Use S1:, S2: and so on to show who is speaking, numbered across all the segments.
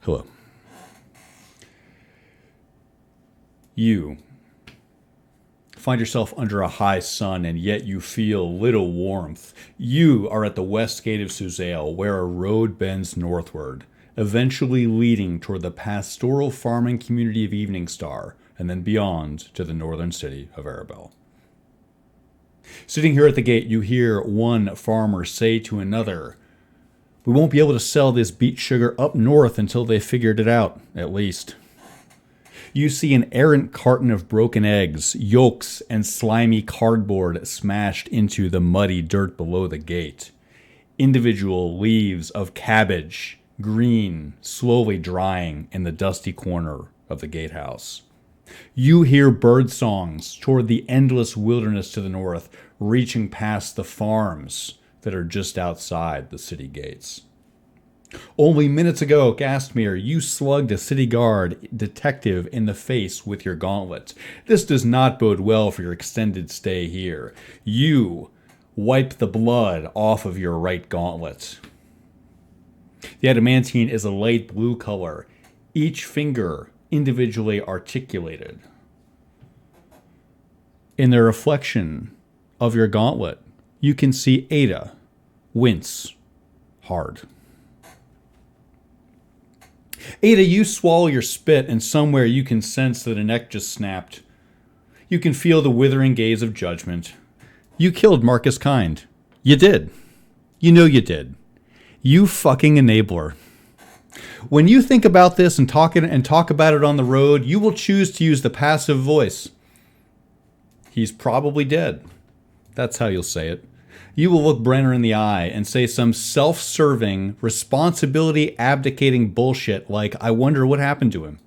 S1: Hello. You find yourself under a high sun, and yet you feel little warmth. You are at the west gate of Suzail, where a road bends northward, eventually leading toward the pastoral farming community of Evening Star, and then beyond to the northern city of Arabel. Sitting here at the gate, you hear one farmer say to another, "We won't be able to sell this beet sugar up north until they figured it out, at least." You see an errant carton of broken eggs, yolks, and slimy cardboard smashed into the muddy dirt below the gate. Individual leaves of cabbage, green, slowly drying in the dusty corner of the gatehouse. You hear bird songs toward the endless wilderness to the north, reaching past the farms that are just outside the city gates. Only minutes ago, Gastmere, you slugged a city guard detective in the face with your gauntlet. This does not bode well for your extended stay here. You wipe the blood off of your right gauntlet. The adamantine is a light blue color, each finger individually articulated. In the reflection of your gauntlet, you can see Ada wince hard. Ada, you swallow your spit, and somewhere you can sense that a neck just snapped. You can feel the withering gaze of judgment. You killed Marcus Kind. You did. You know you did. You fucking enabler. When you think about this and talk about it on the road, you will choose to use the passive voice. He's probably dead. That's how you'll say it. You will look Brenner in the eye and say some self-serving, responsibility-abdicating bullshit like, "I wonder what happened to him."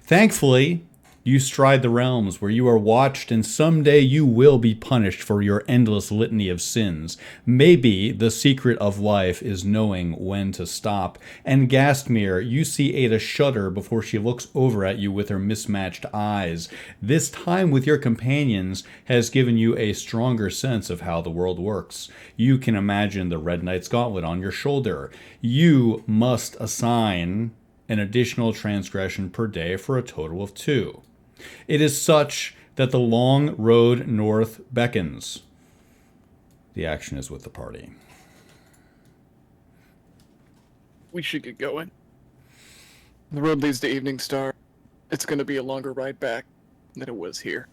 S1: Thankfully, you stride the realms where you are watched, and someday you will be punished for your endless litany of sins. Maybe the secret of life is knowing when to stop. And Gastmere, you see Ada shudder before she looks over at you with her mismatched eyes. This time with your companions has given you a stronger sense of how the world works. You can imagine the Red Knight's gauntlet on your shoulder. You must assign an additional transgression per day for a total of 2. It is such that the long road north beckons. The action is with the party.
S2: We should get going. The road leads to Evening Star. It's going to be a longer ride back than it was here.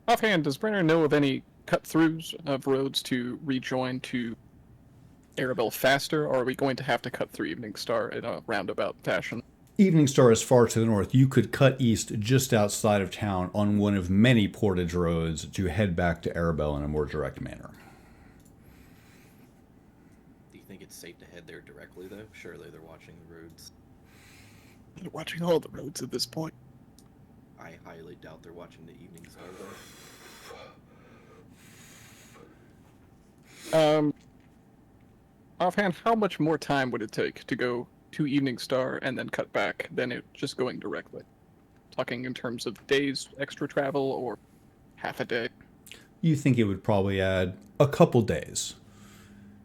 S2: Offhand, does Brenner know of any cut-throughs of roads to rejoin to Arabel faster, or are we going to have to cut through Evening Star in a roundabout fashion?
S1: Evening Star is far to the north. You could cut east just outside of town on one of many portage roads to head back to Arabel in a more direct manner.
S3: Do you think it's safe to head there directly, though? Surely they're watching the roads.
S2: They're watching all the roads at this point.
S3: I highly doubt they're watching the Evening Star, though.
S2: Offhand, how much more time would it take to go to Evening Star and then cut back than it just going directly? Talking in terms of days extra travel or half a day?
S1: You think it would probably add a couple days.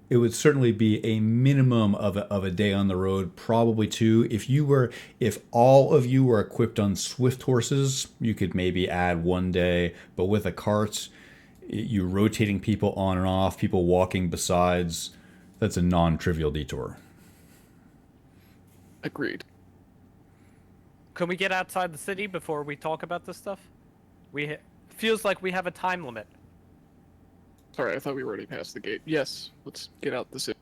S1: It would certainly be a minimum of a day on the road, probably 2. If all of you were equipped on swift horses, you could maybe add 1 day. But with a cart, you rotating people on and off, people walking besides, that's a non-trivial detour.
S2: Agreed.
S4: Can we get outside the city before we talk about this stuff? Feels like we have a time limit.
S2: Sorry, I thought we were already past the gate. Yes, let's get out the city.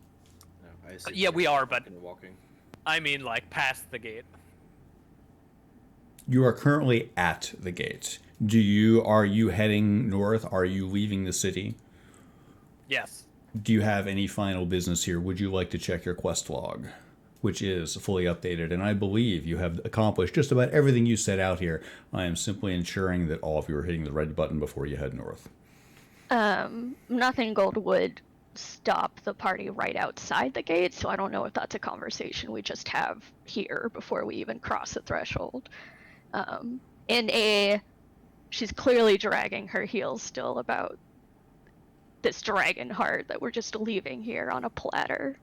S3: No, I assume
S4: Yeah, we are, but
S3: walking.
S4: I mean, like, past the gate.
S1: You are currently at the gate. Are you heading north? Are you leaving the city?
S4: Yes.
S1: Do you have any final business here? Would you like to check your quest log, which is fully updated? And I believe you have accomplished just about everything you set out here. I am simply ensuring that all of you are hitting the red button before you head north.
S5: Nothing gold would stop the party right outside the gate, so I don't know if that's a conversation we just have here before we even cross the threshold. She's clearly dragging her heels still about this dragon heart that we're just leaving here on a platter.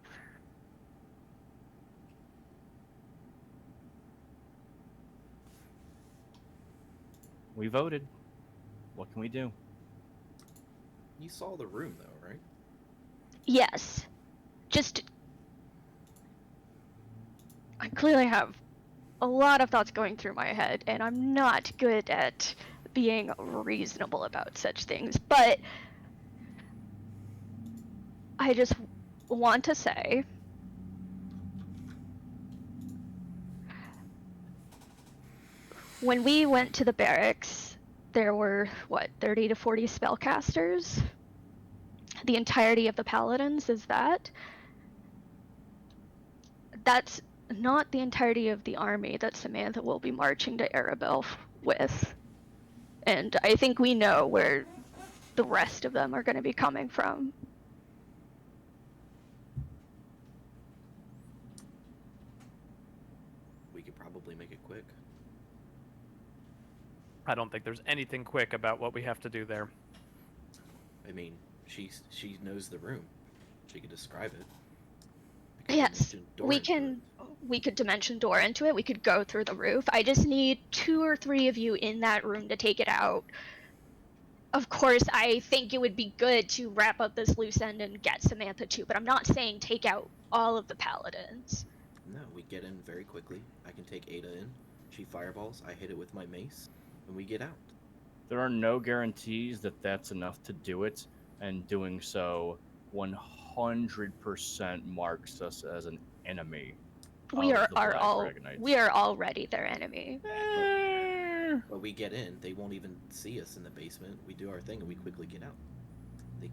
S6: We voted. What can we do?
S3: You saw the room, though, right?
S5: Yes. Just... I clearly have a lot of thoughts going through my head, and I'm not good at being reasonable about such things, but I just want to say when we went to the barracks, there were, what, 30 to 40 spellcasters? The entirety of the paladins is that. That's not the entirety of the army that Samantha will be marching to Arabel with. And I think we know where the rest of them are going to be coming from.
S3: We could probably make it quick.
S4: I don't think there's anything quick about what we have to do there.
S3: I mean, she knows the room. She could describe it. We could
S5: Yes,
S3: dimension door
S5: we
S3: into
S5: can.
S3: it.
S5: We could dimension door into it. We could go through the roof. I just need 2 or 3 of you in that room to take it out. Of course, I think it would be good to wrap up this loose end and get Samantha too, but I'm not saying take out all of the paladins.
S3: No, we get in very quickly. I can take Ada in. She fireballs. I hit it with my mace, and we get out.
S6: There are no guarantees that that's enough to do it, and doing so 100% marks us as an enemy.
S5: We
S6: of
S5: are,
S6: the
S5: are
S6: Black
S5: all
S6: Dragonites.
S5: we are already their enemy.
S3: But we get in. They won't even see us in the basement. We do our thing, and we quickly get out. They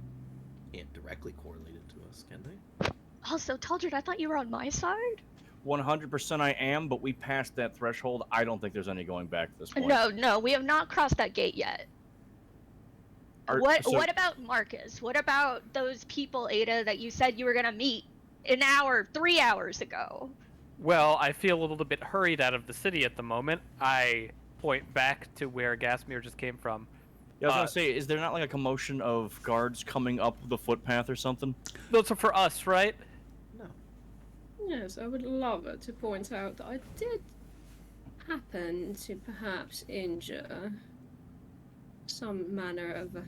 S3: can't directly correlate it to us, can they?
S5: Also, Taldred, I thought you were on my side.
S6: 100% I am, but we passed that threshold. I don't think there's any going back at this point.
S5: No, we have not crossed that gate yet. What about Marcus? What about those people, Ada, that you said you were gonna meet 3 hours ago?
S4: Well, I feel a little bit hurried out of the city at the moment. I point back to where Gasmir just came from.
S6: Yeah, I was gonna say, is there not like a commotion of guards coming up the footpath or something?
S4: Those are for us, right?
S3: No.
S7: Yes, I would love to point out that I did happen to perhaps injure some manner of a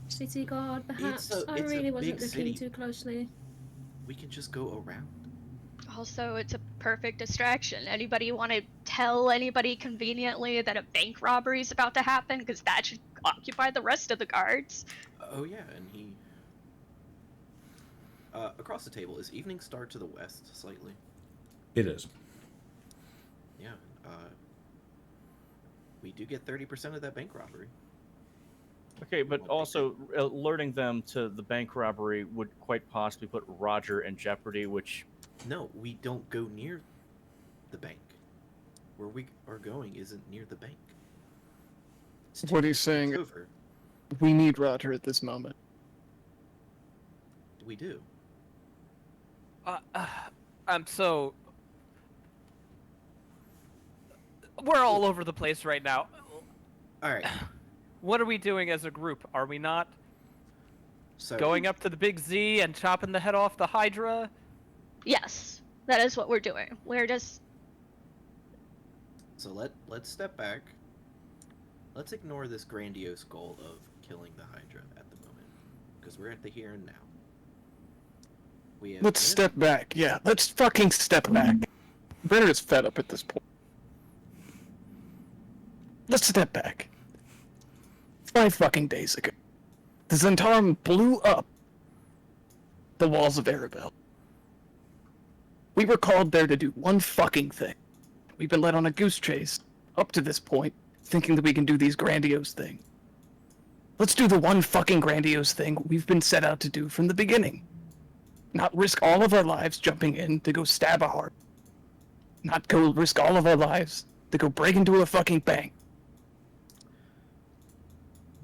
S7: city guard, perhaps. I
S3: it's a
S7: really wasn't
S3: big
S7: looking
S3: city.
S7: too closely.
S3: We can just go around.
S5: Also, it's a perfect distraction. Anybody want to tell anybody conveniently that a bank robbery is about to happen? Because that should occupy the rest of the guards.
S3: Oh yeah, and he. Across the table is Evening Star to the west slightly.
S1: It is.
S3: Yeah. We do get 30% of that bank robbery.
S6: Okay, but also alerting them to the bank robbery would quite possibly put Roger in jeopardy, which...
S3: No, we don't go near the bank. Where we are going isn't near the bank.
S2: What he's saying,
S3: It's over.
S2: we need Roger at this moment.
S3: We do.
S4: I'm so... We're all over the place right now.
S3: All right.
S4: What are we doing as a group? Are we not
S3: So
S4: going up to the big Z and chopping the head off the Hydra?
S5: Yes, that is what we're doing. We're just...
S3: So let's step back. Let's ignore this grandiose goal of killing the Hydra at the moment, because we're at the here and now. We have
S2: Let's step back. Yeah, let's fucking step back. Brenner is fed up at this point. Let's step back. 5 fucking days ago, the Zentarum blew up the walls of Arabel. We were called there to do one fucking thing. We've been led on a goose chase up to this point, thinking that we can do these grandiose things. Let's do the one fucking grandiose thing we've been set out to do from the beginning. Not risk all of our lives jumping in to go stab a heart. Not go risk all of our lives to go break into a fucking bank.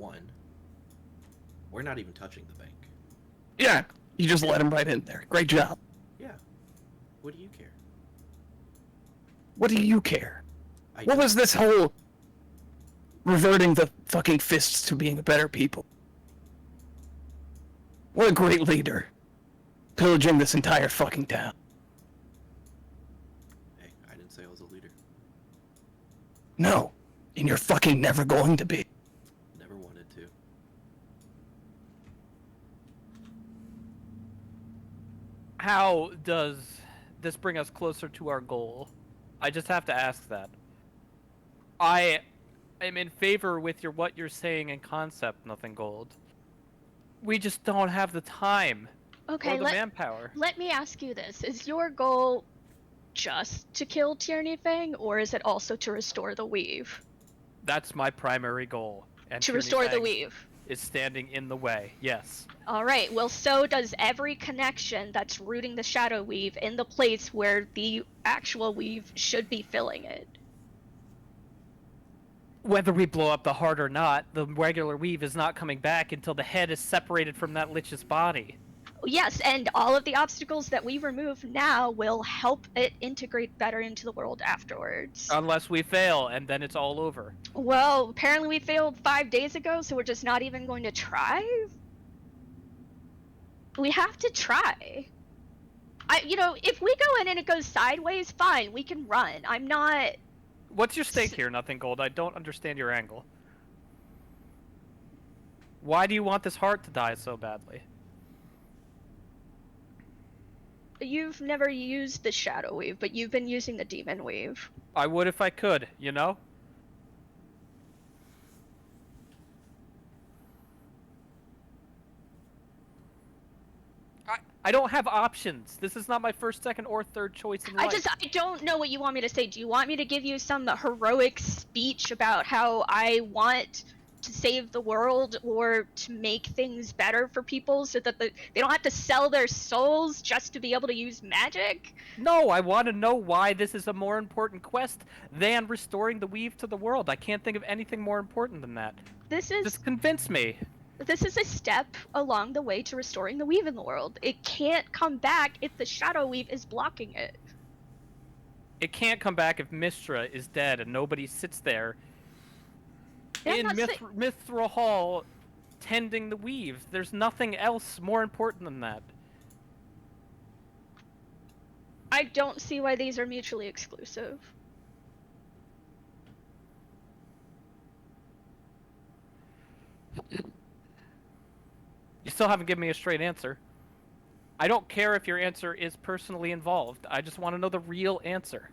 S3: one. We're not even touching the bank.
S2: Yeah, you just let him right in there. Great job.
S3: Yeah. What do you care?
S2: What do you care?
S3: I
S2: What was this whole reverting the fucking fists to being better people? What a great leader. Pillaging this entire fucking town.
S3: Hey, I didn't say I was a leader.
S2: No. And you're fucking never going to be.
S3: Never wanted to.
S4: How does this bring us closer to our goal? I just have to ask that. I am in favor with what you're saying in concept, Nothing Gold. We just don't have the time
S5: Okay,
S4: or the manpower.
S5: let me ask you this. Is your goal just to kill Tierney Fang, or is it also to restore the weave?
S4: That's my primary goal. And
S5: To
S4: Tierney
S5: restore the
S4: Fang
S5: weave.
S4: is standing in the way. Yes.
S5: Alright, well, so does every connection that's rooting the shadow weave in the place where the actual weave should be filling it.
S4: Whether we blow up the heart or not, the regular weave is not coming back until the head is separated from that lich's body.
S5: Yes, and all of the obstacles that we remove now will help it integrate better into the world afterwards.
S4: Unless we fail, and then it's all over.
S5: Well, apparently we failed 5 days ago, so we're just not even going to try? We have to try. If we go in and it goes sideways, fine, we can run. I'm not...
S4: What's your stake here, Nothing Gold? I don't understand your angle. Why do you want this heart to die so badly?
S5: You've never used the shadow weave, but you've been using the demon weave.
S4: I would if I could, you know? I don't have options. This is not my first, second, or third choice in life.
S5: I don't know what you want me to say. Do you want me to give you some heroic speech about how I want to save the world or to make things better for people so that they don't have to sell their souls just to be able to use magic?
S4: No, I want to know why this is a more important quest than restoring the weave to the world. I can't think of anything more important than that. Just convince me.
S5: This is a step along the way to restoring the weave in the world. It can't come back if the shadow weave is blocking it.
S4: It can't come back if Mistra is dead and nobody sits there in Mithra Hall tending the weave. There's nothing else more important than that.
S5: I don't see why these are mutually exclusive.
S4: You still haven't given me a straight answer. I don't care if your answer is personally involved. I just want to know the real answer.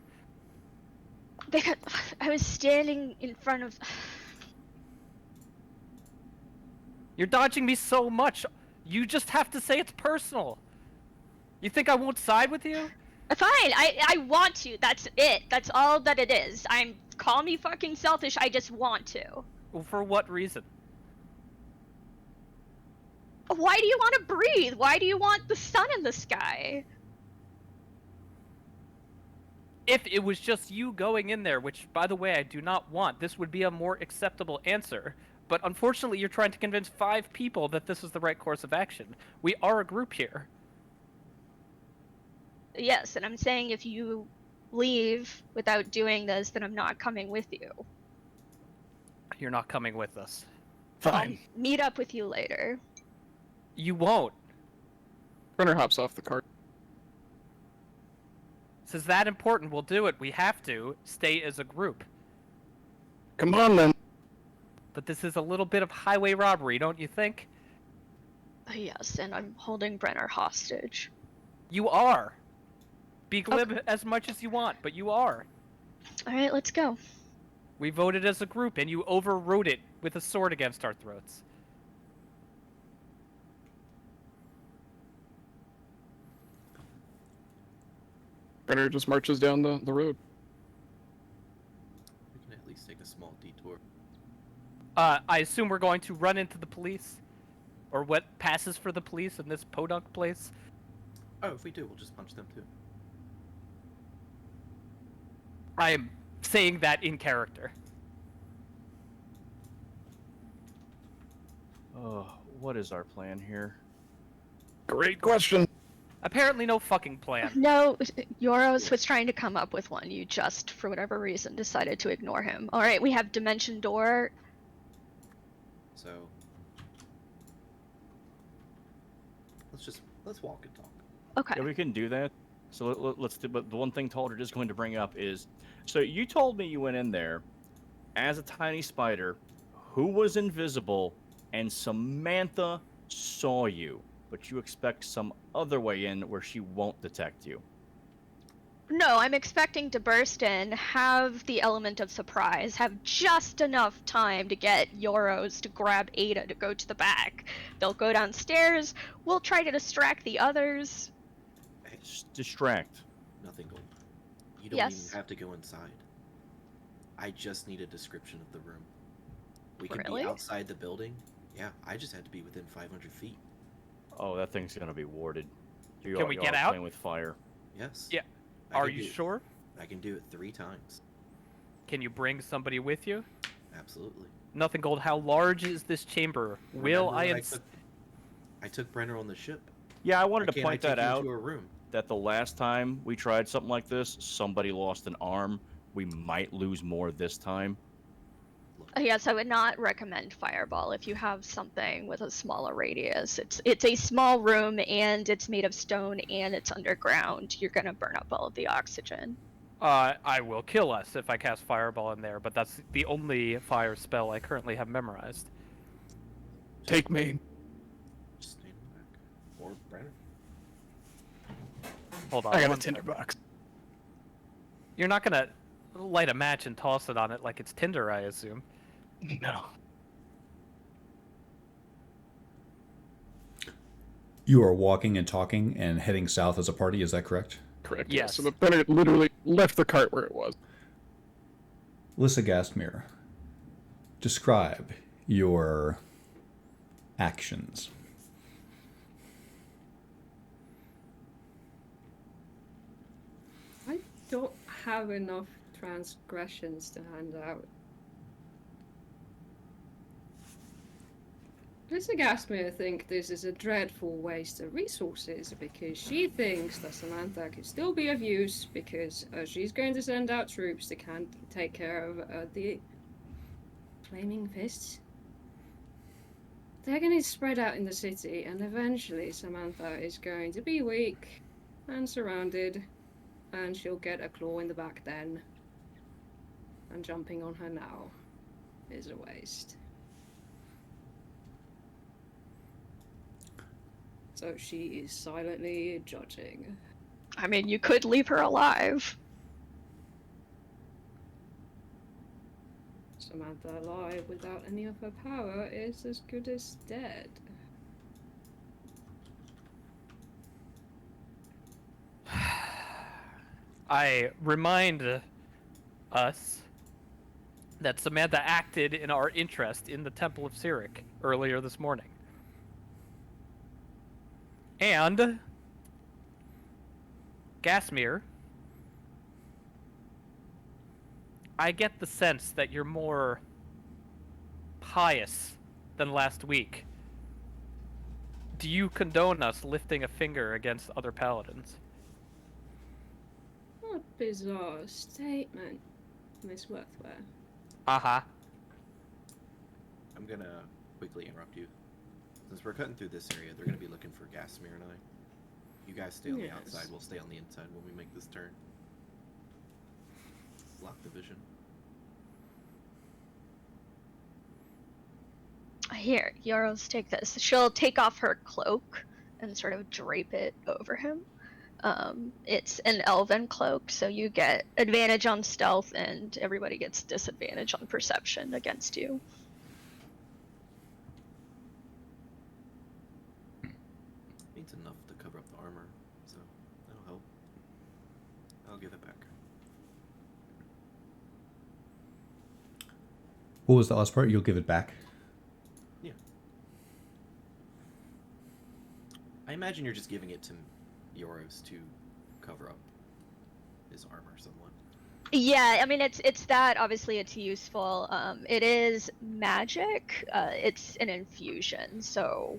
S5: I was standing in front of...
S4: You're dodging me so much. You just have to say it's personal. You think I won't side with you?
S5: Fine, I want to. That's it. That's all that it is. Call me fucking selfish, I just want to.
S4: Well, for what reason?
S5: Why do you want to breathe? Why do you want the sun in the sky?
S4: If it was just you going in there, which, by the way, I do not want, this would be a more acceptable answer. But unfortunately, you're trying to convince 5 people that this is the right course of action. We are a group here.
S5: Yes, and I'm saying if you leave without doing this, then I'm not coming with you.
S4: You're not coming with us.
S2: Fine.
S5: I'll meet up with you later.
S4: You won't.
S2: Brenner hops off the cart.
S4: This is that important. We'll do it. We have to stay as a group.
S2: Come on, then.
S4: But this is a little bit of highway robbery, don't you think?
S5: Yes, and I'm holding Brenner hostage.
S4: You are. Be glib as much as you want, but you are.
S5: Alright, let's go.
S4: We voted as a group, and you overrode it with a sword against our throats.
S2: Brenner just marches down the road.
S3: We can at least take a small detour.
S4: I assume we're going to run into the police? Or what passes for the police in this podunk place?
S3: Oh, if we do, we'll just punch them too.
S4: I am saying that in character.
S6: Oh, what is our plan here?
S2: Great question.
S4: Apparently no fucking plan.
S5: No, Yoros was trying to come up with one. You just, for whatever reason, decided to ignore him. Alright, we have Dimension Door.
S3: So, let's walk and talk.
S5: Okay.
S6: Yeah, we can do that. So let's do. But the one thing Talder is going to bring up is, so you told me you went in there as a tiny spider, who was invisible, and Samantha saw you, but you expect some other way in where she won't detect you.
S5: No, I'm expecting to burst in, have the element of surprise, have just enough time to get Yoros to grab Ada to go to the back. They'll go downstairs, we'll try to distract the others.
S6: Distract.
S3: Nothing gold. You don't
S5: Yes.
S3: even have to go inside. I just need a description of the room. We could
S5: Really?
S3: be outside the building. Yeah, I just had to be within 500 feet.
S6: Oh, that thing's gonna be warded.
S4: Can we get
S6: are
S4: out?
S6: Playing with fire.
S3: Yes.
S4: Yeah.
S3: I
S4: Are
S3: can
S4: you
S3: do it.
S4: sure?
S3: I can do it 3 times.
S4: Can you bring somebody with you?
S3: Absolutely.
S4: Nothing gold. How large is this chamber? Will
S3: Remember
S4: I?
S3: when I took Brenner on the ship.
S6: Yeah, I wanted
S3: Why
S6: to
S3: can't I
S6: point
S3: take
S6: that
S3: you
S6: out.
S3: into a room?
S6: That the last time we tried something like this, somebody lost an arm. We might lose more this time.
S5: Yes, I would not recommend Fireball if you have something with a smaller radius. It's a small room and it's made of stone and it's underground. You're gonna burn up all of the oxygen.
S4: I will kill us if I cast Fireball in there, but that's the only fire spell I currently have memorized.
S2: Take me.
S3: Just stand back. Or Brenner.
S4: Hold on.
S2: I got a
S4: one-
S2: tinderbox.
S4: You're not gonna light a match and toss it on it like it's tinder, I assume.
S2: No.
S1: You are walking and talking and heading south as a party, is that correct?
S2: Correct.
S4: Yes.
S2: So the Bennett literally left the cart where it was.
S1: Lissa Gastmere, describe your actions.
S7: I don't have enough transgressions to hand out. Lisa Gasmere think this is a dreadful waste of resources because she thinks that Samantha could still be of use because she's going to send out troops that can take care of the flaming fists. They're going to spread out in the city and eventually Samantha is going to be weak and surrounded and she'll get a claw in the back then. And jumping on her now is a waste. So she is silently judging.
S5: I mean, you could leave her alive.
S7: Samantha alive without any of her power is as good as dead.
S4: I remind us that Samantha acted in our interest in the Temple of Cyric earlier this morning. And Gasmere, I get the sense that you're more pious than last week. Do you condone us lifting a finger against other paladins?
S7: What a bizarre statement, Miss Worthware.
S4: Uh-huh.
S3: I'm gonna quickly interrupt you. Since we're cutting through this area, they're gonna be looking for Gasmere and I. You guys stay on the
S7: Yes.
S3: outside, we'll stay on the inside when we make this turn. Lock the vision.
S5: Here, Yoros, take this. She'll take off her cloak and sort of drape it over him. It's an elven cloak, so you get advantage on stealth and everybody gets disadvantage on perception against you.
S3: Needs enough to cover up the armor, so that'll help. I'll give it back.
S1: What was the last part? You'll give it back?
S3: Yeah. I imagine you're just giving it to Yoros to cover up his armor somewhat.
S5: Yeah, I mean it's that obviously it's useful. It is magic. It's an infusion, so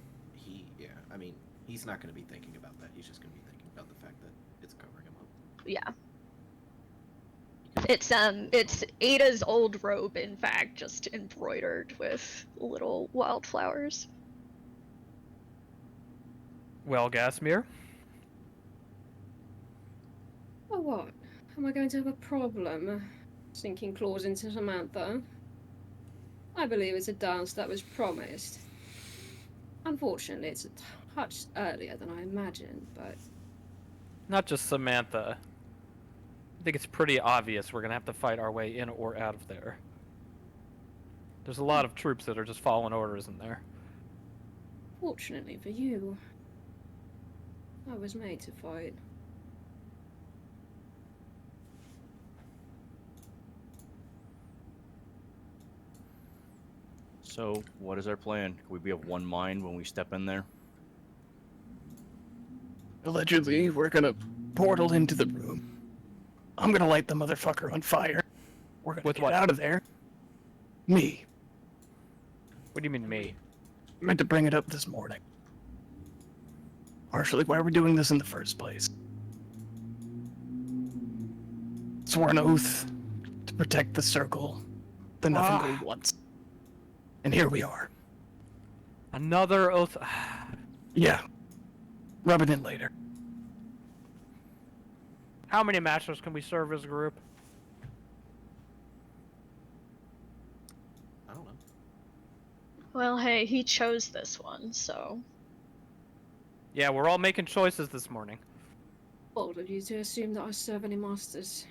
S3: I mean, he's not going to be thinking about that. He's just going to be thinking about the fact that it's covering him up.
S5: yeah. It's Ada's old robe, in fact, just embroidered with little wildflowers.
S4: Well, Gasmir,
S7: Oh, what? Am I going to have a problem sinking claws into Samantha? I believe it's a dance that was promised. Unfortunately, it's a touch earlier than I imagined, but
S4: not just Samantha. I think it's pretty obvious we're gonna have to fight our way in or out of there. There's a lot of troops that are just following orders in there.
S7: fortunately for you, I was made to fight.
S6: So, what is our plan? Can we be of one mind when we step in there?
S2: Allegedly, we're gonna portal into the room. I'm gonna light the motherfucker on fire. We're gonna
S4: With
S2: get
S4: what?
S2: out of there. Me.
S4: What do you mean me?
S2: Meant to bring it up this morning. Partially why we're doing this in the first place. Swore an oath to protect the circle, the nothing gold once. And here we are.
S4: Another oath.
S2: Yeah. Rub it in later.
S4: How many masters can we serve as a group?
S3: I don't know.
S5: Well, hey, he chose this one, so.
S4: Yeah, we're all making choices this morning.
S7: Bold of you to assume that I serve any masters.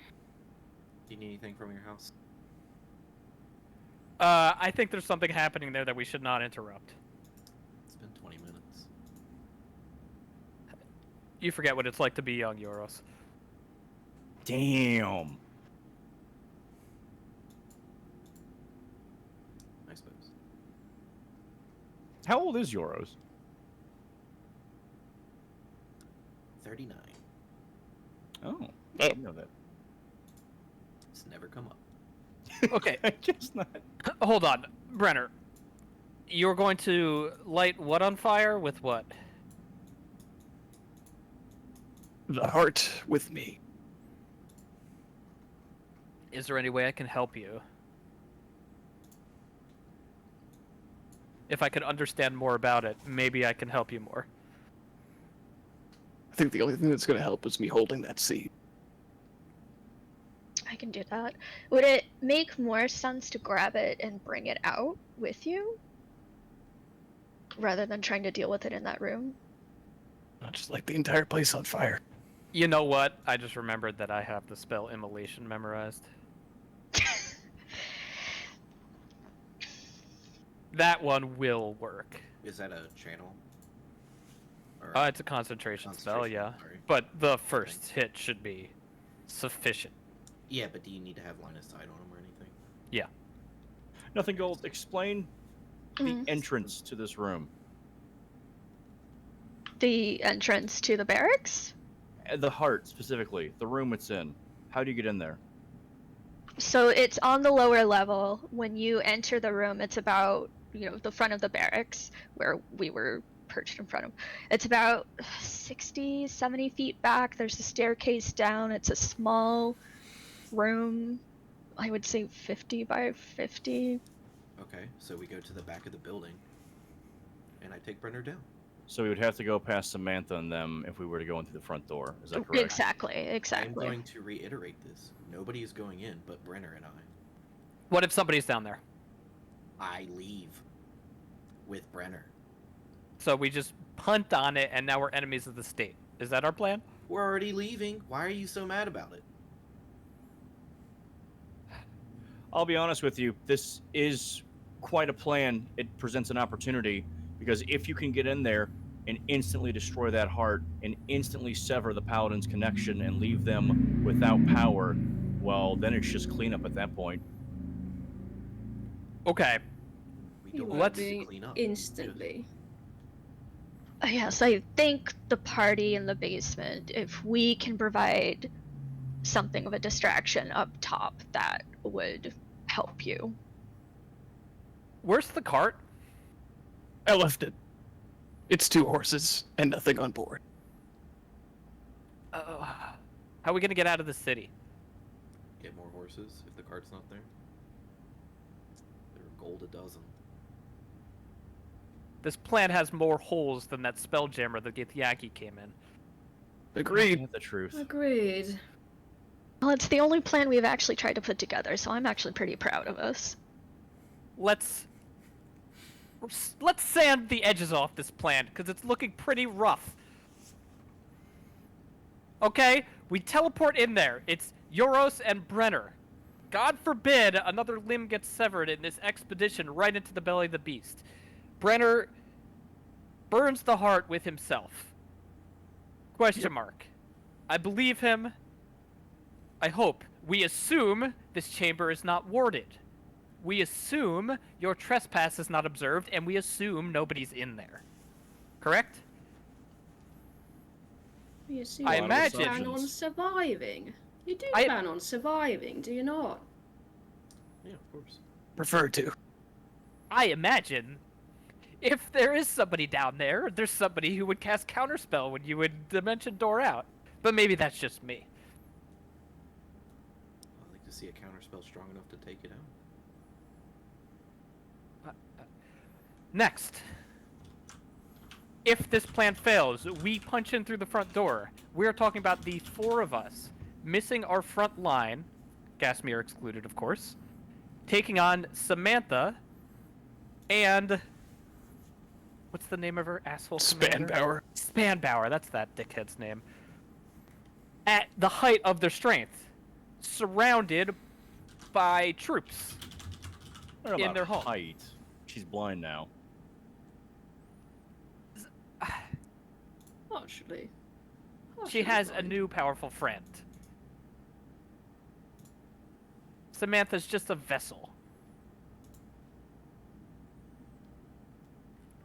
S3: Do you need anything from your house?
S4: I think there's something happening there that we should not interrupt.
S3: It's been 20 minutes.
S4: You forget what it's like to be young, Euros.
S6: Damn.
S3: I suppose.
S6: How old is Euros?
S3: 39.
S6: Oh,
S2: Oh.
S6: I didn't know that.
S3: It's never come up.
S4: Okay,
S6: I guess not.
S4: hold on. Brenner, you're going to light what on fire with what?
S2: The heart with me.
S4: Is there any way I can help you? If I could understand more about it, maybe I can help you more.
S2: I think the only thing that's gonna help is me holding that seat.
S5: I can do that. Would it make more sense to grab it and bring it out with you? Rather than trying to deal with it in that room?
S2: Not just like the entire place on fire.
S4: You know what? I just remembered that I have the spell Immolation memorized. That one will work.
S3: Is that a channel? Or
S4: It's a concentration spell,
S3: concentration,
S4: yeah.
S3: sorry.
S4: But the first hit should be sufficient.
S3: Yeah, but do you need to have line of sight on them or anything?
S6: Nothing gold. Explain the
S5: Mm.
S6: entrance to this room.
S5: The entrance to the barracks?
S6: The heart, specifically. The room it's in. How do you get in there?
S5: So it's on the lower level. When you enter the room, it's about, the front of the barracks where we were perched in front of. It's about 60, 70 feet back. There's a staircase down. It's a small room. I would say 50 by 50.
S3: Okay, so we go to the back of the building, and I take Brenner down.
S6: So we would have to go past Samantha and them if we were to go in through the front door. Is that correct?
S5: Exactly,
S3: I'm
S5: exactly.
S3: going to reiterate this. Nobody is going in but Brenner and I.
S4: What if somebody's down there?
S3: I leave with Brenner.
S4: So we just punt on it and now we're enemies of the state. Is that our plan?
S3: We're already leaving. Why are you so mad about it?
S6: I'll be honest with you. This is quite a plan. It presents an opportunity because if you can get in there and instantly destroy that heart and instantly sever the paladin's connection and leave them without power, well, then it's just cleanup at that point.
S4: Okay.
S3: We
S7: You
S3: don't
S7: won't
S3: have to
S7: be
S3: clean up.
S7: instantly.
S5: Yes, I think the party in the basement, if we can provide something of a distraction up top, that would help you.
S4: Where's the cart?
S2: I left it. It's 2 horses and nothing on board.
S4: How are we gonna get out of the city?
S3: Get more horses if the cart's not there. They're gold a dozen.
S4: This plan has more holes than that spelljammer that Githyanki came in.
S2: Agreed.
S6: The truth.
S7: Agreed.
S5: Well, it's the only plan we've actually tried to put together, so I'm actually pretty proud of us.
S4: Let's sand the edges off this plan, because it's looking pretty rough. Okay, we teleport in there. It's Euros and Brenner. God forbid another limb gets severed in this expedition right into the belly of the beast. Brenner burns the heart with himself. Question mark. I believe him. I hope. We assume this chamber is not warded. We assume your trespass is not observed, and we assume nobody's in there. Correct?
S7: You see,
S4: I
S7: you
S4: imagine-
S7: plan on surviving. You do
S4: I-
S7: plan on surviving, do you not?
S3: Yeah, of course.
S2: Prefer to.
S4: I imagine if there is somebody down there, there's somebody who would cast Counterspell when you would Dimension Door out. But maybe that's just me.
S3: I'd like to see a counterspell strong enough to take it out.
S4: Next. If this plan fails, we punch in through the front door. We're talking about the 4 of us missing our front line, Gasmere excluded, of course, taking on Samantha, and what's the name of her asshole commander?
S2: Spanbauer.
S4: Spanbauer, that's that dickhead's name. At the height of their strength, surrounded by troops.
S6: I don't know
S4: In
S6: about
S4: their home.
S6: height. She's blind now.
S7: Actually.
S4: She has a new powerful friend. Samantha's just a vessel.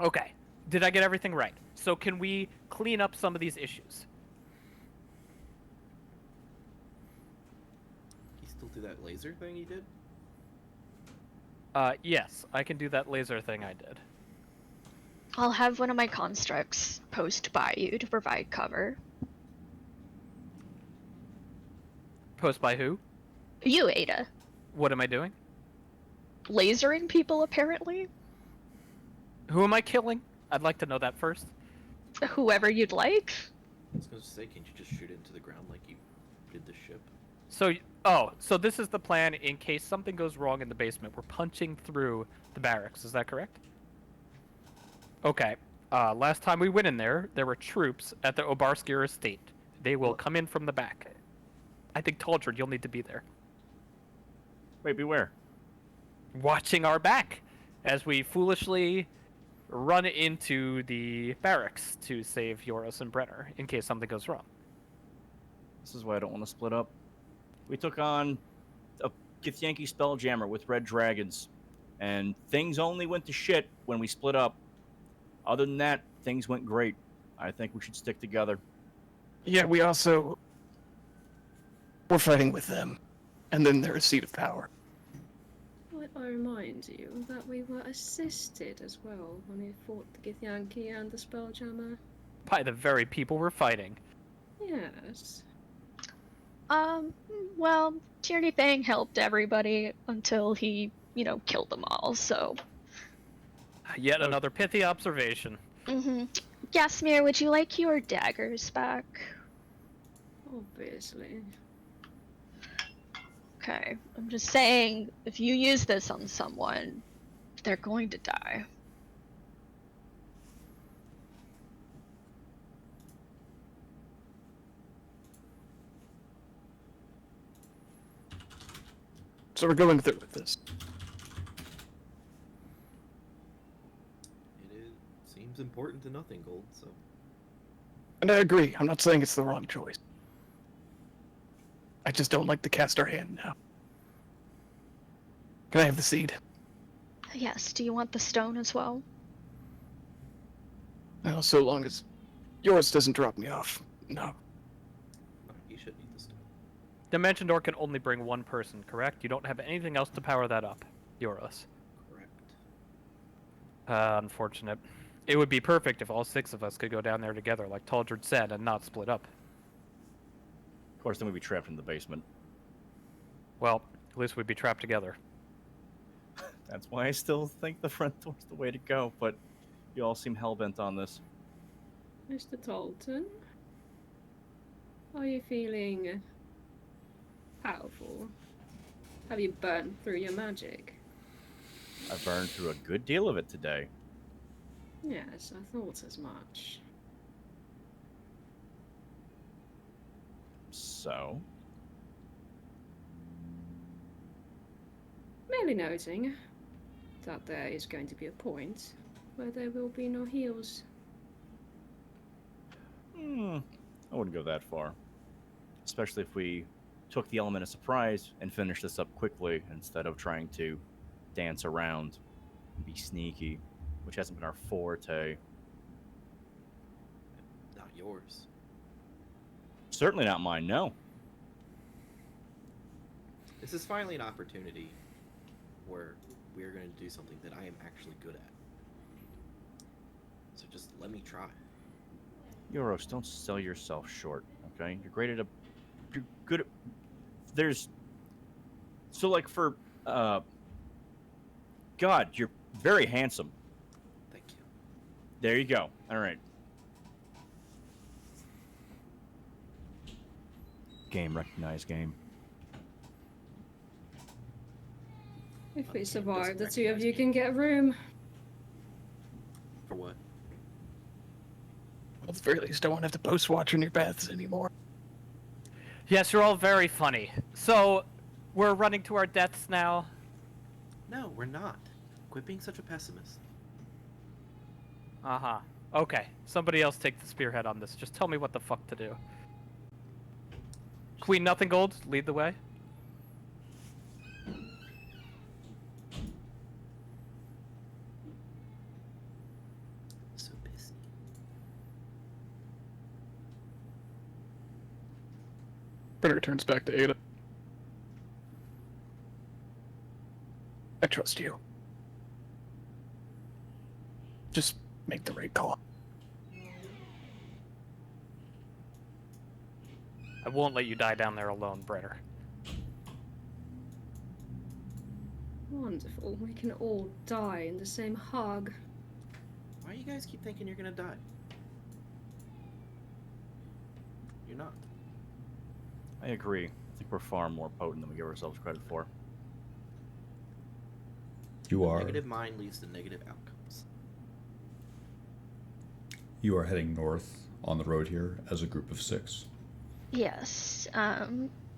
S4: Okay, did I get everything right? So can we clean up some of these issues?
S3: Can you still do that laser thing you did?
S4: Yes, I can do that laser thing I did.
S5: I'll have one of my constructs post by you to provide cover.
S4: Post by who?
S5: You, Ada.
S4: What am I doing?
S5: Lasering people, apparently?
S4: Who am I killing? I'd like to know that first.
S5: Whoever you'd like.
S3: I was going to say, can't you just shoot it into the ground like you did the ship?
S4: So, so this is the plan in case something goes wrong in the basement. We're punching through the barracks, is that correct? Okay. Last time we went in there were troops at the Obarskir estate. They will come in from the back. I think Taldred, you'll need to be there.
S6: Wait, beware.
S4: Watching our back as we foolishly run into the barracks to save Yoros and Brenner in case something goes wrong.
S6: This is why I don't want to split up. We took on a Githyanki Spelljammer with red dragons, and things only went to shit when we split up. Other than that, things went great. I think we should stick together.
S2: Yeah, we also... We're fighting with them. And then they're a seat of power.
S7: Might I remind you that we were assisted as well when we fought the Githyanki and the Spelljammer?
S4: By the very people we're fighting.
S7: Yes.
S5: Well, Tierney Thang helped everybody until he, killed them all, so.
S4: Yet another pithy observation.
S5: Gasmere, would you like your daggers back?
S7: Obviously.
S5: Okay, I'm just saying, if you use this on someone, they're going to die.
S2: So we're going through with this.
S3: Seems important to nothing, Gold, so...
S2: And I agree. I'm not saying it's the wrong choice. I just don't like to cast our hand now. Can I have the seed?
S5: Yes, do you want the stone as well?
S2: Well, so long as yours doesn't drop me off. No.
S3: You should need the stone.
S4: Dimension Door can only bring one person, correct? You don't have anything else to power that up, Euros.
S3: Correct.
S4: Unfortunate. It would be perfect if all 6 of us could go down there together, like Taldred said, and not split up.
S6: Of course, then we'd be trapped in the basement.
S4: Well, at least we'd be trapped together.
S6: That's why I still think the front door's the way to go, but You all seem hell-bent on this.
S7: Mr. Dalton, are you feeling powerful? Have you burned through your magic?
S6: I burned through a good deal of it today.
S7: Yes, I thought as much.
S6: So?
S7: Merely noting that there is going to be a point where there will be no heals.
S6: I wouldn't go that far. Especially if we took the element of surprise and finished this up quickly instead of trying to dance around and be sneaky, which hasn't been our forte.
S3: Not yours.
S6: Certainly not mine, no.
S3: This is finally an opportunity where we are going to do something that I am actually good at. So just let me try.
S6: Euros, don't sell yourself short, okay? You're great at a... You're good at... There's... So, like, for... God, you're very handsome.
S3: Thank you.
S6: There you go. All right. Game, recognized game.
S7: If we
S3: Okay,
S7: survive, the
S3: doesn't
S7: two of you
S3: recognize
S7: can get room.
S3: For what?
S2: At the very least, I won't have to post watch on your baths anymore.
S4: Yes, you're all very funny. So, we're running to our deaths now.
S3: No, we're not. Quit being such a pessimist.
S4: Uh-huh. Okay. Somebody else take the spearhead on this. Just tell me what the fuck to do. Queen Nothing Gold, lead the way.
S3: So pissy.
S2: Brenner turns back to Ada. I trust you. Just make the right call.
S4: I won't let you die down there alone, Brenner.
S7: Wonderful. We can all die in the same hug.
S3: Why do you guys keep thinking you're gonna die? You're not.
S6: I agree. I think we're far more potent than we give ourselves credit for.
S1: You are.
S3: Negative mind leads to negative outcomes.
S1: You are heading north on the road here as a group of 6.
S5: Yes.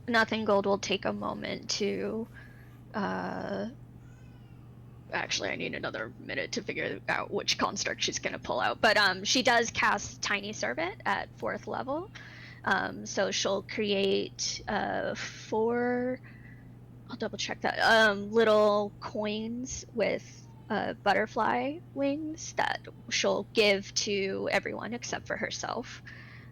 S5: Nothing Gold will take a moment to. Actually, I need another minute to figure out which construct she's going to pull out. But she does cast Tiny Servant at 4th level. So she'll create 4. I'll double check that. Little coins with butterfly wings that she'll give to everyone except for herself.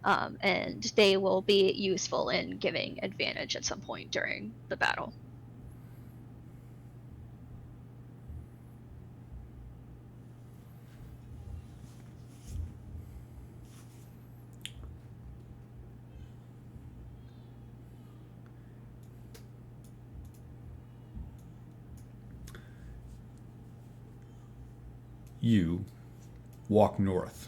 S5: And they will be useful in giving advantage at some point during the battle.
S1: You walk north.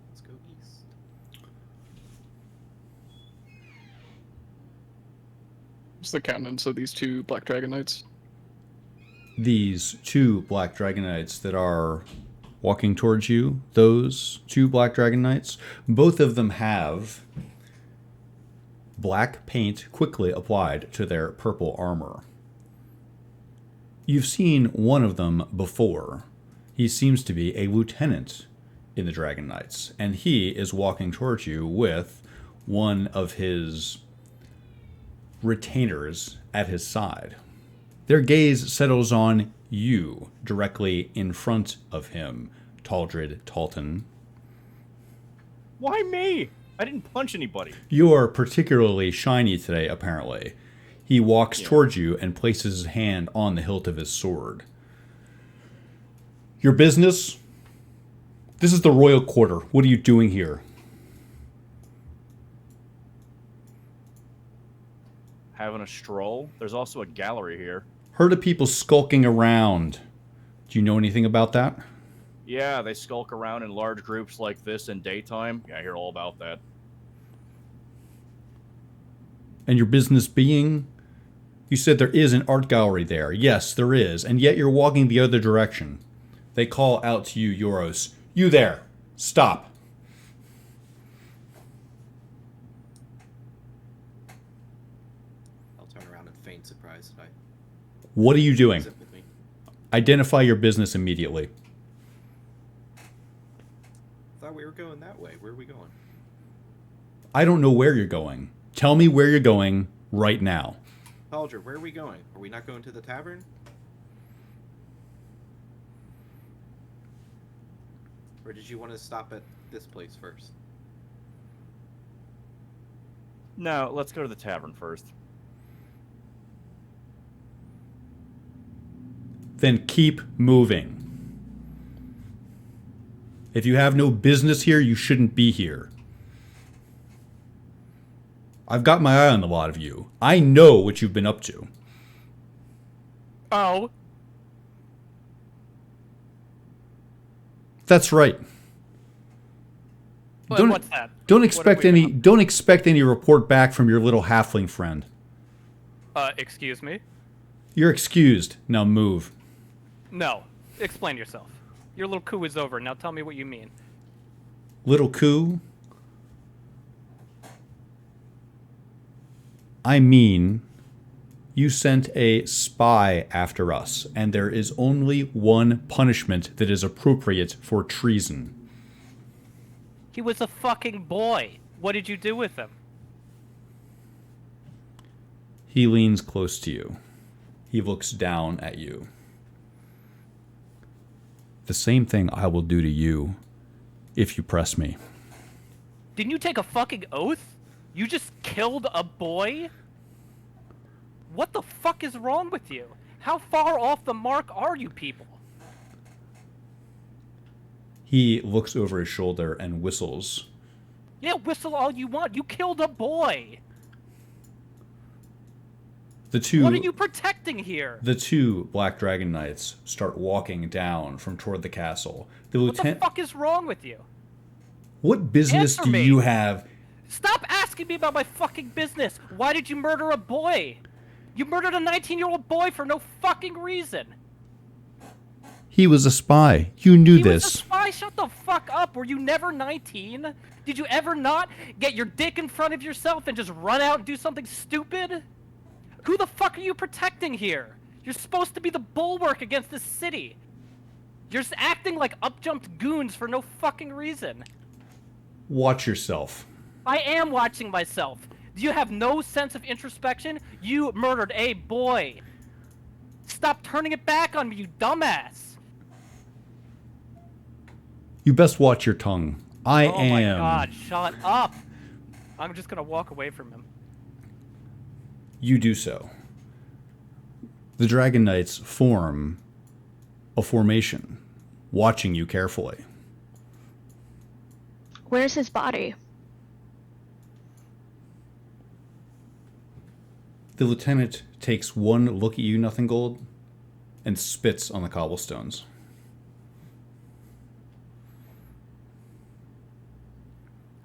S3: Let's go east.
S2: What's the countenance of these 2 Black Dragon Knights?
S1: These 2 Black Dragon Knights that are walking towards you, those 2 Black Dragon Knights, both of them have black paint quickly applied to their purple armor. You've seen one of them before. He seems to be a lieutenant in the Dragon Knights, and he is walking towards you with one of his retainers at his side. Their gaze settles on you, directly in front of him, Taldred Talton.
S6: Why me? I didn't punch anybody.
S1: You are particularly shiny today, apparently. He walks towards you and places his hand on the hilt of his sword. Your business? This is the royal quarter. What are you doing here?
S6: Having a stroll. There's also a gallery here.
S1: Heard of people skulking around. Do you know anything about that?
S6: Yeah, they skulk around in large groups like this in daytime. Yeah, I hear all about that.
S1: And your business being? You said there is an art gallery there. Yes, there is. And yet you're walking the other direction. They call out to you, Euros. You there. Stop.
S3: I'll turn around and feign surprise. That I
S1: What are you doing?
S3: sit with me.
S1: Identify your business immediately.
S3: Thought we were going that way. Where are we going?
S1: I don't know where you're going. Tell me where you're going right now.
S3: Haldra, where are we going? Are we not going to the tavern? Or did you want to stop at this place first?
S6: No, let's go to the tavern first.
S1: Then keep moving. If you have no business here, you shouldn't be here. I've got my eye on a lot of you. I know what you've been up to.
S4: Oh,
S1: That's right.
S4: well, what's that?
S1: Don't
S4: What
S1: expect
S4: have we
S1: any don't expect any report back from your little halfling friend.
S4: Excuse me?
S1: You're excused. Now move.
S4: No. Explain yourself. Your little coup is over. Now tell me what you mean.
S1: Little coup? I mean, you sent a spy after us, and there is only one punishment that is appropriate for treason.
S4: He was a fucking boy. What did you do with him?
S1: He leans close to you. He looks down at you. The same thing I will do to you if you press me.
S4: Didn't you take a fucking oath? You just killed a boy? What the fuck is wrong with you? How far off the mark are you people?
S1: He looks over his shoulder and whistles.
S4: Yeah, whistle all you want. You killed a boy.
S1: The two
S4: What are you protecting here?
S1: The two Black Dragon Knights start walking down from toward the castle. The
S4: What the
S1: lieutenant.
S4: fuck is wrong with you?
S1: What business
S4: Answer
S1: do
S4: me.
S1: you have?
S4: Stop asking me about my fucking business. Why did you murder a boy? You murdered a 19-year-old boy for no fucking reason.
S1: He was a spy. You knew
S4: He was a
S1: this.
S4: spy. Shut the fuck up. Were you never 19? Did you ever not get your dick in front of yourself and just run out and do something stupid? Who the fuck are you protecting here? You're supposed to be the bulwark against this city. You're just acting like up-jumped goons for no fucking reason.
S1: Watch yourself.
S4: I am watching myself. Do you have no sense of introspection? You murdered a boy. Stop turning it back on me, you dumbass.
S1: You best watch your tongue. I
S4: Oh
S1: am.
S4: my god, shut up. I'm just gonna walk away from him.
S1: You do so. The Dragon Knights form a formation, watching you carefully.
S5: Where's his body?
S1: The lieutenant takes one look at you, Nothing Gold, and spits on the cobblestones.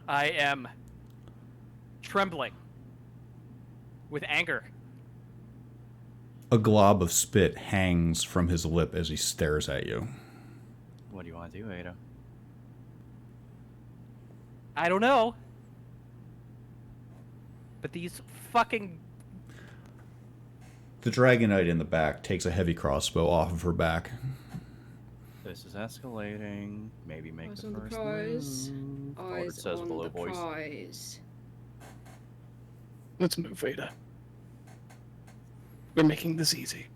S4: I am trembling with anger.
S1: A glob of spit hangs from his lip as he stares at you.
S6: What do you want to do, Ada?
S4: I don't know. But these fucking...
S1: The Dragon Knight in the back takes a heavy crossbow off of her back.
S6: This is escalating. Maybe make
S7: Eyes
S6: the
S7: on the
S6: first
S7: prize.
S6: move. Or it
S7: Eyes
S6: says
S7: on
S6: below
S7: the
S6: voice.
S7: prize.
S2: Let's move, Veda. We're making this easy.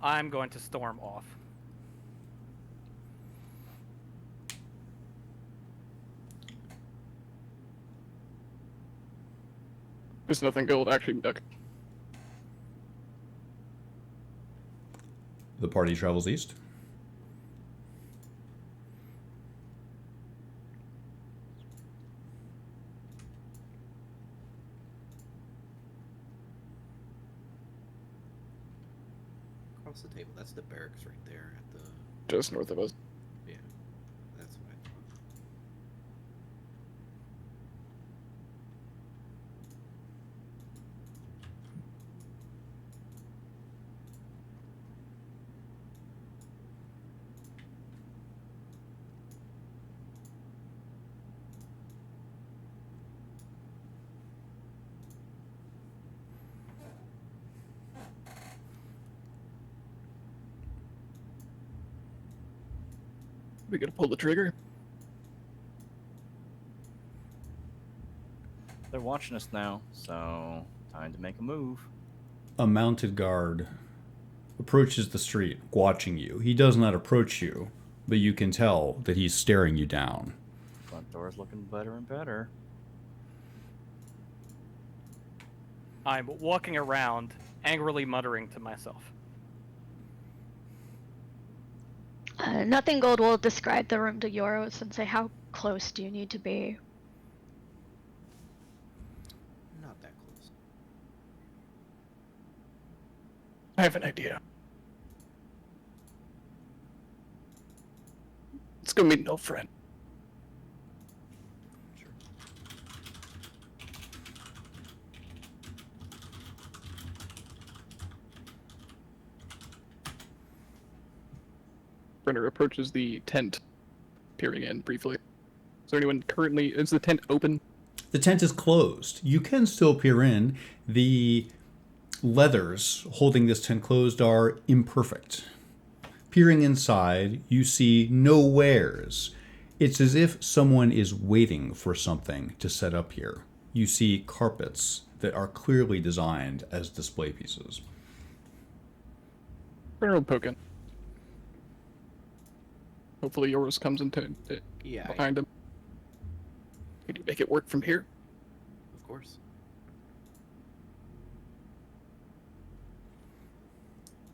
S4: I'm going to storm off.
S2: There's nothing gold. Actually, okay.
S1: The party travels east.
S3: Across the table. That's the barracks right there at the.
S2: Just north of us.
S3: Yeah. That's what I thought.
S2: We gotta pull the trigger.
S6: They're watching us now, so time to make a move.
S1: A mounted guard approaches the street, watching you. He does not approach you, but you can tell that he's staring you down.
S6: Front door's looking better and better.
S4: I'm walking around, angrily muttering to myself.
S5: Nothing gold will describe the room to Euros and say, how close do you need to be?
S3: Not that close.
S2: I have an idea. Let's go meet an old friend.
S3: Sure.
S2: Brenner approaches the tent, peering in briefly. Is there anyone currently? Is the tent open?
S1: The tent is closed. You can still peer in. The leathers holding this tent closed are imperfect. Peering inside, you see no wares. It's as if someone is waiting for something to set up here. You see carpets that are clearly designed as display pieces.
S2: Brenner will poke in. Hopefully, Yoros comes into
S3: Yeah.
S2: behind him. Can you make it work from here?
S3: Of course.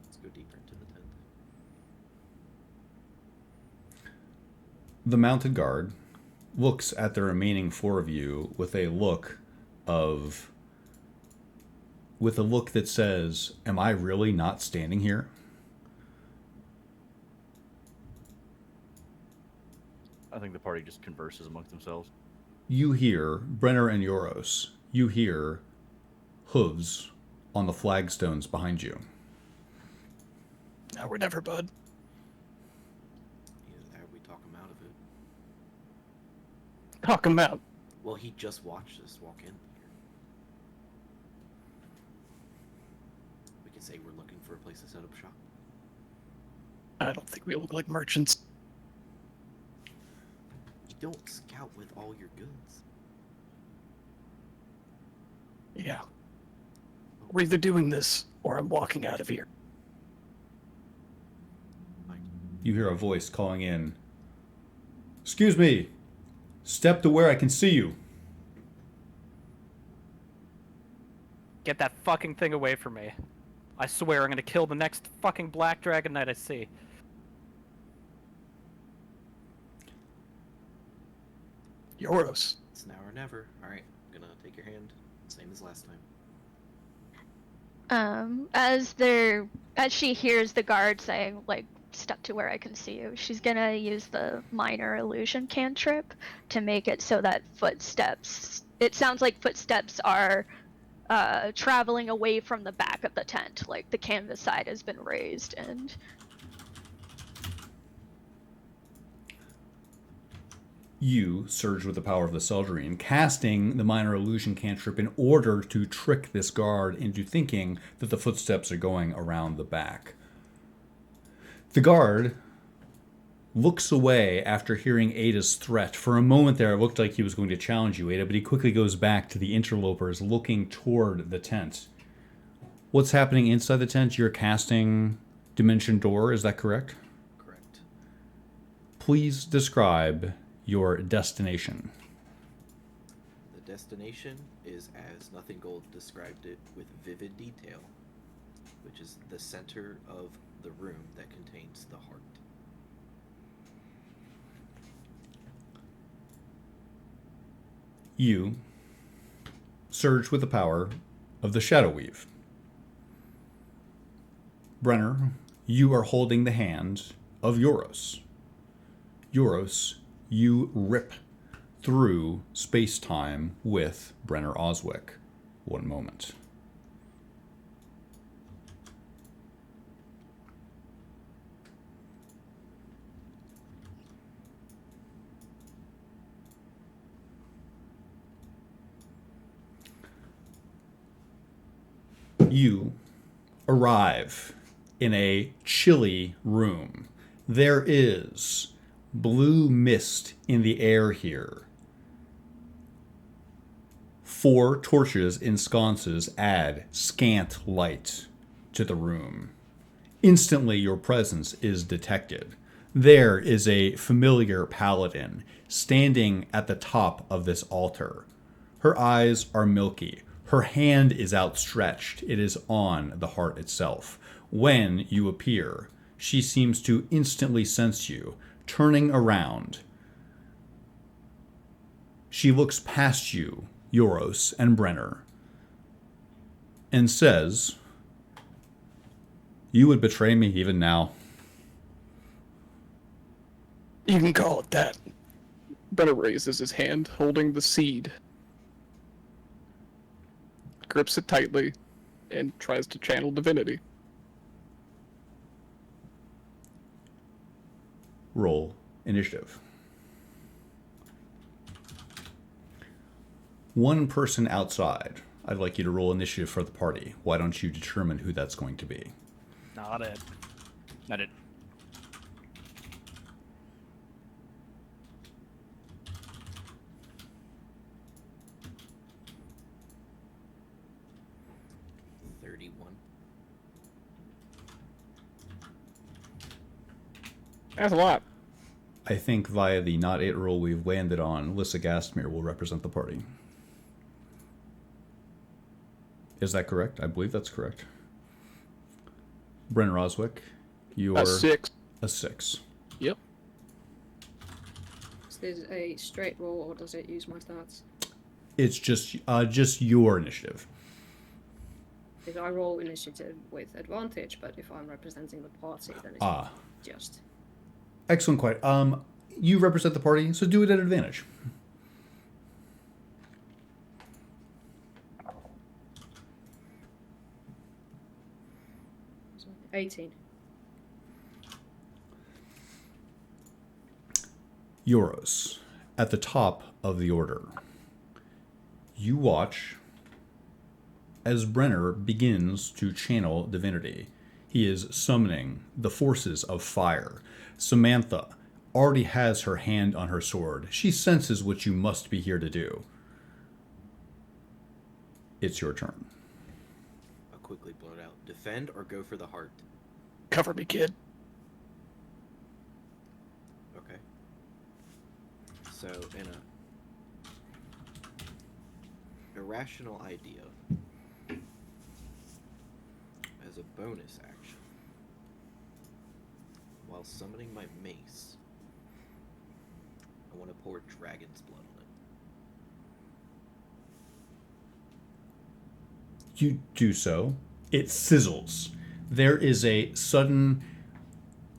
S3: Let's go deeper into the tent.
S1: The mounted guard looks at the remaining four of you with a look that says, "Am I really not standing here?"
S6: I think the party just converses amongst themselves.
S1: You hear, Brenner and Euros, you hear hooves on the flagstones behind you.
S2: Now or never, bud.
S3: Either that or we talk him out of it.
S2: Talk him out.
S3: Well, he just watched us walk in here. We could say we're looking for a place to set up shop.
S2: I don't think we look like merchants.
S3: You don't scout with all your goods.
S2: Yeah. We're either doing this or I'm walking out of here.
S1: You hear a voice calling in, "Excuse me, step to where I can see you."
S4: Get that fucking thing away from me. I swear I'm gonna kill the next fucking black dragon knight I see.
S2: Yoros.
S3: It's now or never. Alright, I'm gonna take your hand. Same as last time.
S5: As she hears the guard saying, like, step to where I can see you, she's gonna use the minor illusion cantrip to make it so that it sounds like footsteps are traveling away from the back of the tent, like the canvas side has been raised and
S1: You surge with the power of the Seldrine, casting the minor illusion cantrip in order to trick this guard into thinking that the footsteps are going around the back. The guard looks away after hearing Ada's threat. For a moment there, it looked like he was going to challenge you, Ada, but he quickly goes back to the interlopers looking toward the tent. What's happening inside the tent? You're casting Dimension Door, is that correct?
S3: Correct.
S1: Please describe your destination.
S3: The destination is, as Nothing Gold described it with vivid detail, which is the center of the room that contains the heart.
S1: You surge with the power of the Shadow Weave. Brenner, you are holding the hand of Euros. Euros, you rip through space-time with Brenner Oswick. One moment. You arrive in a chilly room. There is blue mist in the air here. 4 torches in sconces add scant light to the room. Instantly, your presence is detected. There is a familiar paladin standing at the top of this altar. Her eyes are milky. Her hand is outstretched. It is on the heart itself. When you appear, she seems to instantly sense you. Turning around, she looks past you, Euros and Brenner, and says, "You would betray me even now."
S2: You can call it that. Brenner raises his hand, holding the seed, grips it tightly, and tries to channel divinity.
S1: Roll initiative. One person outside. I'd like you to roll initiative for the party. Why don't you determine who that's going to be?
S6: Not it. Not it.
S2: That's a lot.
S1: I think via the not it roll we've landed on, Lissa Gastmere will represent the party. Is that correct? I believe that's correct. Brenner Oswick, you're
S2: A 6.
S1: a 6.
S2: Yep.
S7: Is this a straight roll or does it use my stats?
S1: It's just your initiative.
S7: If I roll initiative with advantage, but if I'm representing the party, then it's just.
S1: Excellent, quite. You represent the party, so do it at advantage.
S7: So 18.
S1: Euros, at the top of the order. You watch as Brenner begins to channel divinity. He is summoning the forces of fire. Samantha already has her hand on her sword. She senses what you must be here to do. It's your turn.
S3: I'll quickly blurt out. Defend or go for the heart?
S2: Cover me, kid.
S3: Okay. So, in a irrational idea, as a bonus action, while summoning my mace, I want to pour dragon's blood on it.
S1: You do so. It sizzles. There is a sudden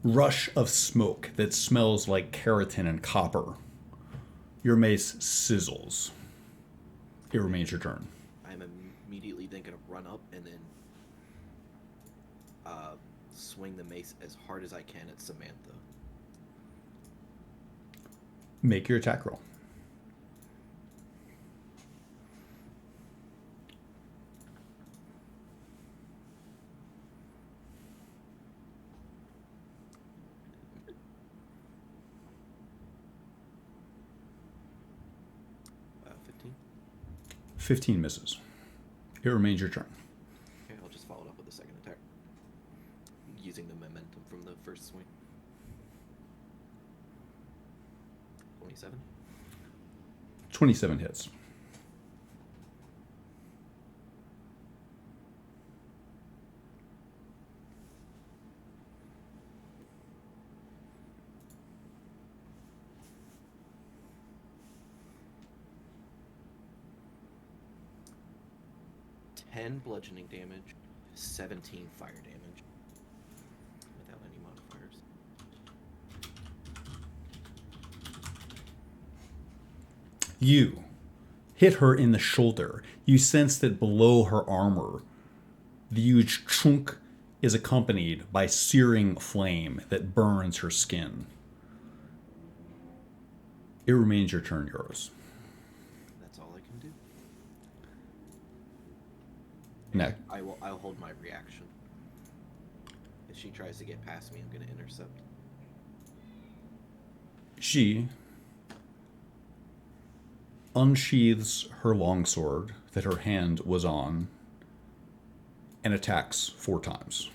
S1: rush of smoke that smells like keratin and copper. Your mace sizzles. It remains your turn.
S3: I'm immediately then going to run up and then swing the mace as hard as I can at Samantha.
S1: Make your attack roll.
S3: Uh, 15.
S1: 15 misses. It remains your turn.
S3: Okay, I'll just follow it up with a second attack. Using the momentum from the first swing. 27.
S1: 27 hits.
S3: 10 bludgeoning damage, 17 fire damage, without any modifiers.
S1: You hit her in the shoulder. You sense that below her armor, the huge chunk is accompanied by searing flame that burns her skin. It remains your turn, Euros.
S3: That's all I can do.
S1: Next.
S3: I'll hold my reaction. If she tries to get past me, I'm gonna intercept.
S1: She unsheathes her longsword that her hand was on and attacks 4 times.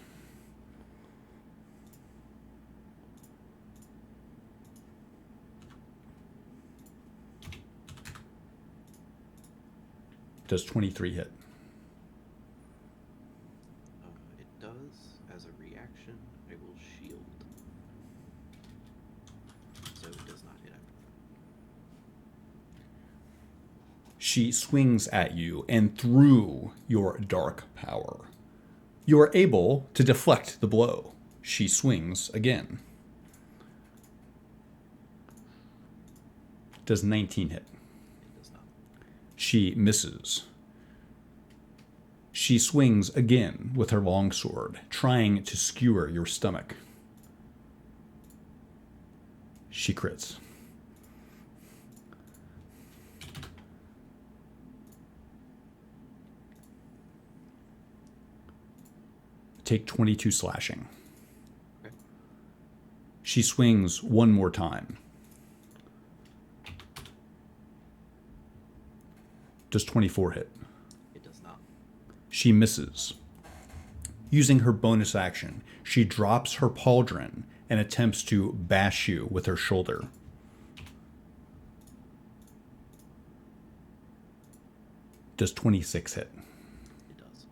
S1: Does 23 hit?
S3: It does. As a reaction, I will shield. So it does not hit after.
S1: She swings at you, and through your dark power, you are able to deflect the blow. She swings again. Does 19 hit?
S3: It does not.
S1: She misses. She swings again with her longsword, trying to skewer your stomach. She crits. Take 22 slashing.
S3: Okay.
S1: She swings one more time. Does 24 hit?
S3: It does not.
S1: She misses. Using her bonus action, she drops her pauldron and attempts to bash you with her shoulder. Does 26 hit?
S3: It does.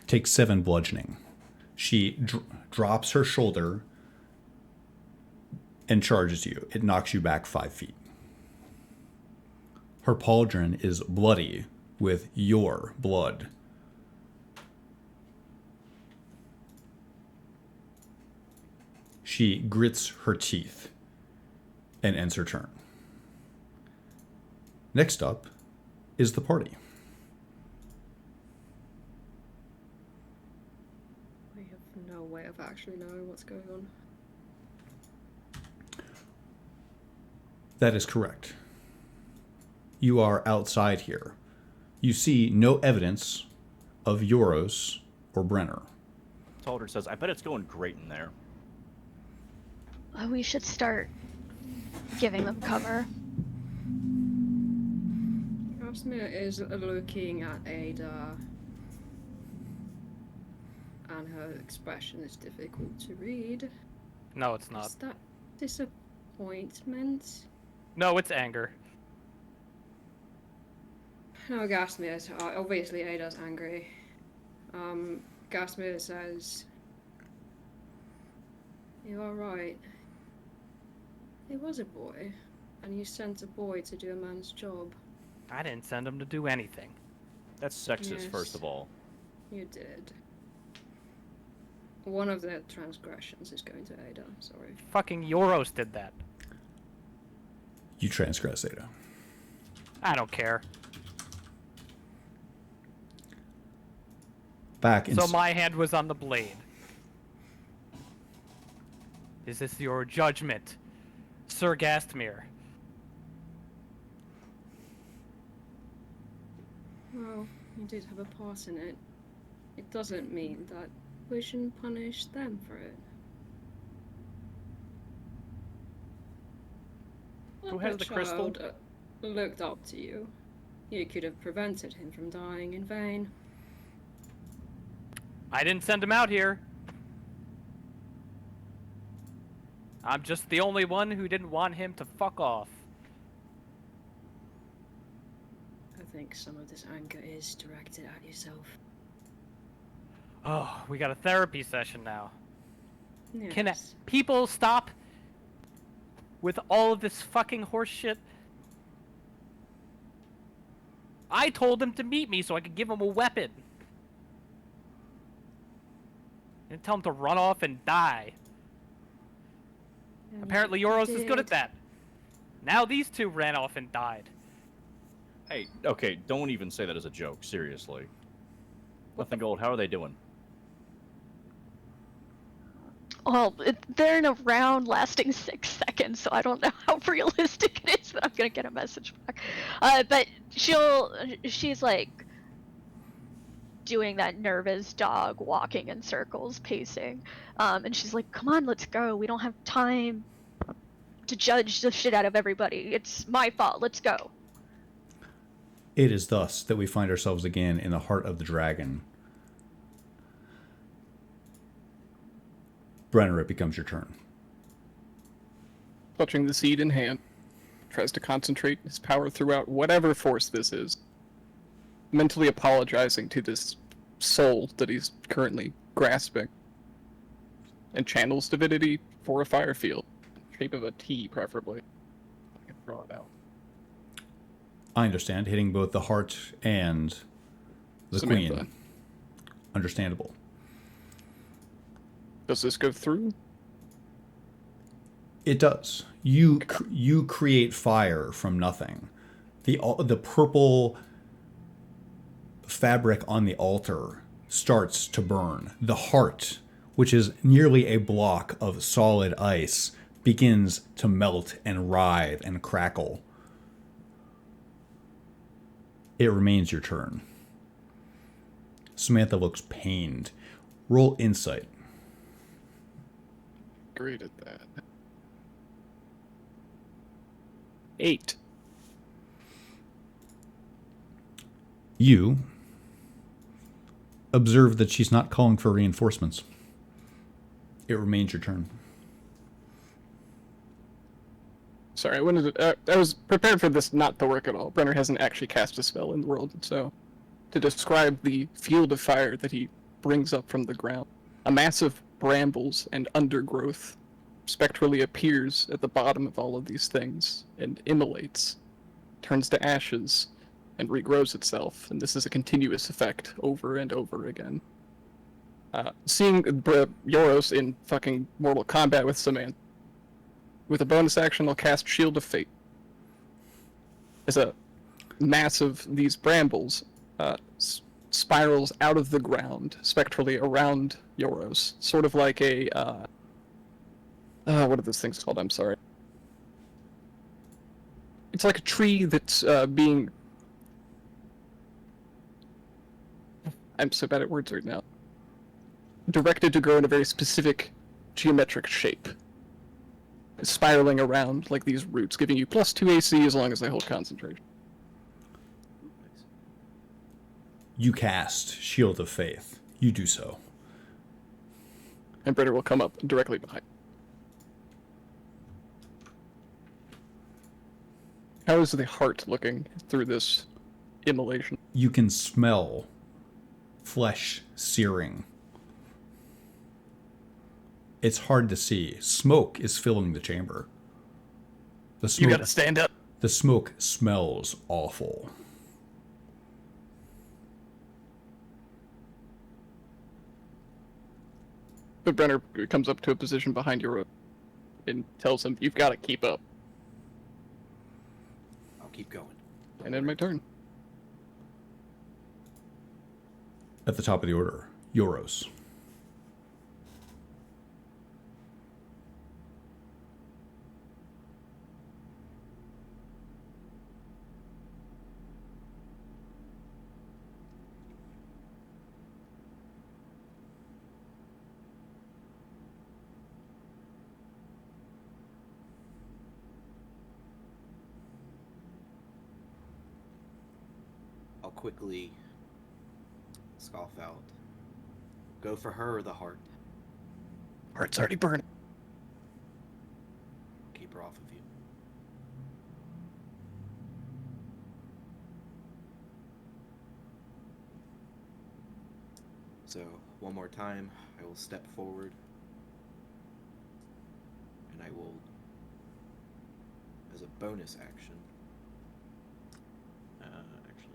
S1: Takes 7 bludgeoning. She drops her shoulder and charges you. It knocks you back 5 feet. Her pauldron is bloody with your blood. She grits her teeth and ends her turn. Next up is the party.
S7: We have no way of actually knowing what's going on.
S1: That is correct. You are outside here. You see no evidence of Euros or Brenner.
S6: Talder says, I bet it's going great in there.
S5: We should start giving them cover.
S7: Rasmir is looking at Ada, and her expression is difficult to read.
S4: No, it's not.
S7: Is that disappointment?
S4: No, it's anger.
S7: No, Gasmir is obviously Ada's angry. Gasmir says, "You are right. He was a boy, and you sent a boy to do a man's job.
S4: I didn't send him to do anything.
S6: That's sexist,
S7: Yes.
S6: first of all.
S7: You did. One of the transgressions is going to Ada. Sorry.
S4: Fucking Euros did that.
S1: You transgress, Ada.
S4: I don't care.
S1: Back in
S4: So my hand was on the blade. Is this your judgment, Sir Gastmere?
S7: Well, you did have a part in it. It doesn't mean that we shouldn't punish them for it.
S6: Who has
S7: The
S6: the crystal?
S7: child, looked up to you. You could have prevented him from dying in vain.
S4: I didn't send him out here. I'm just the only one who didn't want him to fuck off.
S7: I think some of this anger is directed at yourself.
S4: Oh, we got a therapy session now.
S7: Yes.
S4: Can people stop with all of this fucking horse shit. I told him to meet me so I could give him a weapon. And tell him to run off and die.
S5: And
S4: Apparently
S5: you
S4: Yoros is good
S5: did.
S4: at that. Now these two ran off and died.
S6: Hey, okay, don't even say that as a joke. Seriously. Nothing Gold, how are they doing?
S5: Well, they're in a round lasting 6 seconds, so I don't know how realistic it is that I'm gonna get a message back. But she's like doing that nervous dog walking in circles, pacing. And she's like, come on, let's go. We don't have time to judge the shit out of everybody. It's my fault. Let's go.
S1: It is thus that we find ourselves again in the heart of the dragon. Brenner, it becomes your turn.
S2: Clutching the seed in hand, tries to concentrate his power throughout whatever force this is, mentally apologizing to this soul that he's currently grasping, and channels divinity for a fire field, shape of a T preferably. I can draw it out.
S1: I understand, hitting both the heart and the
S2: Samantha.
S1: queen. Understandable.
S2: Does this go through?
S1: It does. You create fire from nothing. The purple fabric on the altar starts to burn. The heart, which is nearly a block of solid ice, begins to melt and writhe and crackle. It remains your turn. Samantha looks pained. Roll insight.
S2: Great at that. 8.
S1: You observe that she's not calling for reinforcements. It remains your turn.
S2: Sorry, I was prepared for this not to work at all. Brenner hasn't actually cast a spell in the world, so to describe the field of fire that he brings up from the ground, a mass of brambles and undergrowth spectrally appears at the bottom of all of these things and immolates, turns to ashes, and regrows itself, and this is a continuous effect over and over again. Seeing Yoros in fucking Mortal Kombat with Samantha, with a bonus action, I'll cast Shield of Fate. As a mass of these brambles spirals out of the ground, spectrally around Yoros, sort of like a what are those things called? I'm sorry. It's like a tree that's being. I'm so bad at words right now. Directed to grow in a very specific geometric shape. Spiraling around like these roots, giving you +2 AC as long as they hold concentration.
S1: You cast Shield of Faith. You do so.
S2: And Brenner will come up directly behind. How is the heart looking through this immolation?
S1: You can smell flesh searing. It's hard to see. Smoke is filling the chamber. The smoke,
S2: You gotta stand up.
S1: the smoke smells awful.
S2: But Brenner comes up to a position behind you and tells him, "You've got to keep up."
S3: I'll keep going.
S2: And end my turn.
S1: At the top of the order, Yoros.
S3: I'll quickly scoff out. Go for her, the heart.
S2: Heart's already burning.
S3: Keep her off of you. So, one more time, I will step forward. And I will bonus action. Actually.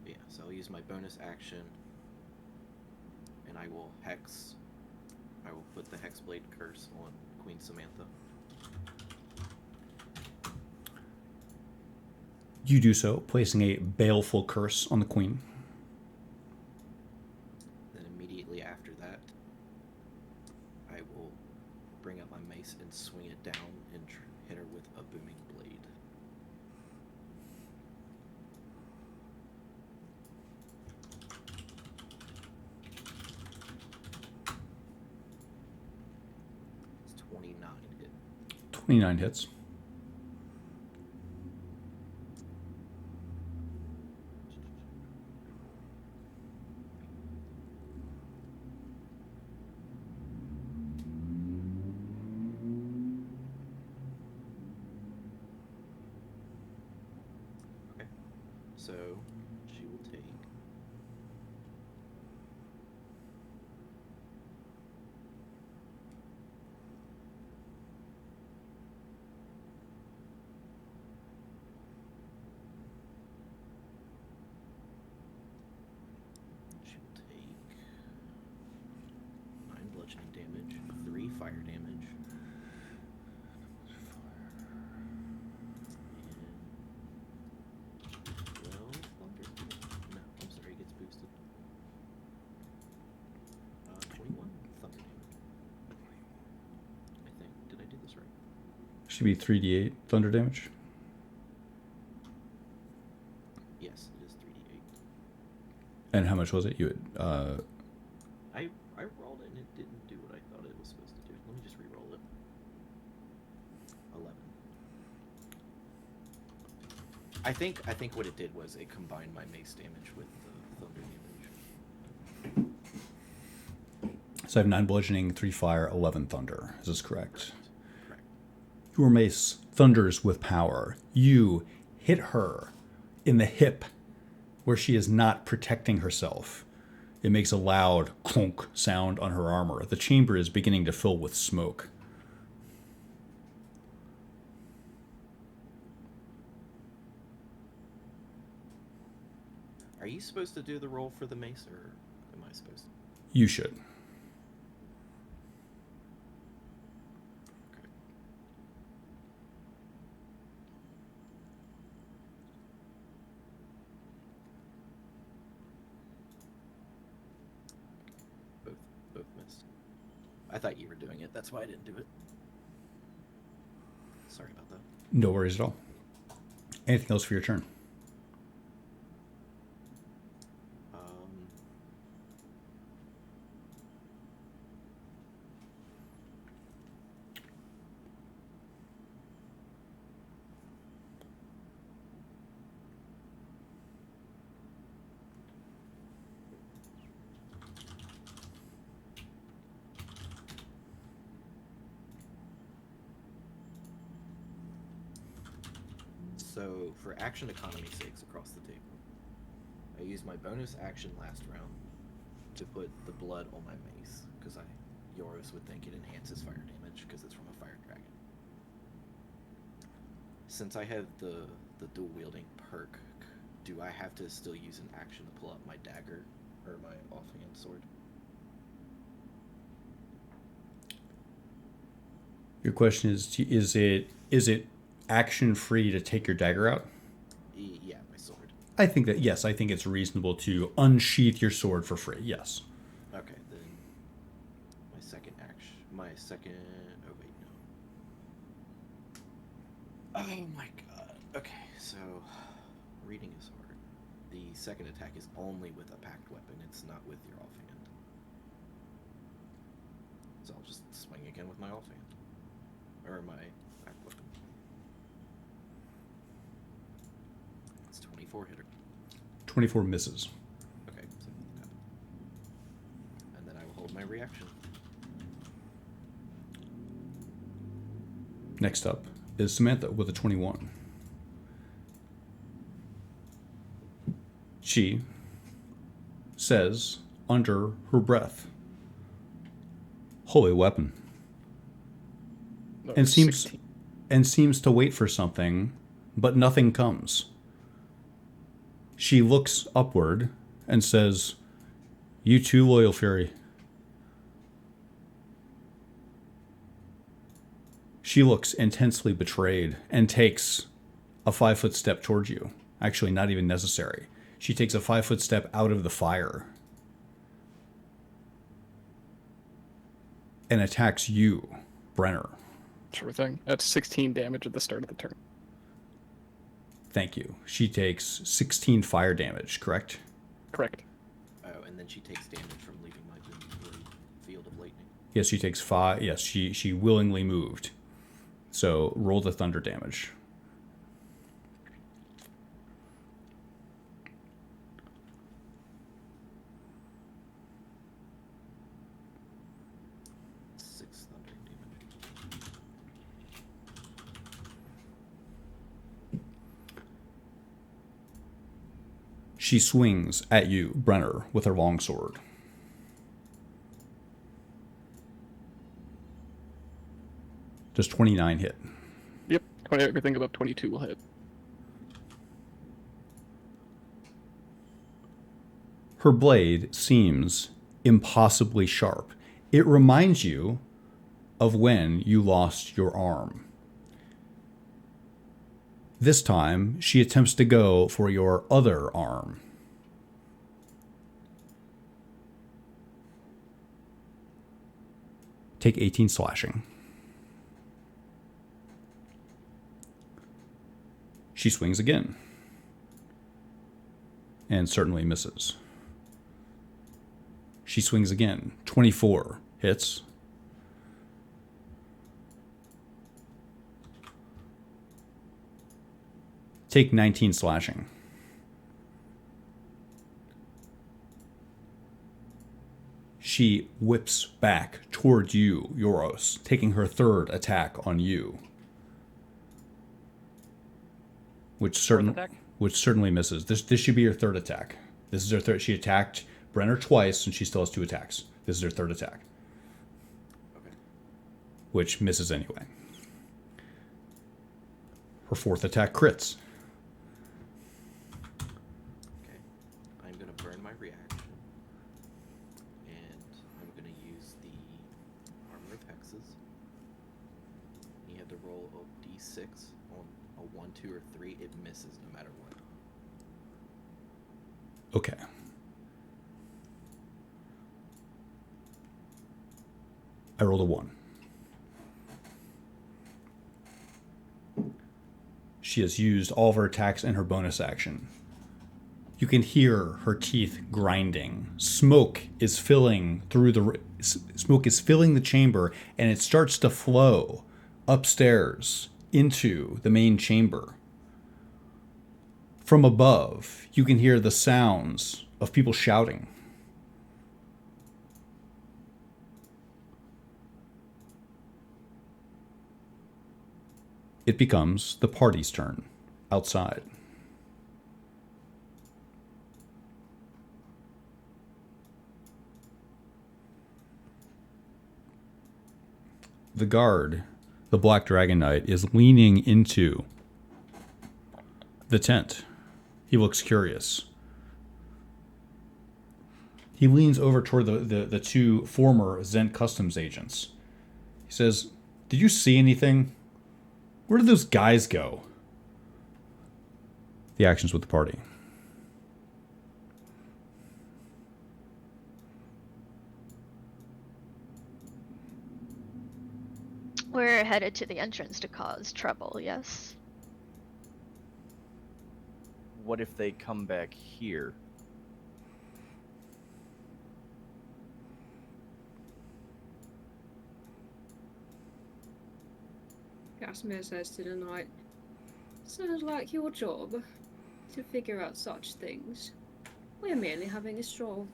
S3: Yeah, so I'll use my bonus action, and I will hex. I will put the Hexblade Curse on Queen Samantha.
S1: You do so, placing a baleful curse on the queen.
S3: Then immediately after that, I will bring up my mace and swing it down and hit her with a booming blade. It's 29 hit.
S1: 29 hits.
S3: So she will take she'll take 9 bludgeoning damage, 3 fire damage, and 12 thunder damage. No, I'm sorry, it gets boosted. 21 thunder damage. I think. Did I do this right?
S1: Should be 3d8 thunder damage.
S3: Yes, it is 3d8.
S1: And how much was it? You had,
S3: I rolled it and it didn't do what I thought it was supposed to do. Let me just re-roll it. 11. I think what it did was it combined my mace damage with the thunder damage.
S1: so I have 9 bludgeoning, 3 fire, 11 thunder. Is this correct?
S3: Correct.
S1: Your mace thunders with power. You hit her in the hip where she is not protecting herself. It makes a loud clunk sound on her armor. The chamber is beginning to fill with smoke.
S3: Are you supposed to do the roll for the mace, or am I supposed to?
S1: You should.
S3: Okay. Both missed. I thought you were doing it. That's why I didn't do it. Sorry about that.
S1: No worries at all. Anything else for your turn?
S3: So, for action economy sakes across the table, I used my bonus action last round to put the blood on my mace, because Yoros would think it enhances fire damage, because it's from a fire dragon. Since I have the dual wielding perk, do I have to still use an action to pull up my dagger, or my offhand sword?
S1: Your question is it action free to take your dagger out?
S3: Yeah, my sword.
S1: I think that, yes, I think it's reasonable to unsheath your sword for free, yes.
S3: Okay, then my second action, oh wait, no. Oh my god. Okay, so reading is hard. The second attack is only with a packed weapon, it's not with your offhand. So I'll just swing again with my offhand. Or my back weapon. It's 24 hitter.
S1: 24 misses.
S3: Okay, so and then I will hold my reaction.
S1: Next up is Samantha with a 21. She says under her breath, "Holy weapon,"
S2: No,
S1: and seems
S2: 16.
S1: to wait for something, but nothing comes. She looks upward and says, "You too, loyal Fury." She looks intensely betrayed and takes a 5-foot step towards you. Actually, not even necessary. She takes a 5-foot step out of the fire and attacks you, Brenner.
S2: Sure thing. That's 16 damage at the start of the turn.
S1: Thank you. She takes 16 fire damage, correct?
S2: Correct.
S3: Oh, and then she takes damage from leaving my field of lightning.
S1: Yes, she takes 5. Yes, she willingly moved. So roll the thunder damage.
S3: Six thunder damage.
S1: She swings at you, Brenner, with her longsword. Does 29 hit?
S2: Yep. Everything above 22 will hit.
S1: Her blade seems impossibly sharp. It reminds you of when you lost your arm. This time, she attempts to go for your other arm. Take 18 slashing. She swings again. And certainly misses. She swings again. 24 hits. Take 19 slashing. She whips back towards you, Yoros, taking her third attack on you. Which certainly misses. This should be her third attack. This is her third. She attacked Brenner twice, and she still has 2 attacks. This is her third attack.
S3: Okay.
S1: Which misses anyway. Her fourth attack crits.
S3: Okay. I'm gonna burn my reaction. And I'm gonna use the Armor of Hexes. You have to roll a d6 on a 1, 2, or 3. It misses no matter what.
S1: Okay. I rolled a 1. She has used all of her attacks and her bonus action. You can hear her teeth grinding. Smoke is filling the chamber, and it starts to flow upstairs into the main chamber. From above, you can hear the sounds of people shouting. It becomes the party's turn outside. The guard, the Black Dragon Knight, is leaning into the tent. He looks curious. He leans over toward the 2 former Zent Customs agents. He says, "Did you see anything? Where did those guys go?" The actions with the party.
S5: We're headed to the entrance to cause trouble, yes?
S6: What if they come back here?
S7: Casimir says to the knight, sounds like your job to figure out such things. We're merely having a stroll.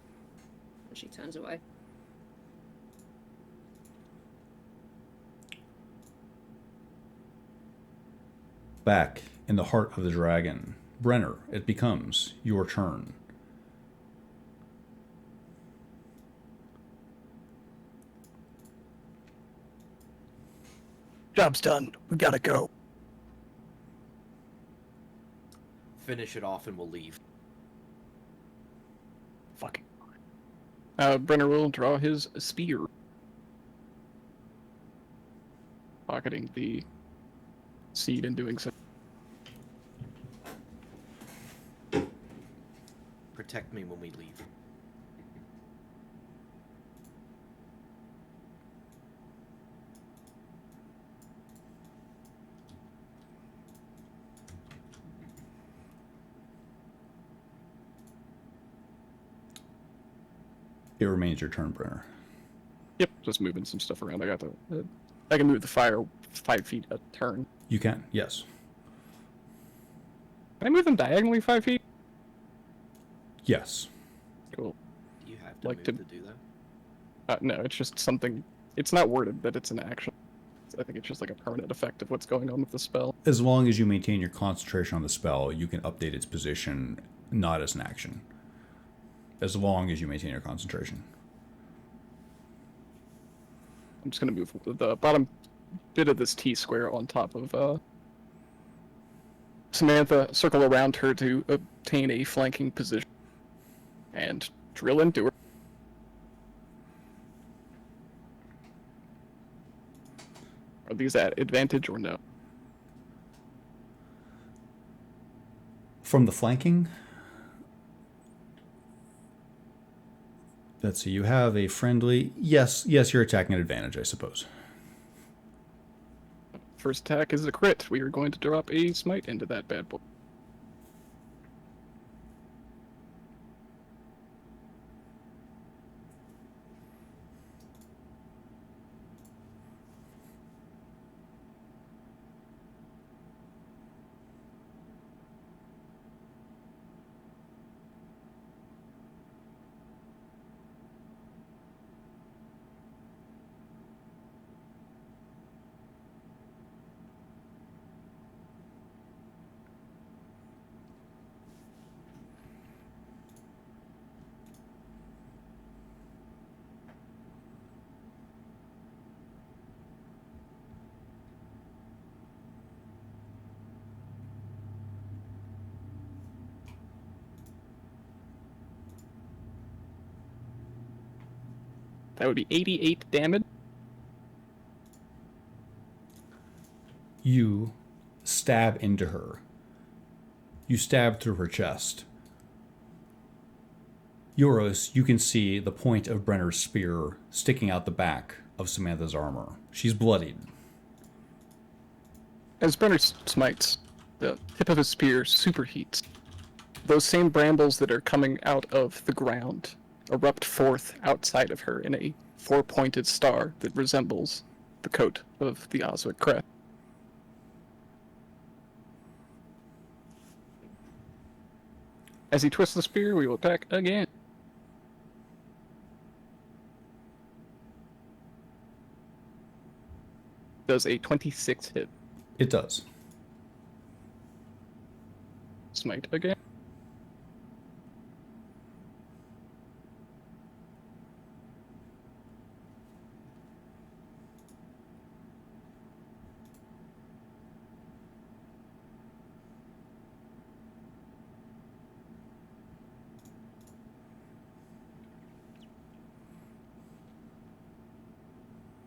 S7: And she turns away.
S1: Back in the heart of the dragon, Brenner, it becomes your turn.
S2: Job's done. We gotta go.
S3: Finish it off and we'll leave.
S2: Fucking. Brenner will draw his spear, pocketing the seed and doing so.
S3: Protect me when we leave.
S1: It remains your turn, Brenner.
S2: Yep, just moving some stuff around. I can move the fire 5 feet a turn.
S1: You can, yes.
S2: Can I move them diagonally 5 feet?
S1: Yes.
S2: Cool.
S3: Do you have to
S2: Like
S3: move
S2: to-
S3: to do that?
S2: No, it's just something. It's not worded that it's an action. I think it's just like a permanent effect of what's going on with the spell.
S1: As long as you maintain your concentration on the spell, you can update its position, not as an action. As long as you maintain your concentration.
S2: I'm just gonna move the bottom bit of this T square on top of Samantha, circle around her to obtain a flanking position, and drill into her. Are these at advantage or no?
S1: From the flanking, let's see, you have a friendly... Yes, you're attacking at advantage, I suppose.
S2: First attack is a crit. We are going to drop a smite into that bad boy. That would be 88 damage.
S1: You stab into her. You stab through her chest. Euros, you can see the point of Brenner's spear sticking out the back of Samantha's armor. She's bloodied.
S2: As Brenner smites, the tip of his spear superheats. Those same brambles that are coming out of the ground erupt forth outside of her in a four-pointed star that resembles the coat of the Oswick crest. As he twists the spear, we will attack again. Does a 26 hit.
S1: It does.
S2: Smite again.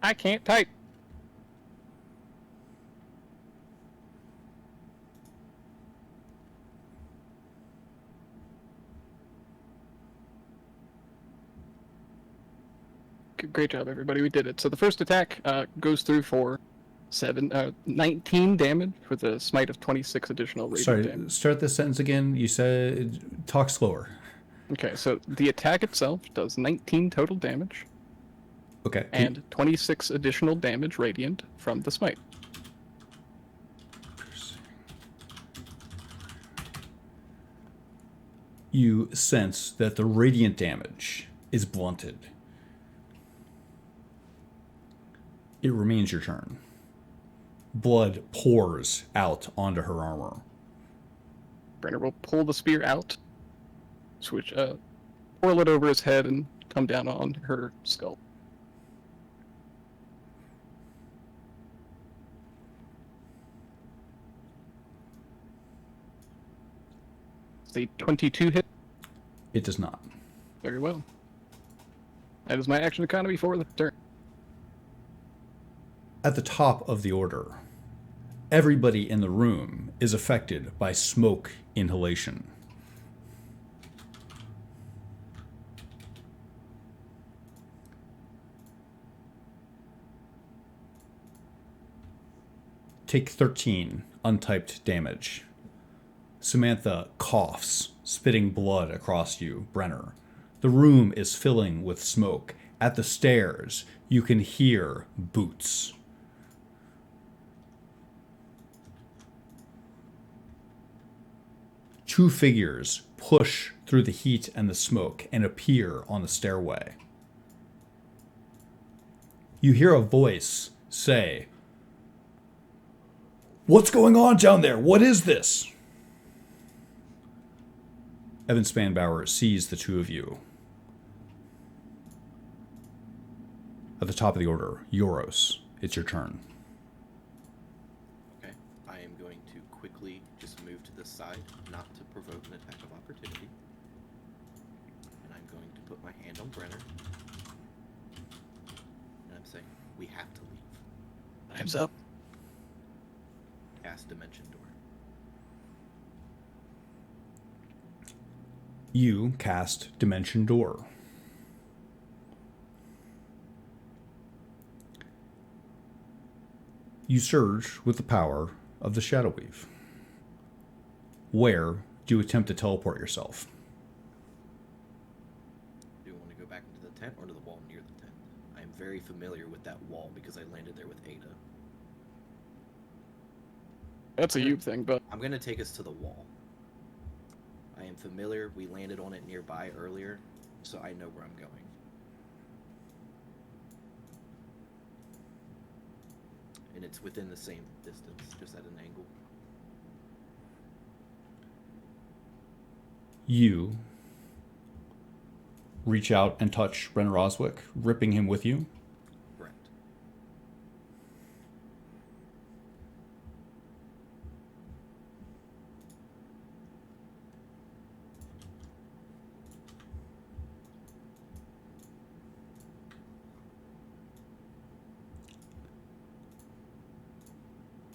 S2: I can't type. Great job, everybody. We did it. So the first attack goes through for 19 damage with a smite of 26 additional radiant
S1: Sorry,
S2: damage.
S1: start this sentence again. You said... Talk slower.
S2: Okay, so the attack itself does 19 total damage
S1: Okay.
S2: and 26 additional damage radiant from the smite.
S1: you sense that the radiant damage is blunted. It remains your turn. Blood pours out onto her armor.
S2: Brenner will pull the spear out, twirl it over his head, and come down on her skull. The 22 hit.
S1: It does not.
S2: Very well. That is my action economy for the turn.
S1: At the top of the order, everybody in the room is affected by smoke inhalation. Take 13 untyped damage. Samantha coughs, spitting blood across you, Brenner. The room is filling with smoke. At the stairs, you can hear boots. Two figures push through the heat and the smoke and appear on the stairway. You hear a voice say, "What's going on down there? What is this?" Evan Spanbauer sees the two of you. At the top of the order, Yoros, it's your turn.
S3: Okay, I am going to quickly just move to the side, not to provoke an attack of opportunity. And I'm going to put my hand on Brenner. And I'm saying, we have to leave.
S2: Time's up.
S3: Cast Dimension Door.
S1: You cast Dimension Door. You surge with the power of the Shadow Weave. Where do you attempt to teleport yourself?
S3: Do you want to go back into the tent or to the wall near the tent? I am very familiar with that wall because I landed there with Ada.
S2: That's a you thing, but
S3: I'm going to take us to the wall. I am familiar. We landed on it nearby earlier, so I know where I'm going. And it's within the same distance, just at an angle.
S1: You reach out and touch Brenner Oswick, ripping him with you.
S3: Correct.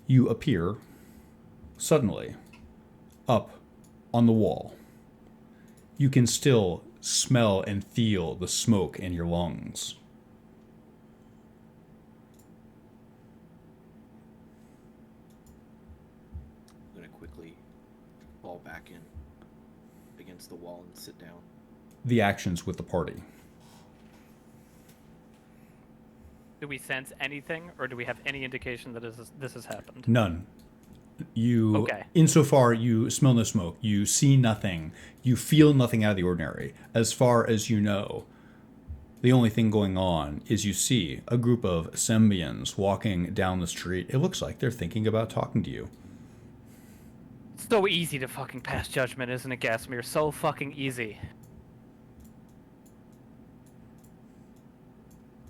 S1: You appear, suddenly, up on the wall. You can still smell and feel the smoke in your lungs.
S3: I'm going to quickly fall back in against the wall and sit down.
S1: The actions with the party.
S4: Do we sense anything, or do we have any indication that this has happened?
S1: None. You,
S4: Okay.
S1: insofar you smell no smoke, you see nothing, you feel nothing out of the ordinary. As far as you know, the only thing going on is you see a group of Sembians walking down the street. It looks like they're thinking about talking to you.
S4: So easy to fucking pass judgment, isn't it, Gasimir? So fucking easy.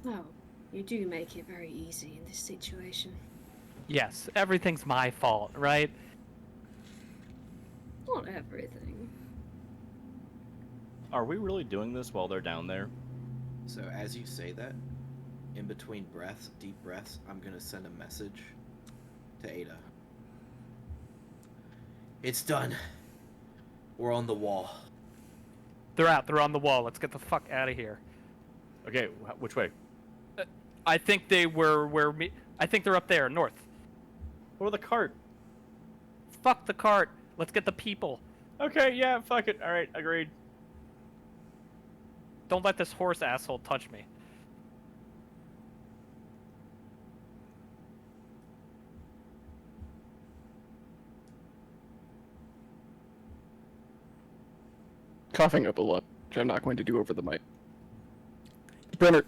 S7: Well, you do make it very easy in this situation.
S4: Yes, everything's my fault, right?
S7: Not everything.
S6: Are we really doing this while they're down there?
S3: So as you say that, in between breaths, deep breaths, I'm going to send a message to Ada. It's done. We're on the wall.
S4: They're out. They're on the wall. Let's get the fuck out of here.
S6: Okay, which way?
S4: I think they were where me. I think they're up there, north.
S6: Or the cart?
S4: Fuck the cart. Let's get the people.
S6: Okay, yeah, fuck it. All right, agreed.
S4: Don't let this horse asshole touch me.
S2: coughing up a lot, which I'm not going to do over the mic. Brenner,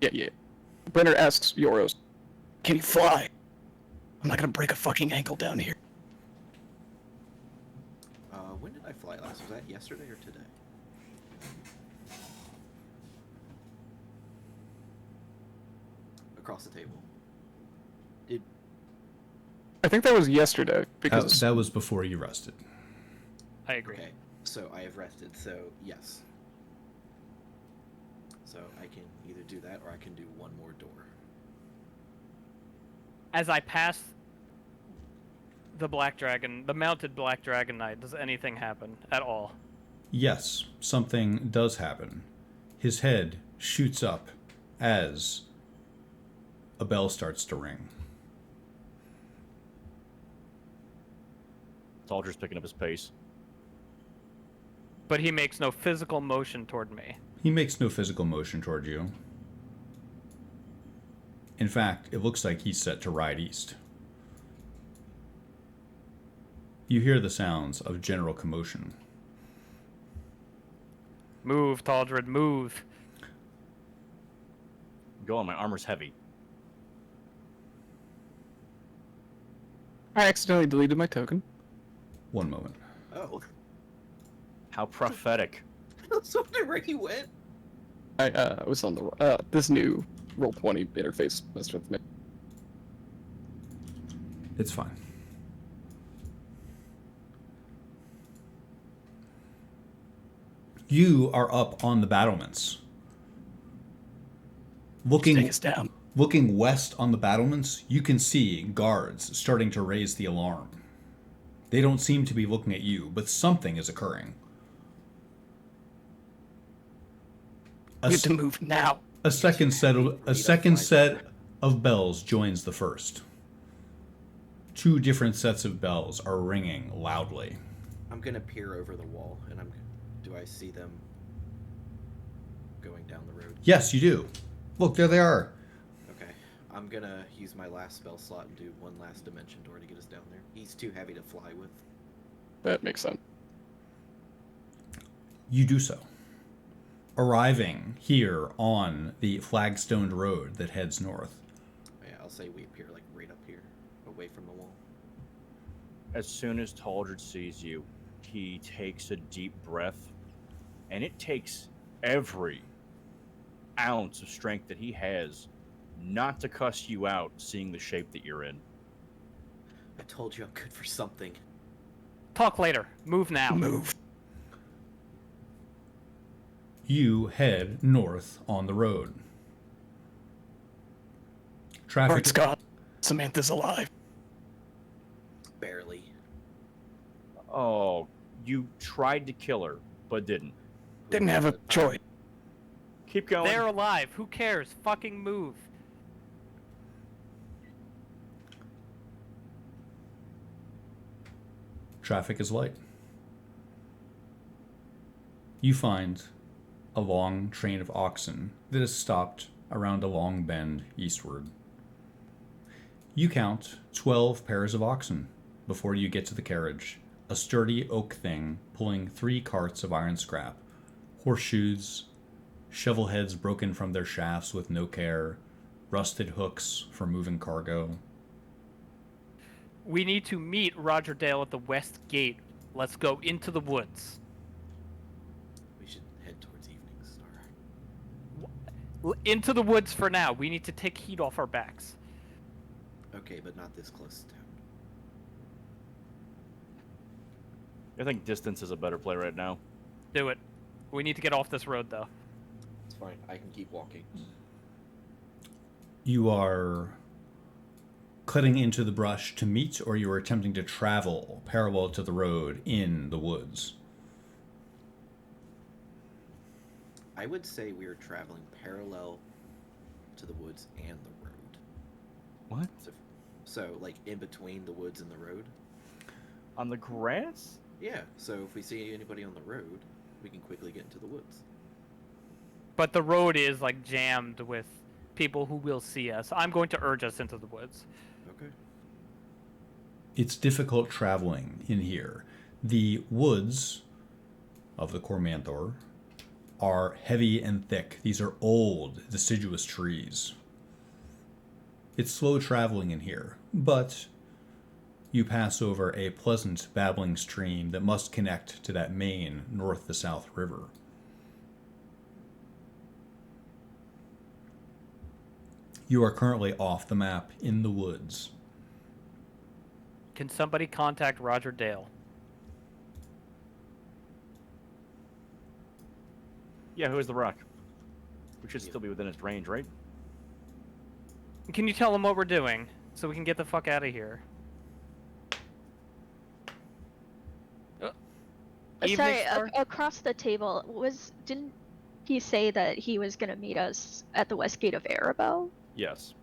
S2: yeah. Brenner asks Yoros, "Can he fly? I'm not gonna break a fucking ankle down here."
S3: When did I fly last? Was that yesterday or today? Across the table. Did
S2: I think that was yesterday because
S1: That was before you rested.
S4: I agree.
S3: okay? So I have rested. So yes. So I can either do that or I can do one more door.
S4: As I pass the Black Dragon, the mounted Black Dragon Knight, does anything happen at all?
S1: Yes, something does happen. His head shoots up as a bell starts to ring.
S6: Talger's picking up his pace.
S4: But he makes no physical motion toward me.
S1: He makes no physical motion toward you. In fact, it looks like he's set to ride east. You hear the sounds of general commotion.
S4: Move, Taldred, move.
S6: Go on, my armor's heavy.
S2: I accidentally deleted my token.
S1: One moment.
S3: Oh,
S6: How prophetic.
S3: I was wondering where he went.
S2: I was on the this new Roll20 interface messed with me.
S1: It's fine. You are up on the battlements.
S2: Take us down.
S1: Looking west on the battlements, you can see guards starting to raise the alarm. They don't seem to be looking at you, but something is occurring.
S2: We have to move now.
S1: A second set of bells joins the first. Two different sets of bells are ringing loudly.
S3: I'm gonna peer over the wall, and do I see them going down the road?
S1: Yes, you do. Look, there they are.
S3: Okay, I'm gonna use my last spell slot and do one last dimension door to get us down there. He's too heavy to fly with.
S2: That makes sense.
S1: You do so. Arriving here on the flagstoned road that heads north.
S3: Yeah, I'll say we appear like right up here, away from the wall.
S6: As soon as Taldred sees you, he takes a deep breath, and it takes every ounce of strength that he has not to cuss you out, seeing the shape that you're in.
S3: I told you I'm good for something.
S4: Talk later. Move now.
S2: Move.
S1: You head north on the road. Traffic.
S2: Bart Scott, Samantha's alive.
S3: Barely.
S6: Oh, you tried to kill her, but didn't.
S2: Didn't have a choice.
S6: Keep going.
S4: They're alive. Who cares? Fucking move.
S1: Traffic is light. You find a long train of oxen that is stopped around a long bend eastward. You count 12 pairs of oxen before you get to the carriage, a sturdy oak thing pulling 3 carts of iron scrap, horseshoes, shovel heads broken from their shafts with no care, rusted hooks for moving cargo.
S4: We need to meet Roger Dale at the west gate. Let's go into the woods.
S3: We should head towards Evening Star.
S4: Into the woods for now. We need to take heat off our backs.
S3: Okay, but not this close to town.
S6: I think distance is a better play right now.
S4: Do it. We need to get off this road, though.
S3: It's fine. I can keep walking.
S1: You are cutting into the brush to meet, or you are attempting to travel parallel to the road in the woods?
S3: I would say we are traveling parallel to the woods and the road.
S6: What?
S3: So like in between the woods and the road?
S6: On the grass?
S3: Yeah, so if we see anybody on the road, we can quickly get into the woods.
S4: But the road is like jammed with people who will see us. I'm going to urge us into the woods.
S3: Okay.
S1: It's difficult traveling in here. The woods of the Cormanthor are heavy and thick. These are old, deciduous trees. It's slow traveling in here, but you pass over a pleasant, babbling stream that must connect to that main north to south river. You are currently off the map in the woods.
S4: Can somebody contact Roger Dale?
S6: Yeah, who is the rock? We should still be within its range, right?
S4: Can you tell him what we're doing so we can get the fuck out of here? Evening
S5: Sorry,
S4: Star?
S5: across the table, didn't he say that he was gonna meet us at the west gate of Arabel?
S6: Yes.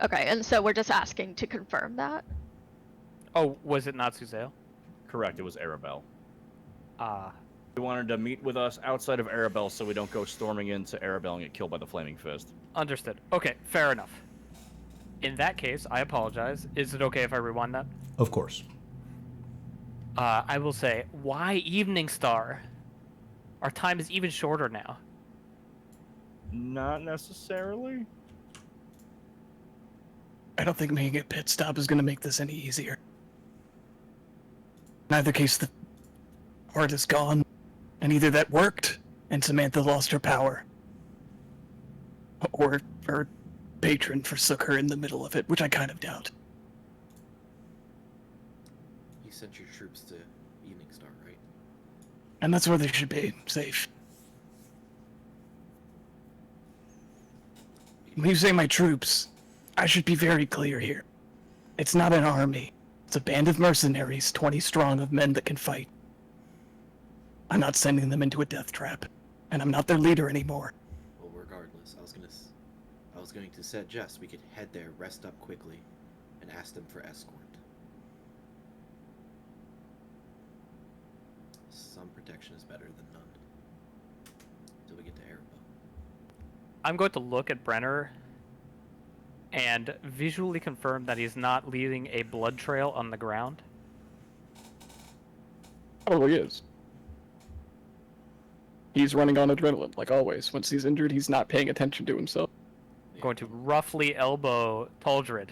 S5: Okay, and so we're just asking to confirm that?
S4: Oh, was it not Suzale?
S6: Correct, it was Arabelle.
S4: Ah.
S6: He wanted to meet with us outside of Arabelle so we don't go storming into Arabelle and get killed by the Flaming Fist.
S4: Understood. Okay, fair enough. In that case, I apologize. Is it okay if I rewind that?
S1: Of course.
S4: I will say, why Evening Star? Our time is even shorter now.
S6: Not necessarily.
S2: I don't think making a pit stop is going to make this any easier. In either case, the heart is gone, and either that worked, and Samantha lost her power, or her patron forsook her in the middle of it, which I kind of doubt.
S3: You sent your troops to Evening Star, right?
S2: And that's where they should be, safe. When you say my troops, I should be very clear here. It's not an army. It's a band of mercenaries, 20 strong of men that can fight. I'm not sending them into a death trap, and I'm not their leader anymore.
S3: Well, regardless, I was going to suggest we could head there, rest up quickly, and ask them for escort. Some protection is better than none. Till we get to Arabelle.
S4: I'm going to look at Brenner and visually confirm that he's not leaving a blood trail on the ground.
S2: Probably is. He's running on adrenaline, like always. Once he's injured, he's not paying attention to himself.
S4: I'm going to roughly elbow Taldred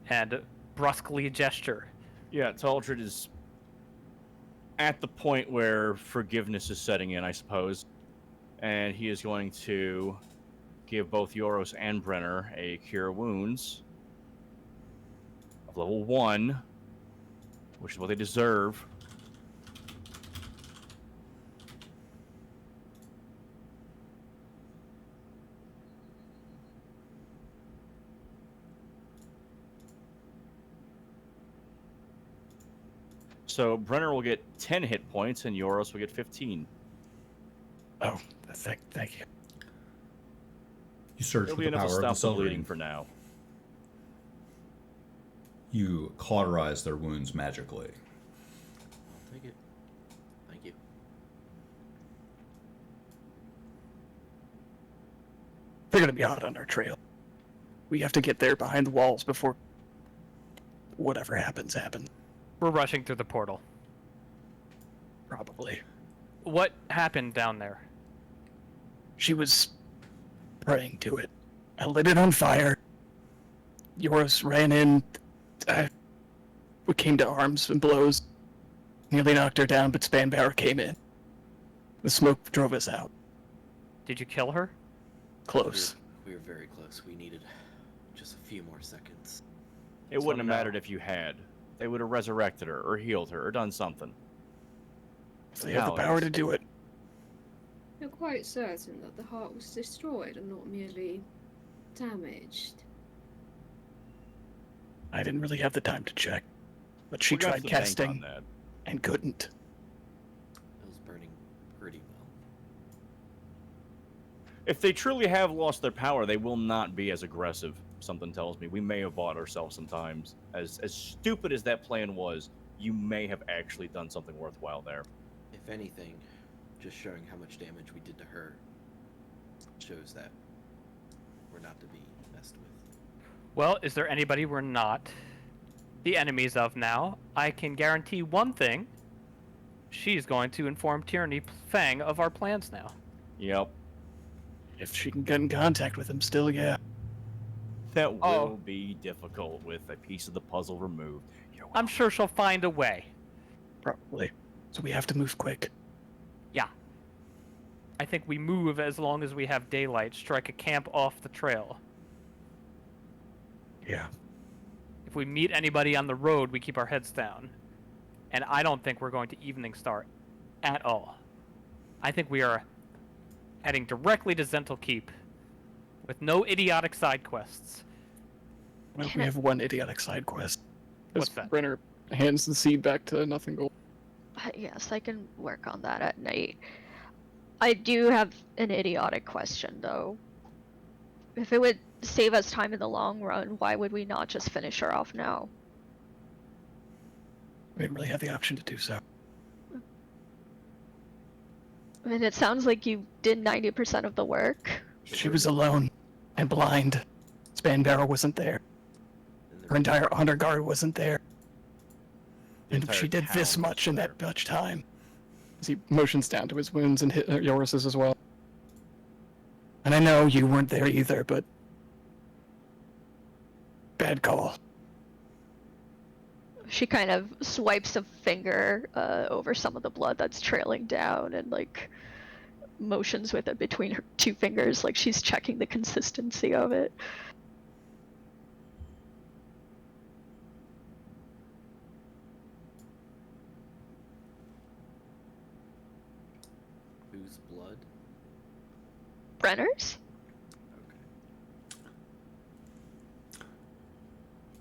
S4: and brusquely gesture.
S6: Yeah, Taldred is at the point where forgiveness is setting in, I suppose. And he is going to give both Yoros and Brenner a Cure Wounds of level 1, which is what they deserve. So Brenner will get 10 hit points and Yoros will get 15.
S2: Oh, thank you.
S1: You search
S6: It'll
S1: with
S6: be
S1: the
S6: enough to
S1: power of the
S6: stop the
S1: Silver
S6: bleeding
S1: Ring.
S6: for now.
S1: You cauterize their wounds magically.
S3: I'll take it. Thank you.
S2: They're gonna be hot on our trail. We have to get there behind the walls before whatever happens.
S4: We're rushing through the portal.
S2: Probably.
S4: What happened down there?
S2: She was praying to it. I lit it on fire. Yoros ran in. We came to arms and blows. Nearly knocked her down, but Spanbauer came in. The smoke drove us out.
S4: Did you kill her?
S2: Close.
S3: We were very close. We needed just a few more seconds.
S6: It wouldn't have
S4: no.
S6: mattered if you had. They would have resurrected her, or healed her, or done something.
S2: If they have the power to do it.
S7: You're quite certain that the heart was destroyed and not merely damaged.
S2: I didn't really have the time to check. But she
S6: We're gonna
S2: tried
S6: have to bank on
S2: casting
S6: that.
S2: and couldn't.
S3: It was burning pretty well.
S6: If they truly have lost their power, they will not be as aggressive. Something tells me we may have bought ourselves sometimes. As stupid as that plan was, you may have actually done something worthwhile there.
S3: If anything, just showing how much damage we did to her shows that we're not to be messed with.
S4: Well, is there anybody we're not the enemies of now? I can guarantee one thing. She's going to inform Tyranny Fang of our plans now.
S6: Yep.
S2: If she can get in contact with him still, yeah.
S6: That
S4: Oh.
S6: will be difficult with a piece of the puzzle removed. You're
S4: I'm sure she'll find a way.
S2: Probably. So we have to move quick.
S4: Yeah. I think we move as long as we have daylight, strike a camp off the trail.
S2: Yeah.
S4: If we meet anybody on the road, we keep our heads down. And I don't think we're going to Evening Star at all. I think we are heading directly to Zental Keep with no idiotic side quests.
S2: Well, we have one idiotic side quest.
S4: What's
S2: As
S4: that?
S2: Brenner hands the seed back to Nothing Gold.
S5: Yes, I can work on that at night. I do have an idiotic question, though. If it would save us time in the long run, why would we not just finish her off now?
S2: We didn't really have the option to do so.
S5: I mean, it sounds like you did 90% of the work.
S2: She was alone and blind. Spanbarrow wasn't there.
S3: And
S2: Her entire honor guard wasn't there.
S6: The
S2: And if she
S6: entire
S2: did this
S6: town
S2: much in
S6: was
S2: that much time. As he motions down to his wounds and hit Yoris's as well. And I know you weren't there either, but bad call.
S5: She kind of swipes a finger over some of the blood that's trailing down and, like, motions with it between her two fingers, like she's checking the consistency of it.
S3: Whose blood?
S5: Brenner's?
S3: Okay.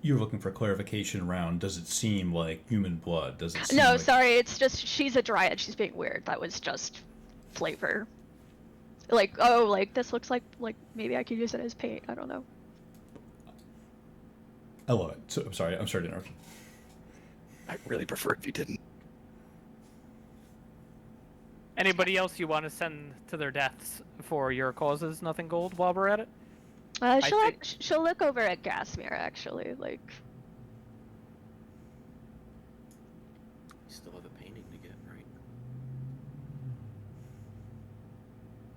S1: You're looking for clarification around, does it seem like human blood? Does it seem
S5: No,
S1: like...
S5: sorry, it's just she's a dryad. She's being weird. That was just flavor. Like, oh, like this looks like maybe I could use it as paint. I don't know.
S1: I love it. So, I'm sorry to interrupt you.
S2: I really prefer if you didn't.
S4: Anybody else you want to send to their deaths for your causes, Nothing Gold, while we're at it?
S5: She'll look over at Gasmere actually, like.
S3: You still have a painting to get, right?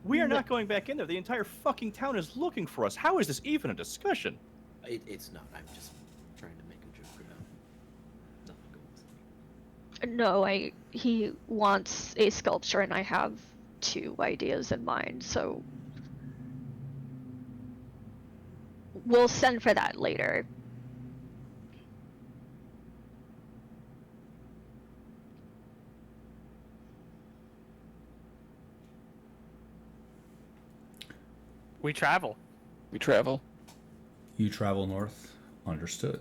S6: We are not going back in there. The entire fucking town is looking for us. How is this even a discussion?
S3: It's not. I'm just trying to make a joke about Nothing Gold.
S5: No, he wants a sculpture, and I have two ideas in mind, so we'll send for that later.
S4: We travel.
S2: We travel.
S1: You travel north. Understood.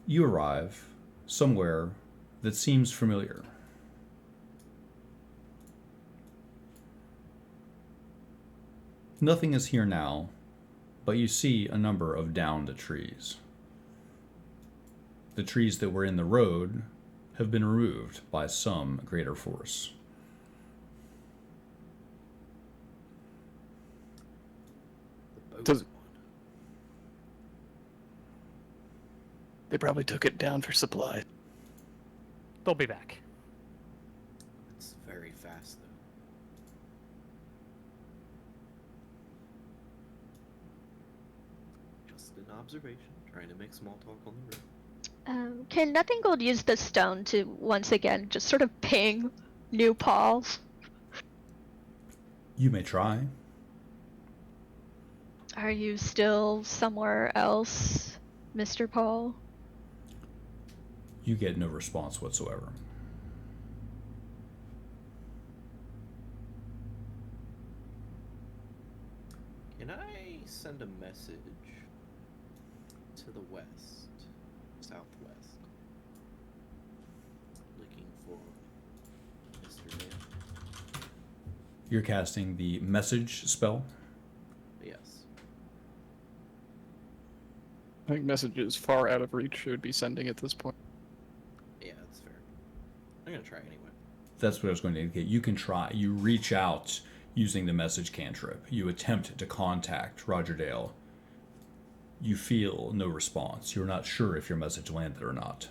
S1: You arrive somewhere that seems familiar. Nothing is here now, but you see a number of downed trees. The trees that were in the road have been removed by some greater force.
S3: The boat's
S2: Does-
S3: gone.
S2: They probably took it down for supplies.
S4: They'll be back.
S3: It's very fast, though. Just an observation. Trying to make small talk on the road.
S5: Can Nothing Gold use the stone to once again just sort of ping New Paul?
S1: You may try.
S5: Are you still somewhere else, Mr. Paul?
S1: You get no response whatsoever.
S3: Can I send a message to the west, southwest, looking for Mr. Dale?
S1: You're casting the message spell.
S3: Yes.
S2: I think message is far out of reach. It would be sending at this point.
S3: Yeah, that's fair. I'm gonna try anyway.
S1: That's what I was going to indicate. You can try. You reach out using the message cantrip. You attempt to contact Roger Dale. You feel no response. You're not sure if your message landed or not.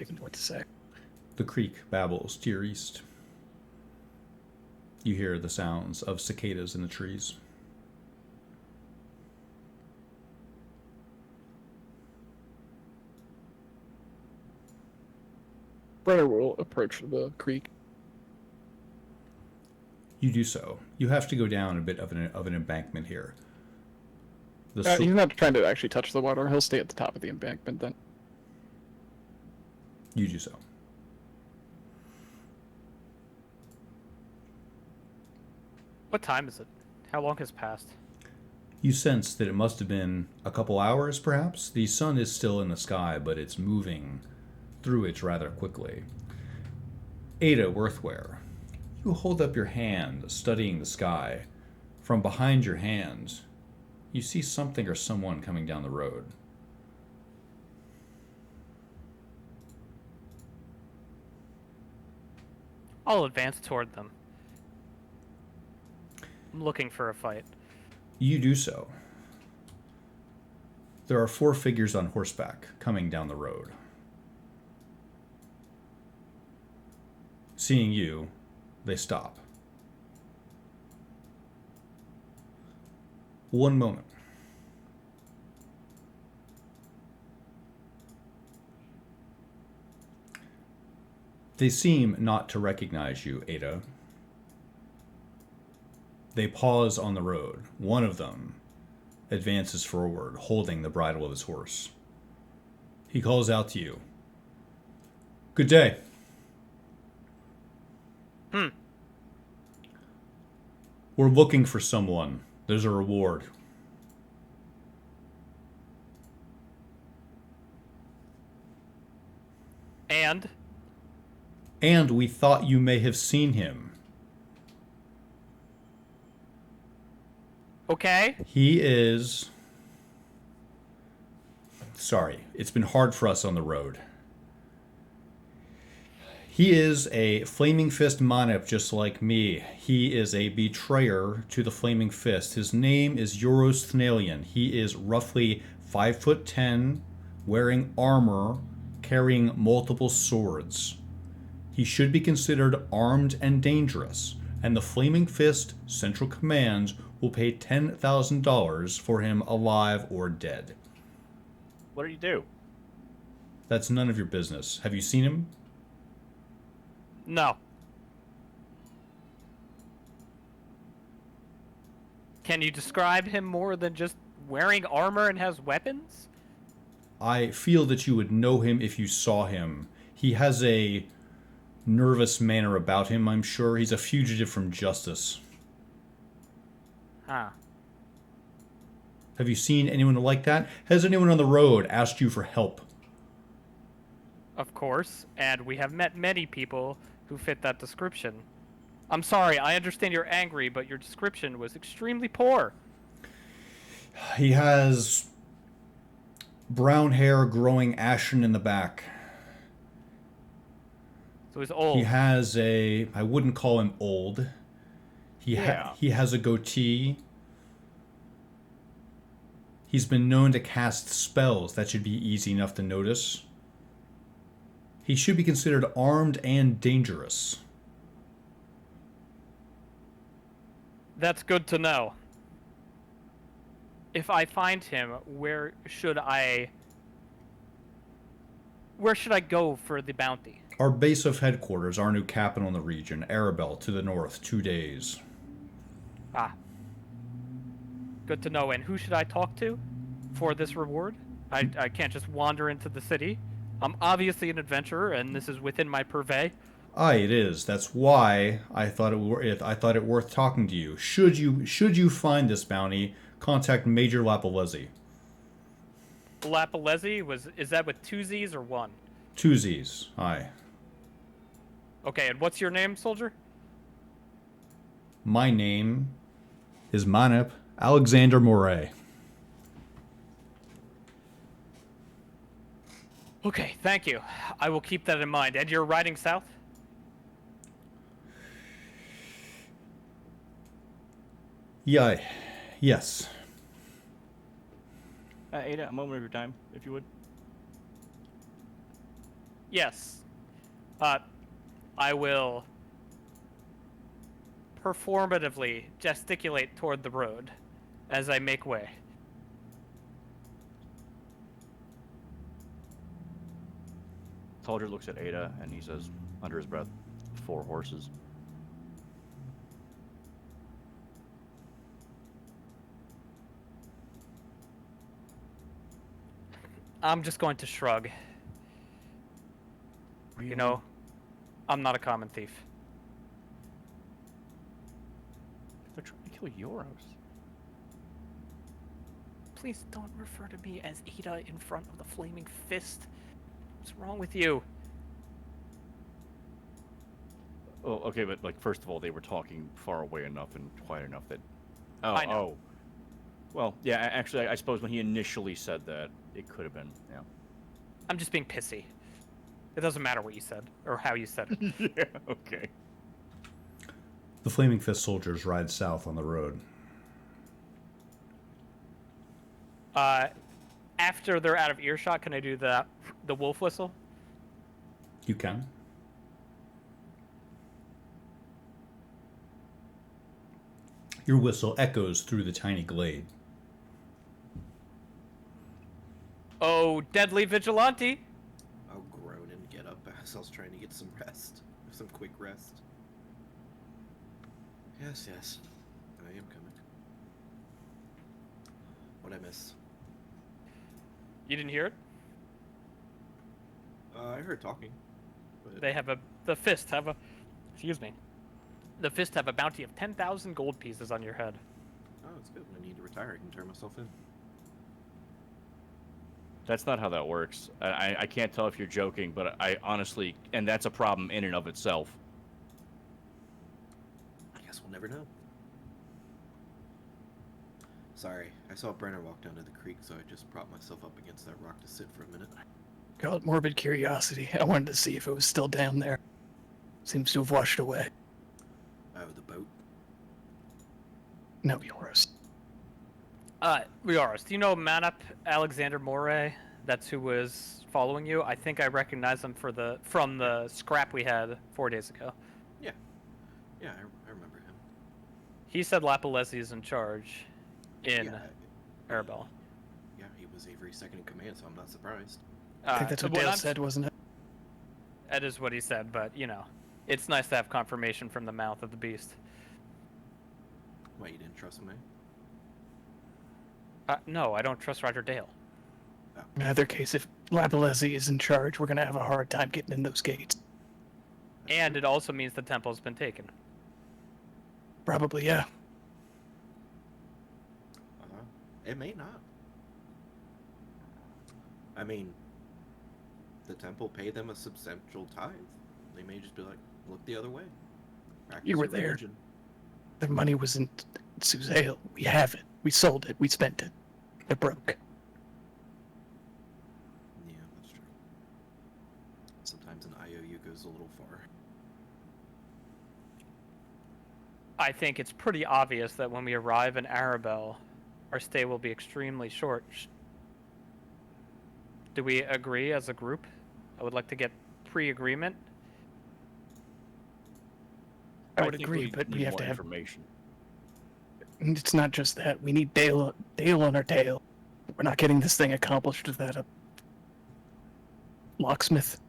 S2: don't even know what to say.
S1: The creek babbles to your east. You hear the sounds of cicadas in the trees.
S2: Brenner will approach the creek.
S1: You do so. You have to go down a bit of an embankment here.
S2: He's not trying to actually touch the water. He'll stay at the top of the embankment then.
S1: You do so.
S4: What time is it? How long has passed?
S1: You sense that it must have been a couple hours, perhaps. The sun is still in the sky, but it's moving through it rather quickly. Ada Worthware, you hold up your hand, studying the sky. From behind your hand, you see something or someone coming down the road.
S4: I'll advance toward them. I'm looking for a fight.
S1: You do so. There are 4 figures on horseback coming down the road. Seeing you, they stop. One moment. They seem not to recognize you, Ada. They pause on the road. One of them advances forward, holding the bridle of his horse. He calls out to you. Good day. We're looking for someone. There's a reward. And we thought you may have seen him.
S4: Okay.
S1: He is... Sorry, it's been hard for us on the road. He is a Flaming Fist Monip just like me. He is a betrayer to the Flaming Fist. His name is Euros Thnalion. He is roughly 5'10", wearing armor, carrying multiple swords. He should be considered armed and dangerous, and the Flaming Fist Central Command will pay $10,000 for him alive or dead.
S6: What do you do?
S1: That's none of your business. Have you seen him?
S4: No. Can you describe him more than just wearing armor and has weapons?
S1: I feel that you would know him if you saw him. He has a nervous manner about him, I'm sure. He's a fugitive from justice.
S4: Huh.
S1: Have you seen anyone like that? Has anyone on the road asked you for help?
S4: Of course, and we have met many people who fit that description. I'm sorry, I understand you're angry, but your description was extremely poor.
S1: He has brown hair growing ashen in the back.
S4: So he's old.
S1: He has a... I wouldn't call him old. He has a goatee. He's been known to cast spells. That should be easy enough to notice. He should be considered armed and dangerous.
S4: That's good to know. If I find him, where should I go for the bounty?
S1: Our base of headquarters, our new capital in the region, Arabellan, to the north, 2 days.
S4: Ah. Good to know. And who should I talk to for this reward? I can't just wander into the city. I'm obviously an adventurer, and this is within my purvey.
S1: Aye, it is. That's why I thought it worth talking to you. Should you find this bounty, contact Major Lapalesi.
S4: Lapalesi is that with 2 Z's or 1?
S1: 2 Z's. Aye.
S4: Okay, and what's your name, soldier?
S1: My name is Manip Alexander Moray.
S4: Okay, thank you. I will keep that in mind. And you're riding south?
S1: Yeah. Yes.
S6: Ada, a moment of your time, if you would.
S4: Yes. I will performatively gesticulate toward the road as I make way.
S6: Talger looks at Ada and he says, under his breath, 4 horses.
S4: I'm just going to shrug. You know, I'm not a common thief.
S6: They're trying to kill Yoros.
S4: Please don't refer to me as Ida in front of the flaming fist. What's wrong with you?
S6: Oh, okay, but like first of all, they were talking far away enough and quiet enough that. Oh,
S4: I know.
S6: oh. Well, yeah. Actually, I suppose when he initially said that, it could have been. Yeah.
S4: I'm just being pissy. It doesn't matter what you said or how you said it.
S6: Yeah. Okay.
S1: The Flaming Fist soldiers ride south on the road.
S4: After they're out of earshot, can I do the wolf whistle?
S1: You can. Your whistle echoes through the tiny glade.
S4: Oh, deadly vigilante!
S3: I'll groan and get up as I was trying to get some rest. Some quick rest. Yes, yes. I am coming. What'd I miss?
S4: You didn't hear it?
S3: I heard talking. But
S4: They have the fist have a, excuse me. The fist have a bounty of 10,000 gold pieces on your head.
S3: oh, it's good. When I need to retire, I can turn myself in.
S6: That's not how that works. I can't tell if you're joking, but I honestly, and that's a problem in and of itself.
S3: I guess we'll never know. Sorry, I saw Brenner walk down to the creek, so I just propped myself up against that rock to sit for a minute.
S2: Call it morbid curiosity. I wanted to see if it was still down there. Seems to have washed away.
S3: Oh, the boat.
S2: No, Yoros.
S4: Rioris, do you know Manap Alexander Moray? That's who was following you. I think I recognize him from the scrap we had 4 days ago.
S3: Yeah, I remember him.
S4: He said Lapalesi is in charge in
S3: Yeah,
S4: Arabella.
S3: yeah, he was Avery's second in command, so I'm not surprised.
S2: I think that's what Dale said, wasn't it?
S4: That is what he said, but you know, it's nice to have confirmation from the mouth of the beast.
S3: Why, you didn't trust me?
S4: No, I don't trust Roger Dale.
S2: In either case, if Lapalesi is in charge, we're gonna have a hard time getting in those gates.
S4: And it also means the temple's been taken.
S2: Probably, yeah.
S3: It may not. I mean, the temple paid them a substantial tithe. They may just be like, look the other way. Practice
S2: You were
S3: your
S2: there.
S3: religion.
S2: The money was in Suzale. We have it. We sold it. We spent it. It broke.
S3: Yeah, that's true. Sometimes an IOU goes a little far.
S4: I think it's pretty obvious that when we arrive in Arabelle, our stay will be extremely short. Do we agree as a group? I would like to get pre-agreement.
S2: I would
S6: think
S2: agree, but
S6: need
S2: we have
S6: more
S2: to have.
S6: information.
S2: And it's not just that. We need Dale on our tail. We're not getting this thing accomplished without a locksmith,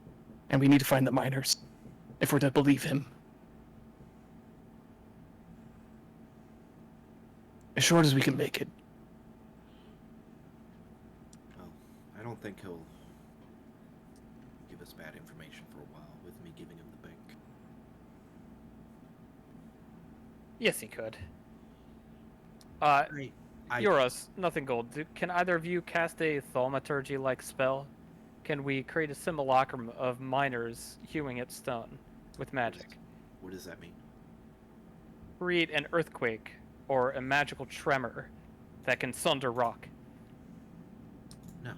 S2: and we need to find the miners if we're to believe him. As short as we can make it.
S3: Well, I don't think he'll give us bad information for a while with me giving him the bank.
S4: Yes, he could.
S3: I
S4: Euros, nothing gold. Can either of you cast a thaumaturgy-like spell? Can we create a simulacrum of miners hewing at stone with magic?
S3: What does that mean?
S4: Create an earthquake or a magical tremor that can sunder rock.
S3: No.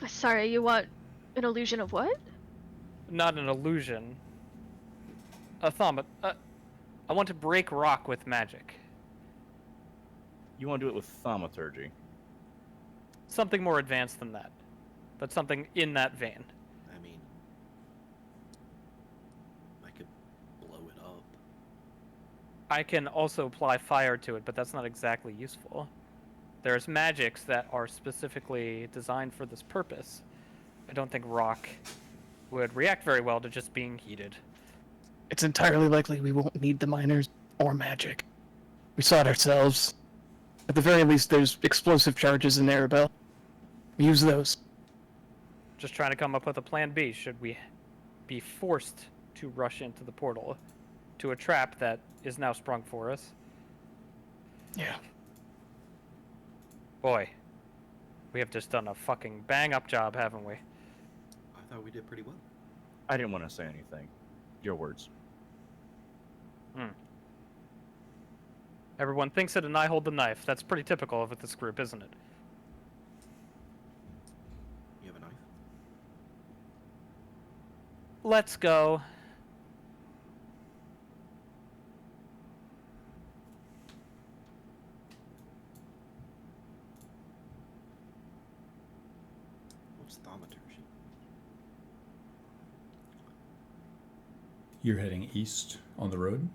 S5: Sorry, you want an illusion of what?
S4: Not an illusion. I want to break rock with magic.
S6: You want to do it with thaumaturgy.
S4: Something more advanced than that. but something in that vein.
S3: I mean, I could blow it up.
S4: I can also apply fire to it, but that's not exactly useful. There's magics that are specifically designed for this purpose. I don't think rock would react very well to just being heated.
S2: It's entirely likely we won't need the miners or magic. We saw it ourselves. At the very least, there's explosive charges in Arabel. Use those.
S4: Just trying to come up with a plan B should we be forced to rush into the portal to a trap that is now sprung for us.
S2: Yeah.
S4: Boy, we have just done a fucking bang-up job, haven't we?
S3: I thought we did pretty well.
S6: I didn't want to say anything. Your words.
S4: Everyone thinks it and I hold the knife. That's pretty typical of this group, isn't it?
S3: You have a knife?
S4: Let's go.
S3: What's thaumaturgy?
S1: You're heading east on the road.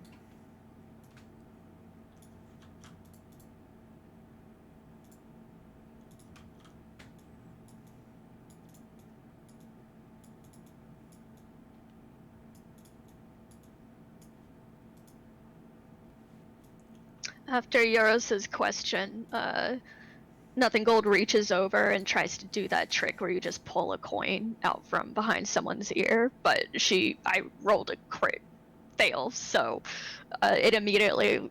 S5: After Euros's question, Nothing Gold reaches over and tries to do that trick where you just pull a coin out from behind someone's ear, but I rolled a crit fail, so it immediately,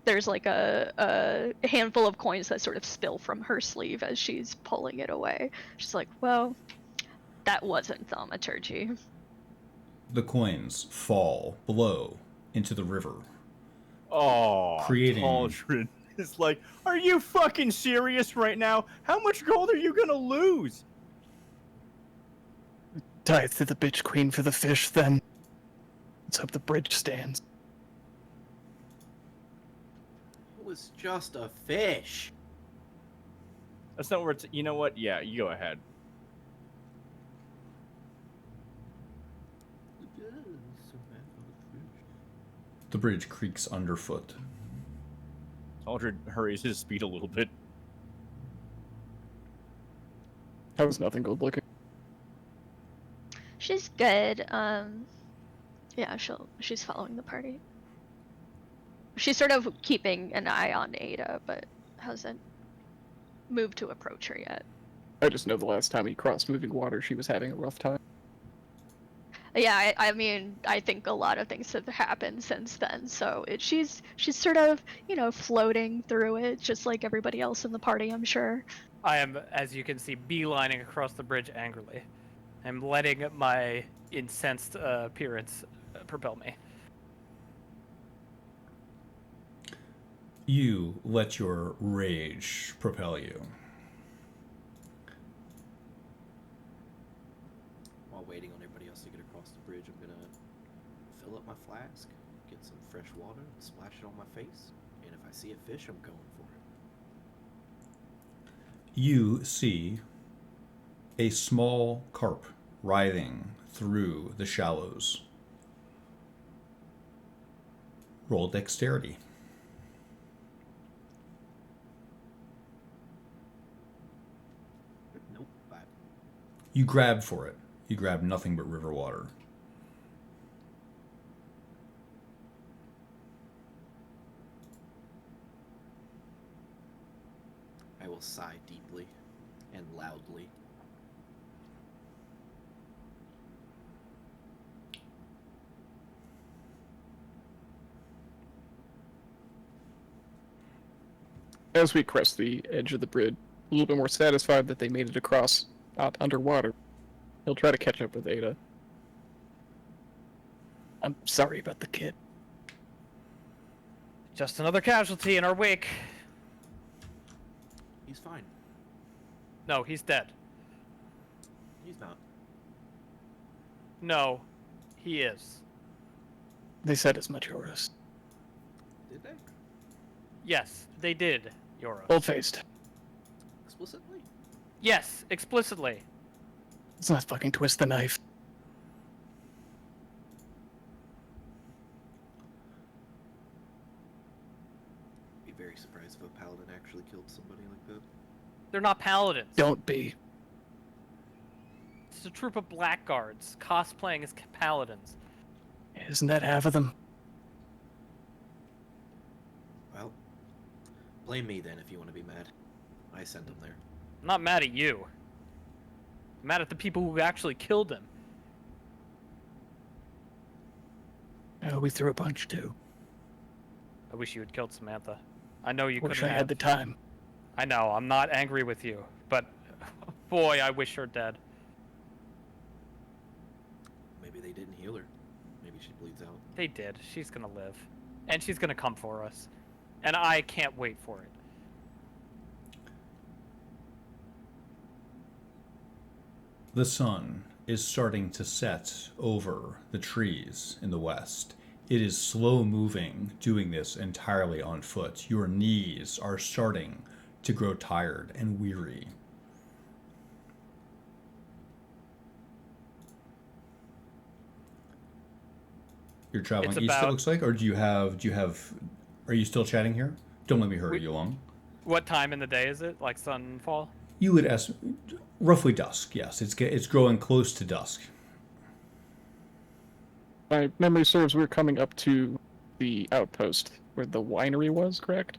S5: there's like a handful of coins that sort of spill from her sleeve as she's pulling it away. She's like, well, that wasn't thaumaturgy.
S1: The coins fall below into the river.
S6: Oh,
S1: Creating-
S6: Aldrin is like, are you fucking serious right now? How much gold are you gonna lose?
S2: Tie it to the bitch queen for the fish, then. Let's hope the bridge stands.
S3: It was just a fish.
S6: That's not where it's. You know what? Yeah, you go ahead.
S1: The bridge creaks underfoot.
S6: Aldrin hurries his speed a little bit.
S2: How was Nothing Gold looking?
S5: She's good. Yeah, she's following the party. She's sort of keeping an eye on Ada, but hasn't moved to approach her yet.
S2: I just know the last time he crossed moving water, she was having a rough time.
S5: Yeah, I mean, I think a lot of things have happened since then, so she's sort of, floating through it, just like everybody else in the party, I'm sure.
S4: I am, as you can see, beelining across the bridge angrily. I'm letting my incensed appearance propel me.
S1: You let your rage propel you.
S3: While waiting on everybody else to get across the bridge, I'm gonna fill up my flask, get some fresh water, and splash it on my face. And if I see a fish, I'm going for it.
S1: You see a small carp writhing through the shallows. Roll dexterity.
S3: Nope.
S1: You grab for it. You grab nothing but river water.
S3: I will sigh deeply and loudly.
S2: As we crest the edge of the bridge, a little bit more satisfied that they made it across, not underwater. He'll try to catch up with Ada. I'm sorry about the kid.
S4: Just another casualty in our wake.
S3: He's fine.
S4: No, he's dead.
S3: He's not.
S4: No, he is.
S2: They said as much, Horus.
S3: Did they?
S4: Yes, they did, Yoros.
S2: Bold-faced.
S3: Explicitly?
S4: Yes, explicitly.
S2: Let's not fucking twist the knife.
S3: Be very surprised if a paladin actually killed somebody like that.
S4: They're not paladins.
S2: Don't be.
S4: It's a troop of blackguards cosplaying as paladins.
S2: Isn't that half of them?
S3: Well, blame me then if you want to be mad. I sent them there.
S4: I'm not mad at you. I'm mad at the people who actually killed him.
S2: Oh, we threw a punch too.
S4: I wish you had killed Samantha. I know you
S2: Wish
S4: couldn't
S2: I
S4: have.
S2: had the time.
S4: I know, I'm not angry with you, but boy, I wish her dead.
S3: Maybe they didn't heal her. Maybe she bleeds out.
S4: They did. She's gonna live. And she's gonna come for us. And I can't wait for it.
S1: The sun is starting to set over the trees in the west. It is slow moving, doing this entirely on foot. Your knees are starting to grow tired and weary. You're traveling
S4: It's
S1: east, it
S4: about-
S1: looks like, or do you have, are you still chatting here? Don't let me hurry you along.
S4: What time in the day is it? Like sunfall?
S1: You would ask, roughly dusk, yes. It's growing close to dusk.
S2: My memory serves, we're coming up to the outpost where the winery was, correct?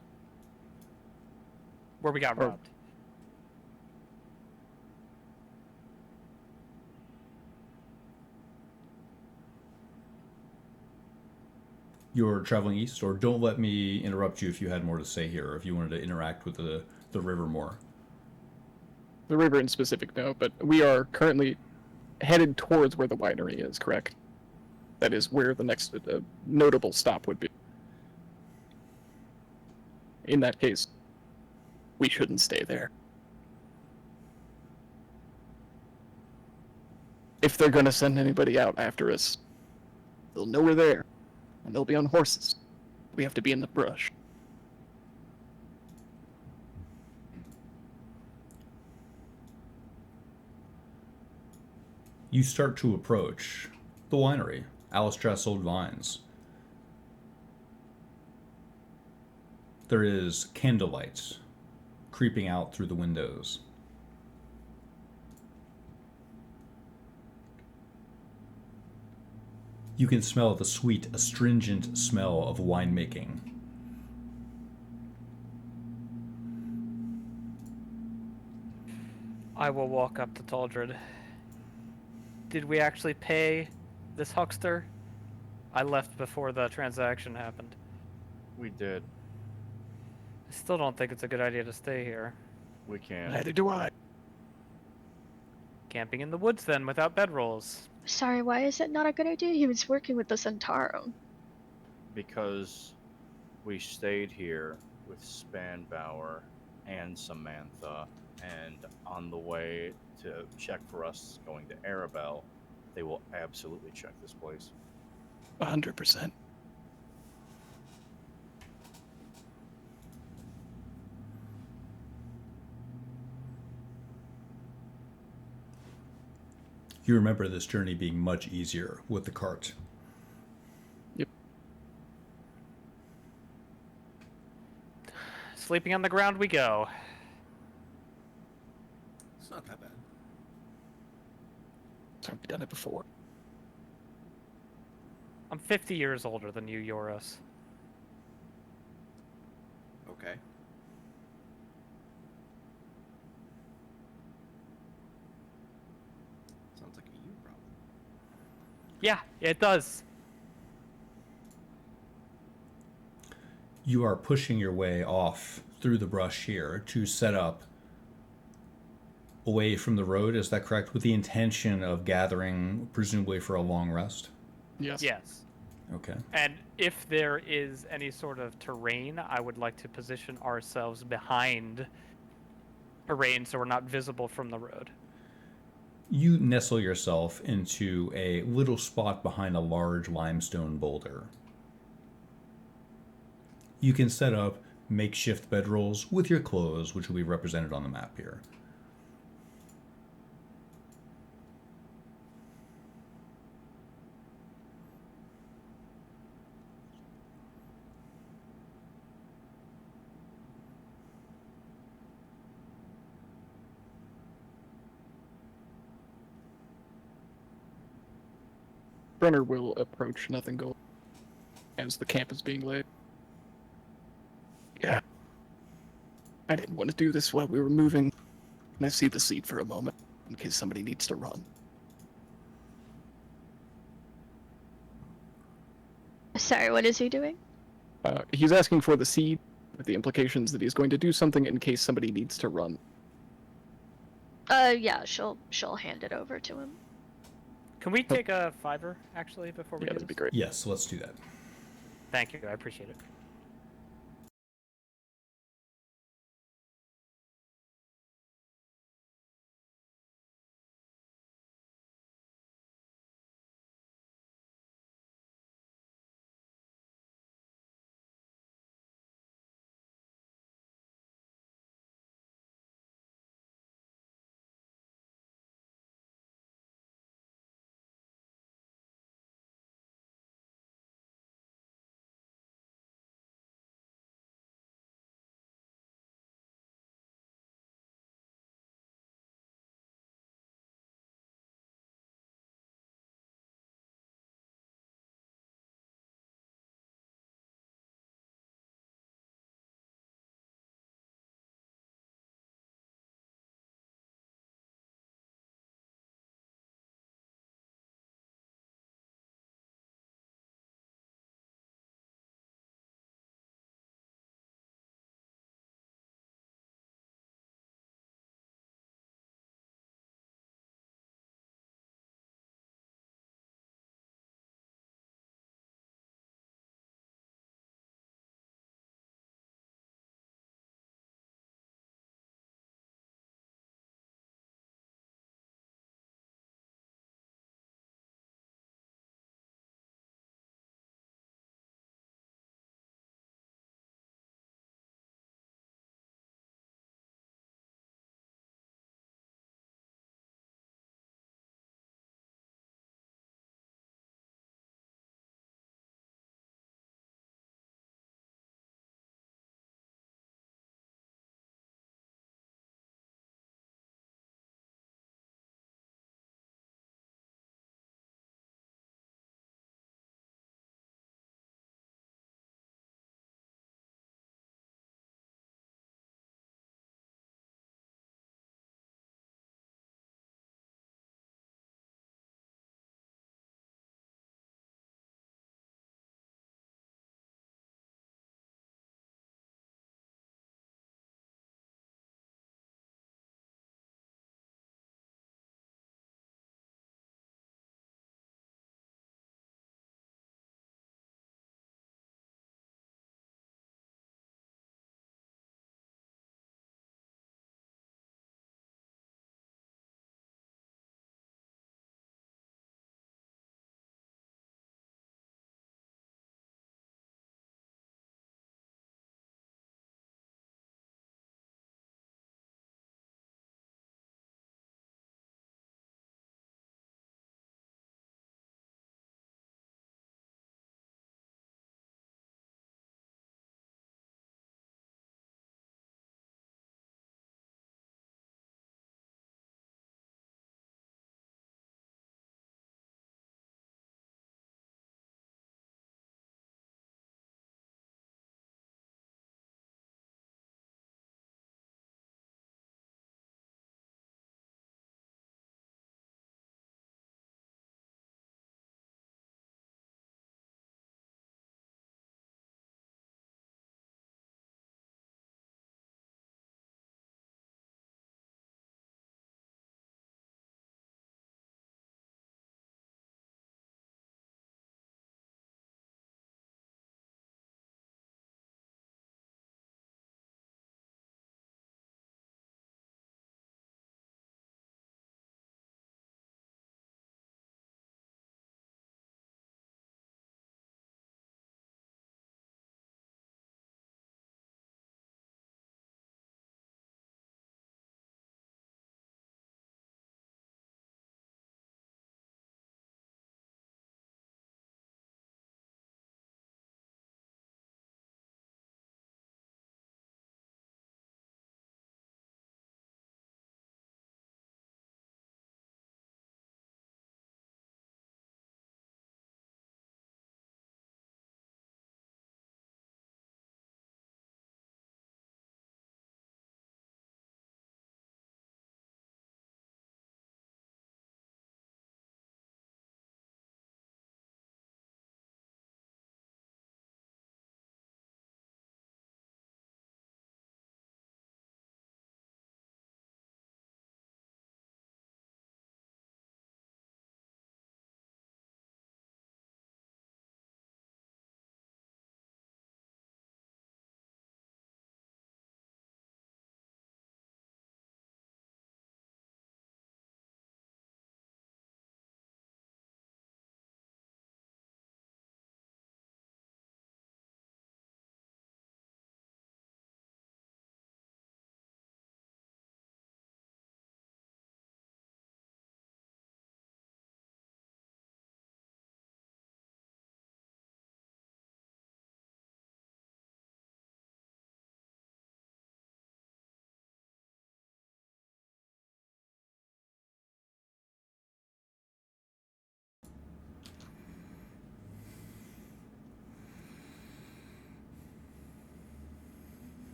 S4: Where we got
S2: Or-
S4: robbed.
S1: You're traveling east, or don't let me interrupt you if you had more to say here, or if you wanted to interact with the river more.
S2: The river in specific, no, but we are currently headed towards where the winery is, correct? That is where the next notable stop would be. In that case, we shouldn't stay there. If they're going to send anybody out after us, they'll know we're there, and they'll be on horses. We have to be in the brush.
S1: You start to approach the winery, Alistrath's Old Vines. There is candlelight creeping out through the windows. You can smell the sweet, astringent smell of winemaking.
S4: I will walk up to Taldred. Did we actually pay this huckster? I left before the transaction happened.
S6: We did.
S4: I still don't think it's a good idea to stay here.
S6: We can.
S2: Neither do I.
S4: Camping in the woods then, without bedrolls.
S5: Sorry, why is it not a good idea? He was working with the Centauro.
S6: Because we stayed here with Spanbauer and Samantha, and on the way to check for us going to Arabel, they will absolutely check this place.
S2: 100%.
S1: You remember this journey being much easier with the cart.
S2: Yep.
S4: Sleeping on the ground we go.
S3: It's not that bad.
S2: So we've done it before.
S4: I'm 50 years older than you, Yoros.
S3: Okay. Sounds like a you problem.
S4: Yeah, it does.
S1: You are pushing your way off through the brush here to set up away from the road, is that correct? With the intention of gathering, presumably for a long rest?
S2: Yes.
S4: Yes.
S1: Okay.
S4: And if there is any sort of terrain, I would like to position ourselves behind terrain so we're not visible from the road.
S1: You nestle yourself into a little spot behind a large limestone boulder. You can set up makeshift bedrolls with your clothes, which will be represented on the map here.
S2: Brenner will approach Nothing Gold as the camp is being laid. Yeah. I didn't want to do this while we were moving. Can I see the seat for a moment in case somebody needs to run?
S5: Sorry, what is he doing?
S2: He's asking for the seed with the implications that he's going to do something in case somebody needs to run.
S5: Yeah, she'll hand it over to him.
S4: Can we take a fiver actually before we
S2: Yeah,
S4: do
S2: that'd be
S4: this?
S2: great.
S1: Yes, let's do that.
S4: Thank you. I appreciate it.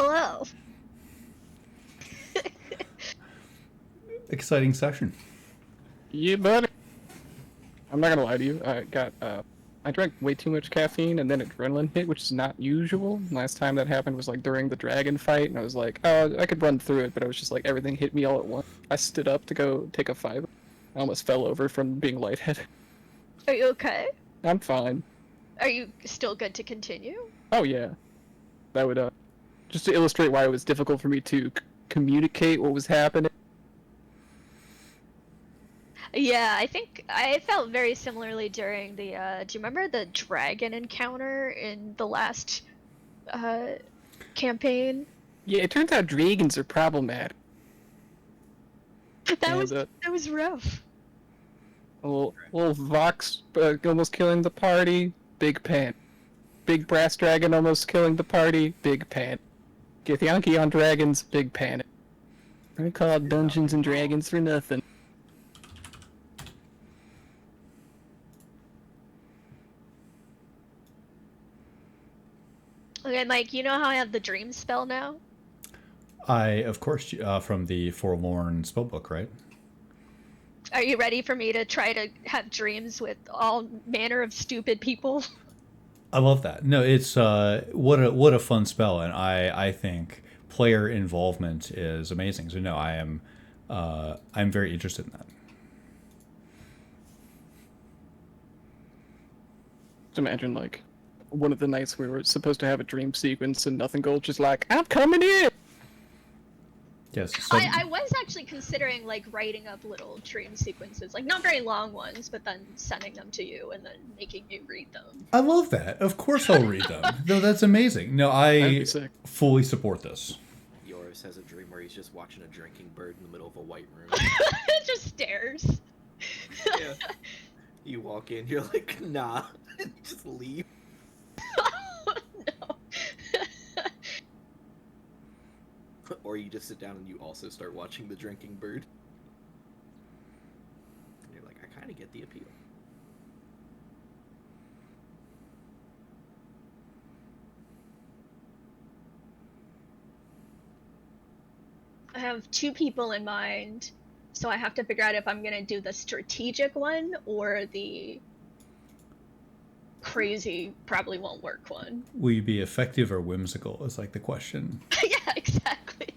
S5: Hello.
S1: Exciting session.
S2: Yeah, buddy. I'm not gonna lie to you. I drank way too much caffeine and then adrenaline hit, which is not usual. Last time that happened was like during the dragon fight, and I was like, oh, I could run through it, but I was just like everything hit me all at once. I stood up to go take a fiber. I almost fell over from being lightheaded.
S5: Are you okay?
S2: I'm fine.
S5: Are you still good to continue?
S2: Oh yeah, that would just to illustrate why it was difficult for me to communicate what was happening.
S5: Yeah, I think I felt very similarly during the, do you remember the dragon encounter in the last, campaign?
S2: Yeah, it turns out dragons are problematic.
S5: That
S2: And,
S5: was rough.
S2: a little Vox almost killing the party, big pan. Big brass dragon almost killing the party, big pan. Githyanki on dragons, big panic. I call it Dungeons and Dragons for nothing.
S5: Okay, Mike, you know how I have the dream spell now?
S1: Of course, from the Forlorn spellbook, right?
S5: Are you ready for me to try to have dreams with all manner of stupid people?
S1: I love that. No, it's what a fun spell, and I think player involvement is amazing. So no, I'm very interested in that.
S2: Just imagine like one of the nights we were supposed to have a dream sequence and Nothing Gold just like, I'm coming in.
S1: Yes. So,
S5: I was actually considering like writing up little dream sequences, like not very long ones, but then sending them to you and then making you read them.
S1: I love that. Of course, I'll read them. No, that's amazing. No,
S2: That'd
S1: I
S2: be sick.
S1: fully support this.
S3: Yoris has a dream where he's just watching a drinking bird in the middle of a white room.
S5: It just stares.
S3: Yeah. You walk in, you're like, nah, and you just leave.
S5: Oh, no.
S3: Or you just sit down and you also start watching the drinking bird. And you're like, I kind of get the appeal.
S5: I have two people in mind, so I have to figure out if I'm gonna do the strategic one or the crazy, probably won't work one.
S1: Will you be effective or whimsical? Is like the question.
S5: Yeah, exactly.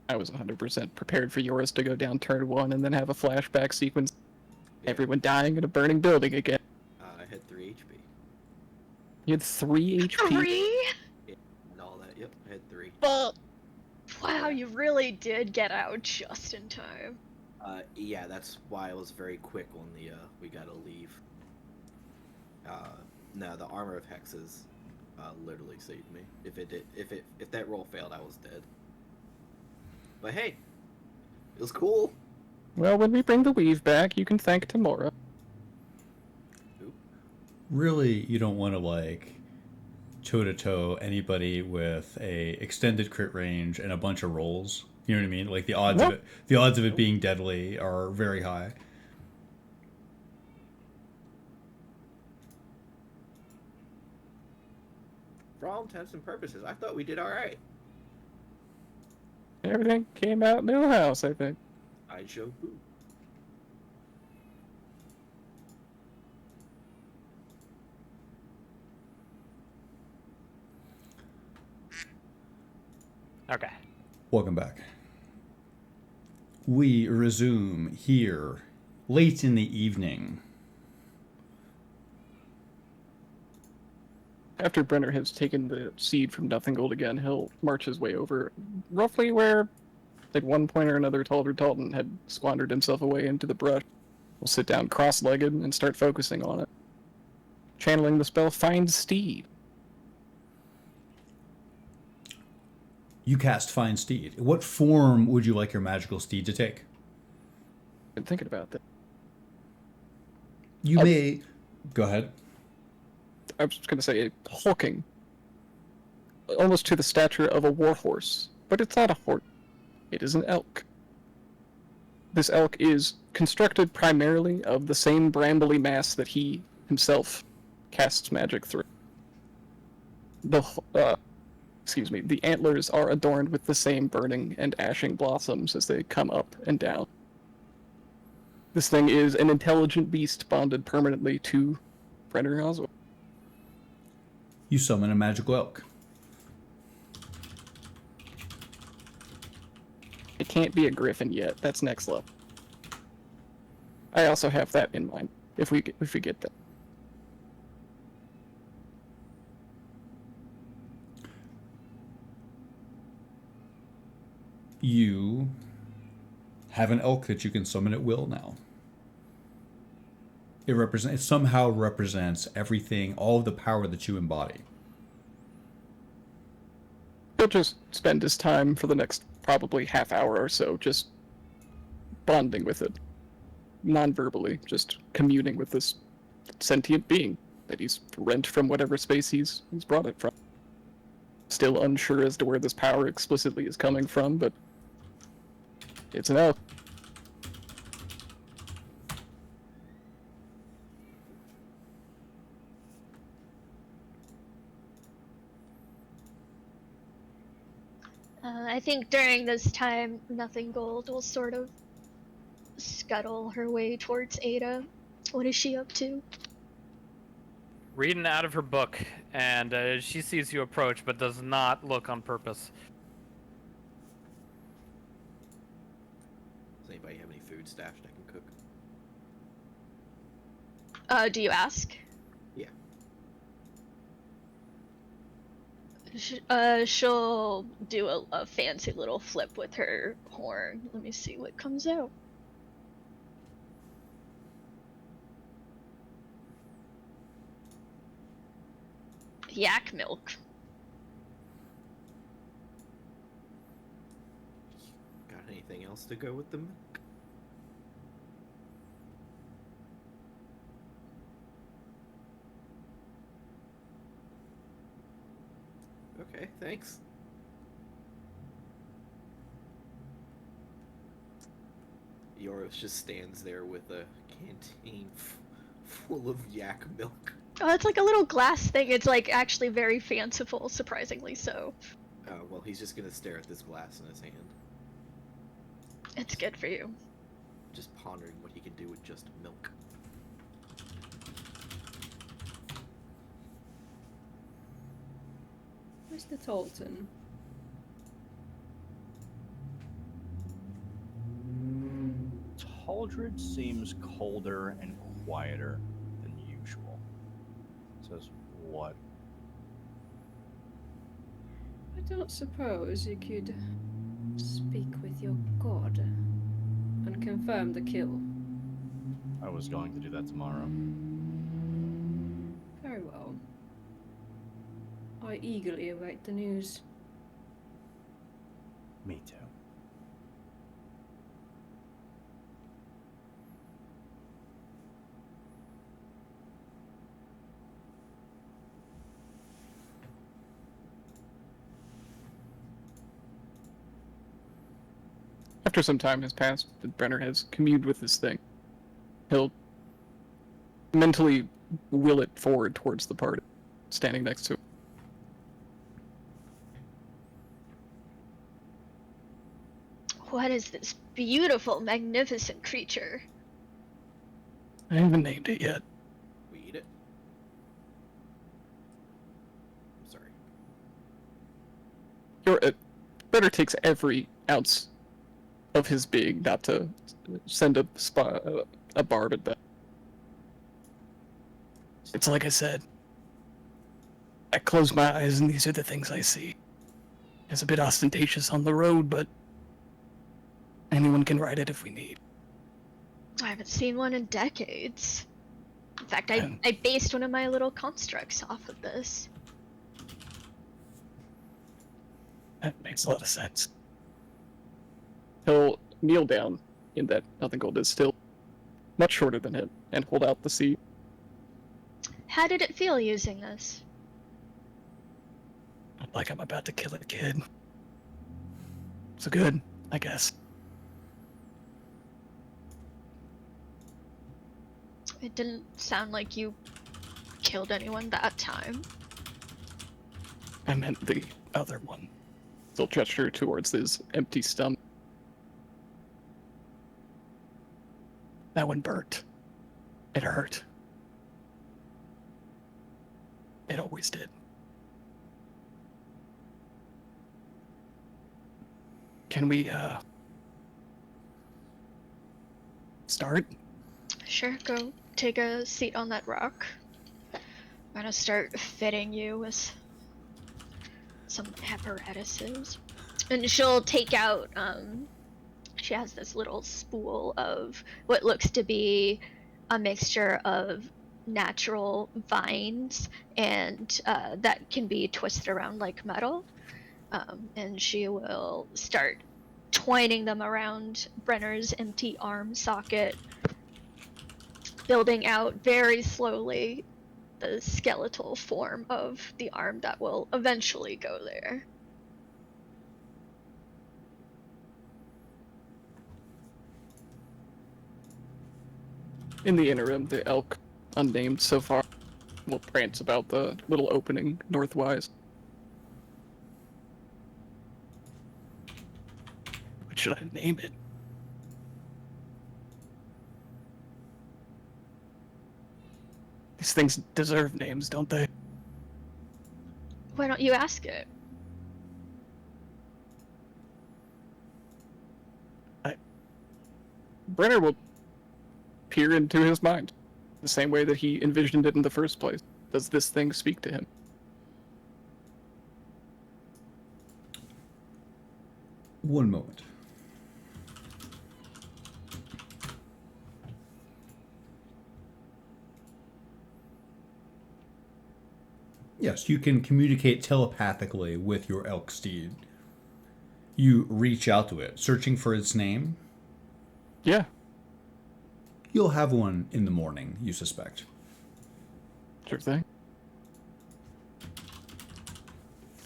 S2: I was 100% prepared for Yoris to go down turn 1 and then have a flashback sequence.
S3: Yeah.
S2: Everyone dying in a burning building again.
S3: I had 3 HP.
S2: You had 3 HP.
S5: 3?
S3: Yeah, and all that. Yep, I had 3.
S5: But wow, you really did get out just in time.
S3: Yeah, that's why I was very quick on the, we gotta leave. No, the Armor of Hexes, literally saved me. If that roll failed, I was dead. But hey, it was cool.
S2: Well, when we bring the weave back, you can thank Tamora.
S1: Really, you don't want to like toe-to-toe anybody with a extended crit range and a bunch of rolls. You know what I mean? Like the odds
S2: Nope.
S1: of it being deadly are very high.
S3: For all intents and purposes, I thought we did alright.
S2: Everything came out Millhouse, I think.
S3: I show boo.
S4: Okay.
S1: Welcome back. We resume here late in the evening.
S2: After Brenner has taken the seed from Nothing Gold again, he'll march his way over roughly where, at one point or another, Talbot Talton had squandered himself away into the brush. We'll sit down cross-legged and start focusing on it. Channeling the spell Find Steed.
S1: You cast Find Steed. What form would you like your magical steed to take?
S2: Been thinking about that.
S1: You may... Go ahead.
S2: I was just going to say hulking almost to the stature of a warhorse, but it's not a horse. It is an elk. This elk is constructed primarily of the same brambly mass that he himself casts magic through. The antlers are adorned with the same burning and ashing blossoms as they come up and down. This thing is an intelligent beast bonded permanently to Brenner Oswald.
S1: You summon a magical elk.
S2: It can't be a griffin yet. That's next level. I also have that in mind if we get that.
S1: You have an elk that you can summon at will now. It somehow represents everything, all of the power that you embody.
S2: He'll just spend his time for the next probably half hour or so just bonding with it. Non-verbally, just communing with this sentient being that he's rent from whatever space he's brought it from. Still unsure as to where this power explicitly is coming from, but it's an elk.
S5: I think during this time, Nothing Gold will sort of scuttle her way towards Ada. What is she up to?
S4: Reading out of her book, and she sees you approach, but does not look on purpose.
S3: Does anybody have any food stashed I can cook?
S5: Do you ask?
S3: Yeah.
S5: She'll do a fancy little flip with her horn. Let me see what comes out. Yak milk.
S3: Got anything else to go with the milk? Okay, thanks. Yoros just stands there with a canteen full of yak milk.
S5: Oh, it's like a little glass thing. It's like actually very fanciful, surprisingly so.
S3: Oh, well, he's just gonna stare at this glass in his hand,
S5: It's good for you.
S3: just pondering what he can do with just milk.
S7: Mr. Tolton.
S6: Taldred seems colder and quieter than usual. Says what?
S7: I don't suppose you could speak with your god and confirm the kill.
S6: I was going to do that tomorrow.
S7: Very well. I eagerly await the news.
S6: Me too.
S2: After some time has passed, that Brenner has communed with this thing. He'll mentally will it forward towards the party, standing next to it.
S5: What is this beautiful, magnificent creature?
S2: I haven't named it yet.
S3: We eat it? I'm sorry.
S2: Brenner takes every ounce of his being not to send a barb at that. It's like I said. I close my eyes and these are the things I see. It's a bit ostentatious on the road, but anyone can ride it if we need.
S5: I haven't seen one in decades. In fact, I based one of my little constructs off of this.
S2: That makes a lot of sense. He'll kneel down in that Nothing Gold is still much shorter than him and hold out the seed.
S5: How did it feel using this?
S2: like I'm about to kill a kid. So good, I guess.
S5: It didn't sound like you killed anyone that time.
S2: I meant the other one. He'll gesture towards his empty stomach. That one burnt. It hurt. It always did. Can we, start?
S5: Sure, go take a seat on that rock. I'm gonna start fitting you with some apparatuses. And she'll take out, she has this little spool of what looks to be a mixture of natural vines and that can be twisted around like metal. And she will start twining them around Brenner's empty arm socket, building out very slowly the skeletal form of the arm that will eventually go there.
S2: In the interim, the elk, unnamed so far, will prance about the little opening northwise. What should I name it? These things deserve names, don't they?
S5: Why don't you ask it?
S2: Brenner will peer into his mind, the same way that he envisioned it in the first place. Does this thing speak to him?
S1: One moment. Yes, you can communicate telepathically with your elk steed. You reach out to it, searching for its name.
S2: Yeah,
S1: You'll have one in the morning, you suspect.
S2: sure thing.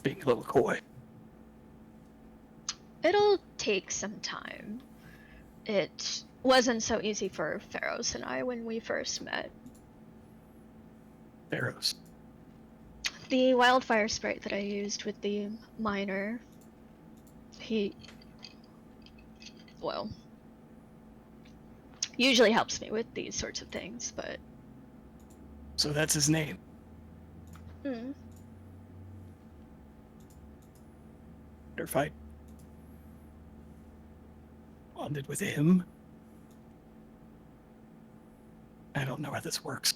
S2: Being a little coy.
S5: It'll take some time. It wasn't so easy for Pharaohs and I when we first met.
S2: Arrows.
S5: The wildfire sprite that I used with the miner, he, well, usually helps me with these sorts of things, but
S2: So that's his name.
S5: mm,
S2: Or if I bonded with him. I don't know how this works.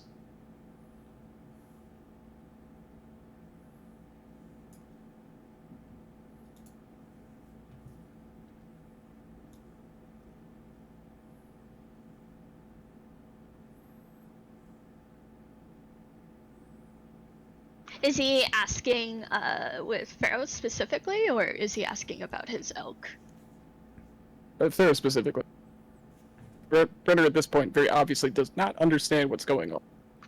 S5: is he asking with Pharaoh specifically, or is he asking about his elk?
S2: Thera specifically. Brenner at this point very obviously does not understand what's going on,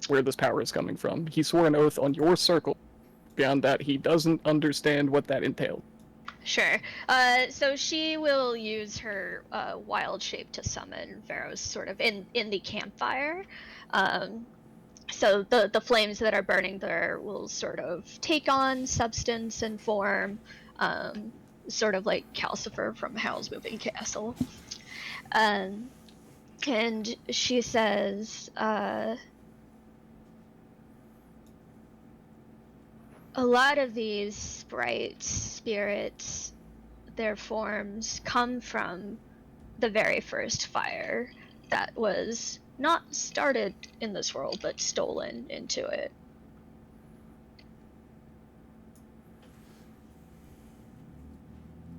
S2: where this power is coming from. He swore an oath on your circle. Beyond that, he doesn't understand what that entailed.
S5: Sure. So she will use her wild shape to summon Pharaoh's sort of in the campfire. So the flames that are burning there will sort of take on substance and form, sort of like Calcifer from Howl's Moving Castle. And she says, a lot of these sprites, spirits, their forms come from the very first fire that was not started in this world, but stolen into it.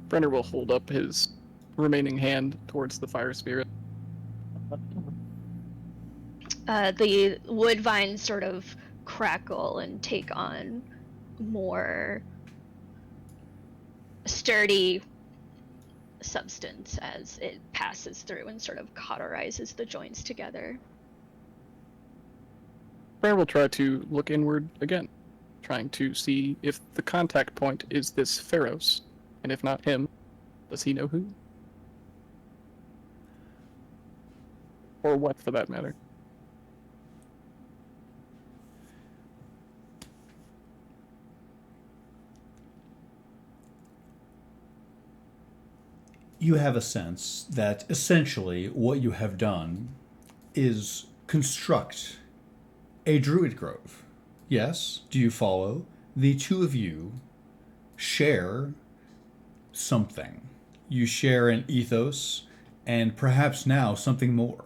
S2: Brenner will hold up his remaining hand towards the fire spirit.
S5: The wood vines sort of crackle and take on more sturdy substance as it passes through and sort of cauterizes the joints together.
S2: Brenner will try to look inward again, trying to see if the contact point is this Pharaohs, and if not him, does he know who? Or what, for that matter.
S1: You have a sense that essentially what you have done is construct a druid grove. Yes, do you follow? The two of you share something. You share an ethos and perhaps now something more.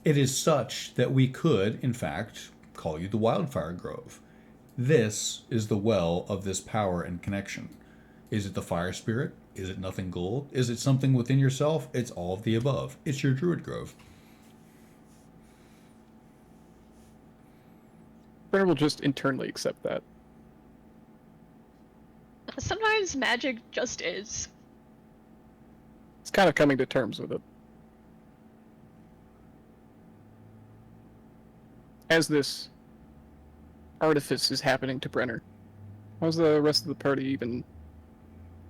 S1: It is such that we could, in fact, call you the Wildfire Grove. This is the well of this power and connection. Is it the fire spirit? Is it nothing gold? Is it something within yourself? It's all of the above. It's your druid grove.
S2: Brenner will just internally accept that.
S5: Sometimes magic just is.
S2: It's kind of coming to terms with it. As this artifice is happening to Brenner, how's the rest of the party even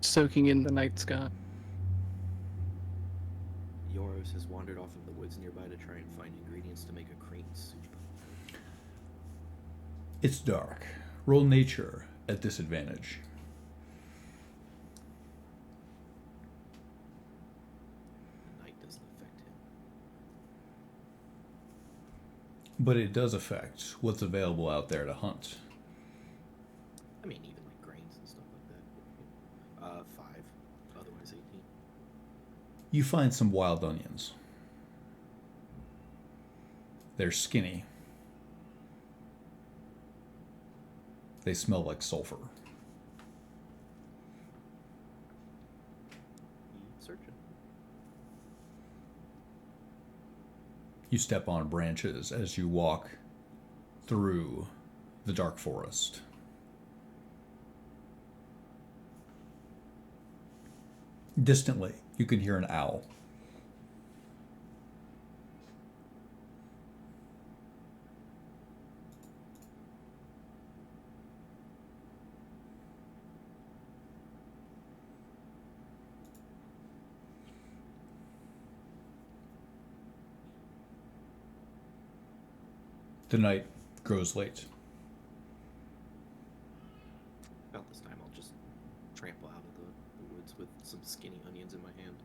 S2: soaking in the night sky?
S3: Yoros has wandered off in the woods nearby to try and find ingredients to make a cream soup.
S1: It's dark. Roll nature at disadvantage.
S3: The night doesn't affect him.
S1: But it does affect what's available out there to hunt.
S3: I mean, even like grains and stuff like that. 5. Otherwise 18.
S1: You find some wild onions. They're skinny. They smell like sulfur.
S3: Searching.
S1: You step on branches as you walk through the dark forest. Distantly, you can hear an owl. The night grows late.
S3: About this time, I'll just trample out of the woods with some skinny onions in my hand.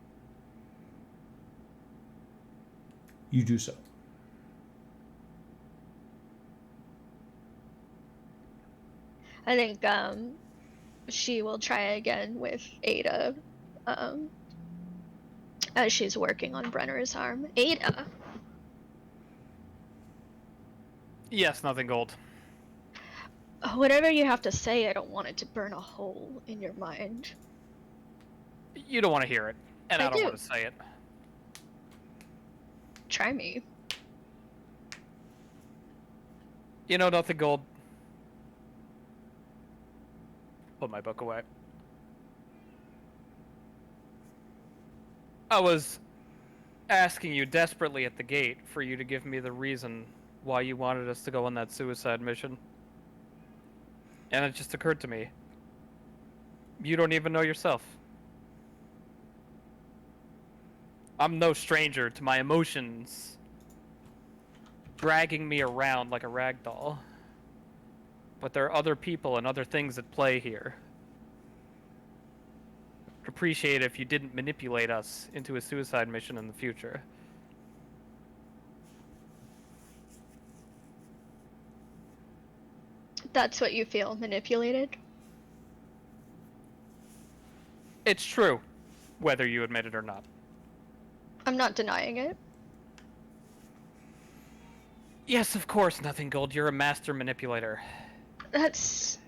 S1: You do so.
S5: I think she will try again with Ada as she's working on Brenner's arm. Ada,
S4: Yes, nothing gold.
S5: whatever you have to say, I don't want it to burn a hole in your mind.
S4: You don't want to hear it, and
S5: I
S4: I don't
S5: do.
S4: want to say it.
S5: Try me.
S4: You know, nothing gold. Put my book away. I was asking you desperately at the gate for you to give me the reason why you wanted us to go on that suicide mission. And it just occurred to me. You don't even know yourself. I'm no stranger to my emotions dragging me around like a rag doll. But there are other people and other things at play here. I'd appreciate it if you didn't manipulate us into a suicide mission in the future.
S5: That's what you feel, manipulated?
S4: It's true, whether you admit it or not.
S5: I'm not denying it.
S4: Yes, of course, Nothing Gold. You're a master manipulator.
S5: That's...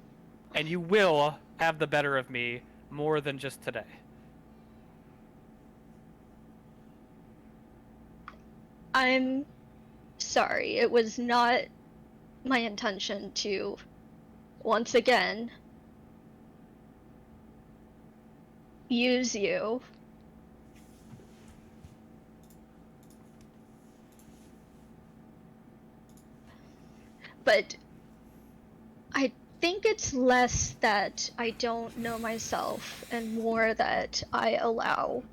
S4: And you will have the better of me more than just today.
S5: I'm sorry. It was not my intention to, once again, use you. But I think it's less that I don't know myself and more that I allow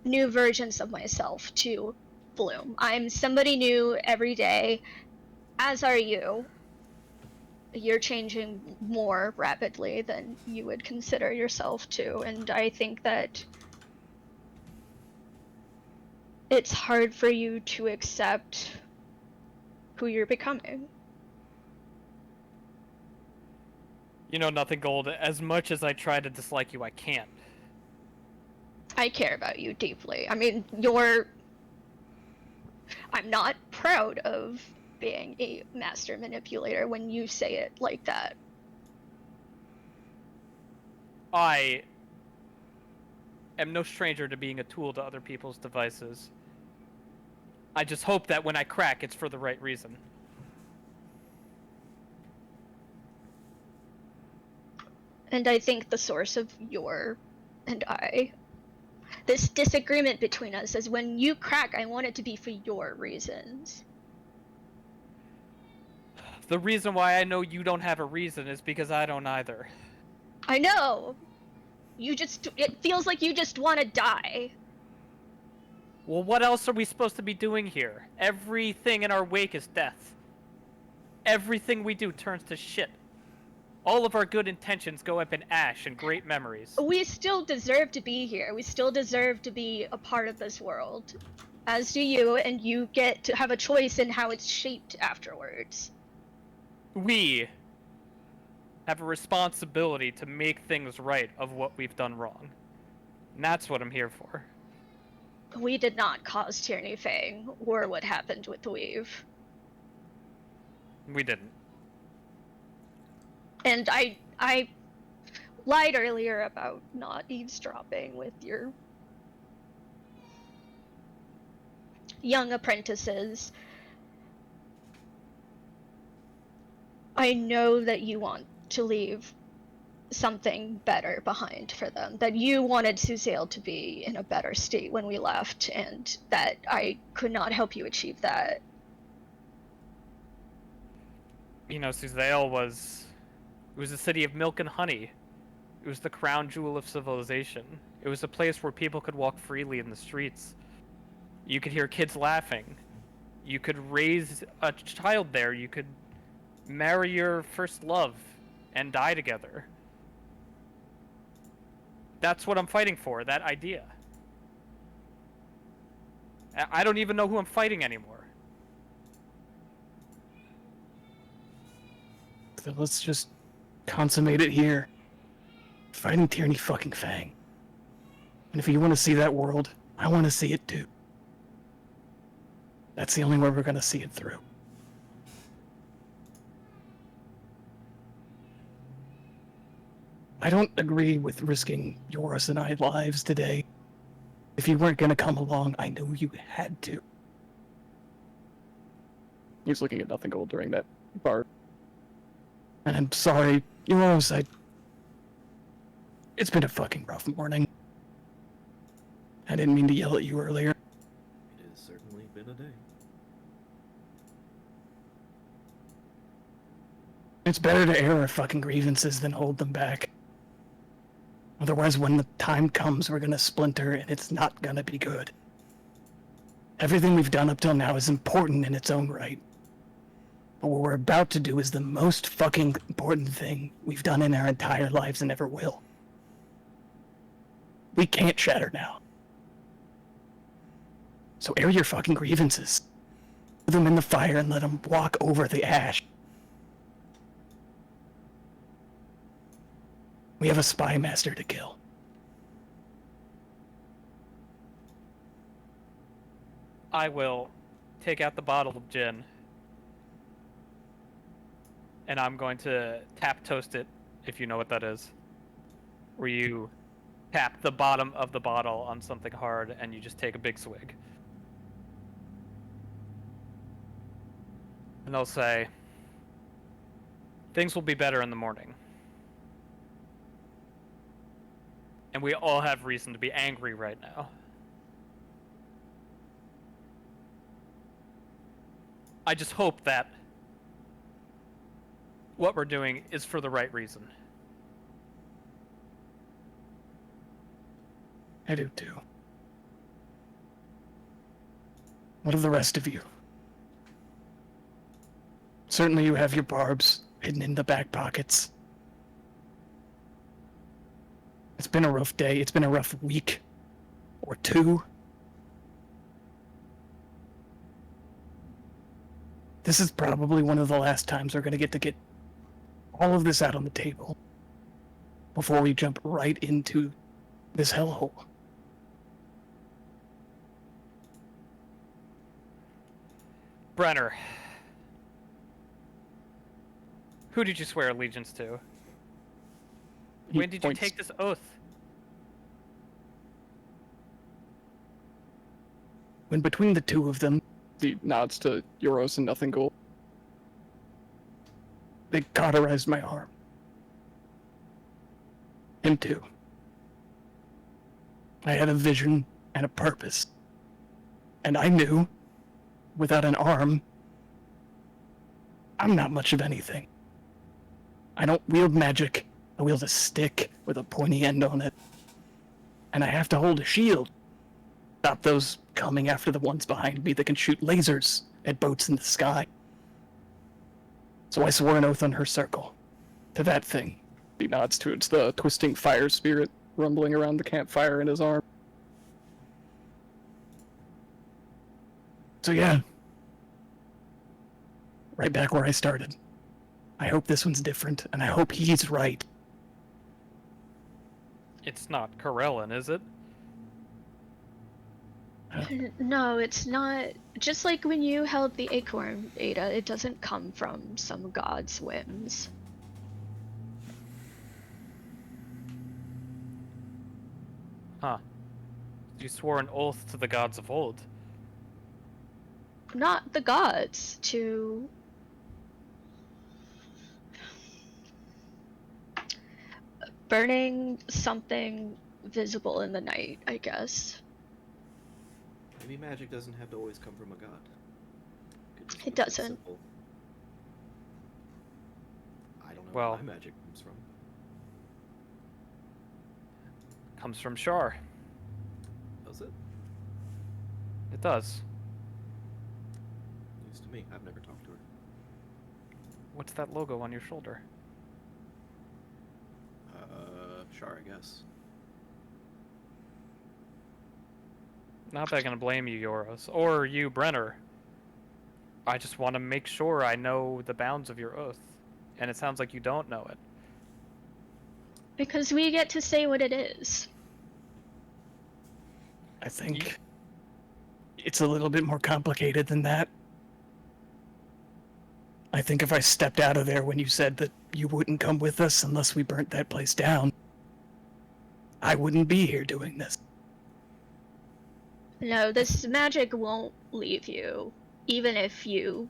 S5: new versions of myself to bloom. I'm somebody new every day, as are you. You're changing more rapidly than you would consider yourself to, and I think that it's hard for you to accept who you're becoming.
S4: You know, Nothing Gold, as much as I try to dislike you, I can't.
S5: I care about you deeply. I mean, I'm not proud of being a master manipulator when you say it like that.
S4: I am no stranger to being a tool to other people's devices. I just hope that when I crack, it's for the right reason.
S5: And I think the source of this disagreement between us is when you crack, I want it to be for your reasons.
S4: The reason why I know you don't have a reason is because I don't either.
S5: I know! It feels like you just want to die.
S4: Well, what else are we supposed to be doing here? Everything in our wake is death. Everything we do turns to shit. All of our good intentions go up in ash and great memories.
S5: We still deserve to be here. We still deserve to be a part of this world. As do you, and you get to have a choice in how it's shaped afterwards.
S4: We have a responsibility to make things right of what we've done wrong. And that's what I'm here for.
S5: We did not cause Tyranny Fang, or what happened with the Weave.
S4: We didn't.
S5: And I lied earlier about not eavesdropping with your young apprentices. I know that you want to leave something better behind for them, that you wanted Suzail to be in a better state when we left, and that I could not help you achieve that.
S4: You know, Suzail was a city of milk and honey. It was the crown jewel of civilization. It was a place where people could walk freely in the streets. You could hear kids laughing. You could raise a child there. You could marry your first love and die together. That's what I'm fighting for, that idea. I don't even know who I'm fighting anymore.
S8: So let's just consummate it here. Fighting Tyranny fucking Fang. And if you want to see that world, I want to see it too. That's the only way we're gonna see it through. I don't agree with risking yours and I lives today. If you weren't gonna come along, I knew you had to.
S2: He's looking at Nothing Gold during that part.
S8: And I'm sorry, yours, It's been a fucking rough morning. I didn't mean to yell at you earlier.
S3: It has certainly been a day.
S8: It's better to air our fucking grievances than hold them back. Otherwise, when the time comes, we're gonna splinter and it's not gonna be good. Everything we've done up till now is important in its own right. But what we're about to do is the most fucking important thing we've done in our entire lives and ever will. We can't shatter now. So air your fucking grievances. Put them in the fire and let them walk over the ash. We have a spy master to kill.
S4: I will take out the bottle of gin. And I'm going to tap toast it, if you know what that is. Where you tap the bottom of the bottle on something hard and you just take a big swig. And they'll say, things will be better in the morning. And we all have reason to be angry right now. I just hope that what we're doing is for the right reason.
S8: I do too. What of the rest of you? Certainly you have your barbs hidden in the back pockets. It's been a rough day. It's been a rough week or two. This is probably one of the last times we're going to get all of this out on the table before we jump right into this hellhole.
S4: Brenner, who did you swear allegiance to? When did you take this oath?
S8: When between the two of them,
S2: He nods to Euros and Nothing Gold.
S8: they cauterized my arm. Him too. I had a vision and a purpose. And I knew, without an arm, I'm not much of anything. I don't wield magic. I wield a stick with a pointy end on it. And I have to hold a shield. Stop those coming after the ones behind me that can shoot lasers at boats in the sky. So I swore an oath on her circle. To that thing.
S2: He nods towards the twisting fire spirit rumbling around the campfire in his arm.
S8: So yeah. Right back where I started. I hope this one's different, and I hope he's right.
S4: It's not Corellin, is it?
S5: No, it's not. Just like when you held the acorn, Ada, it doesn't come from some god's whims.
S4: Huh. You swore an oath to the gods of old.
S5: Not the gods, to burning something visible in the night, I guess.
S3: Maybe magic doesn't have to always come from a god. Could just
S5: It
S3: be
S5: doesn't.
S3: simple. I don't know
S4: Well-
S3: where my magic comes from.
S4: Comes from Shar.
S3: Does it?
S4: It does.
S3: News to me. I've never talked to her.
S4: What's that logo on your shoulder?
S3: Shar, I guess.
S4: Not that I'm gonna blame you, Yoros, or you, Brenner. I just want to make sure I know the bounds of your oath, and it sounds like you don't know it.
S5: Because we get to say what it is.
S8: I think it's a little bit more complicated than that. I think if I stepped out of there when you said that you wouldn't come with us unless we burnt that place down, I wouldn't be here doing this.
S5: No, this magic won't leave you, even if you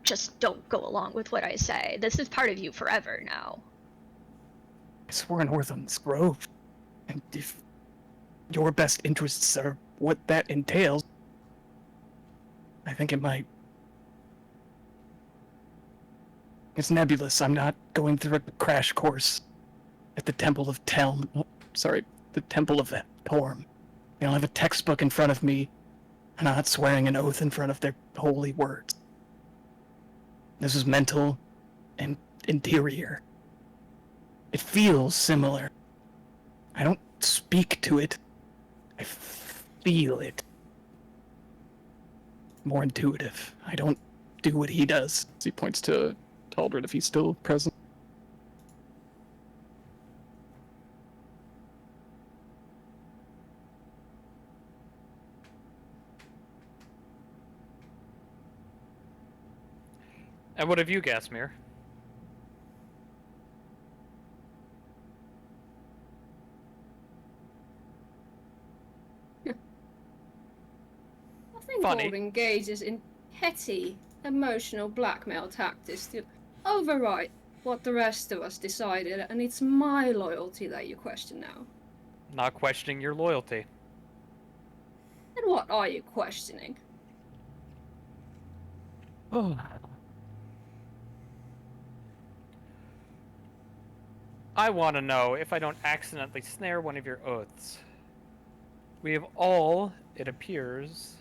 S5: just don't go along with what I say. This is part of you forever now.
S8: I swore an oath on this grove, and if your best interests are what that entails, I think it might. It's nebulous. I'm not going through a crash course at the Temple of Telm. The Temple of Torm. I don't have a textbook in front of me. I'm not swearing an oath in front of their holy words. This is mental and interior. It feels similar. I don't speak to it. I feel it. More intuitive. I don't do what he does.
S2: He points to Taldred if he's still present.
S4: And what of you, Gasmir?
S7: I think
S4: Funny.
S7: Gold engages in petty, emotional blackmail tactics to override what the rest of us decided, and it's my loyalty that you question now.
S4: Not questioning your loyalty.
S7: And what are you questioning?
S4: I want to know if I don't accidentally snare one of your oaths. We have all, it appears,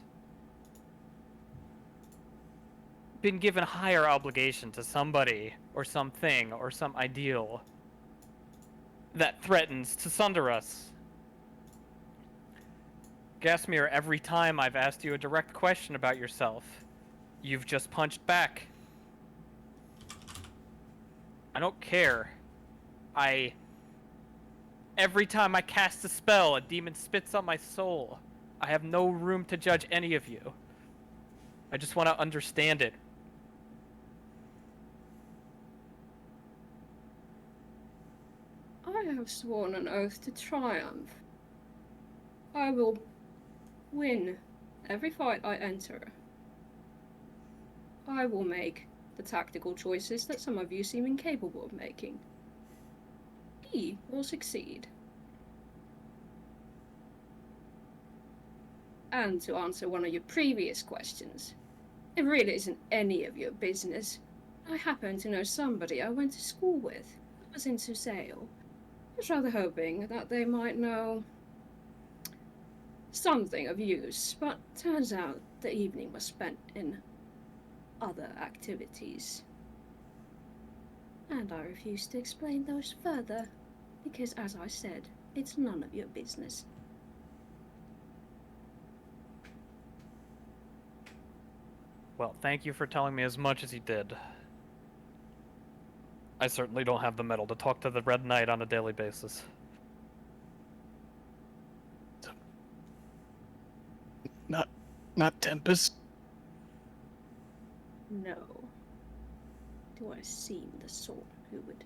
S4: been given higher obligation to somebody or something or some ideal that threatens to sunder us. Gasmir, every time I've asked you a direct question about yourself, you've just punched back. I don't care. Every time I cast a spell, a demon spits on my soul. I have no room to judge any of you. I just want to understand it.
S7: I have sworn an oath to triumph. I will win every fight I enter. I will make the tactical choices that some of you seem incapable of making. He will succeed. And to answer one of your previous questions, it really isn't any of your business. I happen to know somebody I went to school with who was in Susale. I was rather hoping that they might know something of use, but turns out the evening was spent in other activities. And I refuse to explain those further, because as I said, it's none of your business.
S4: Well, thank you for telling me as much as you did. I certainly don't have the mettle to talk to the Red Knight on a daily basis.
S8: Not Tempest.
S7: No. Do I seem the sort who would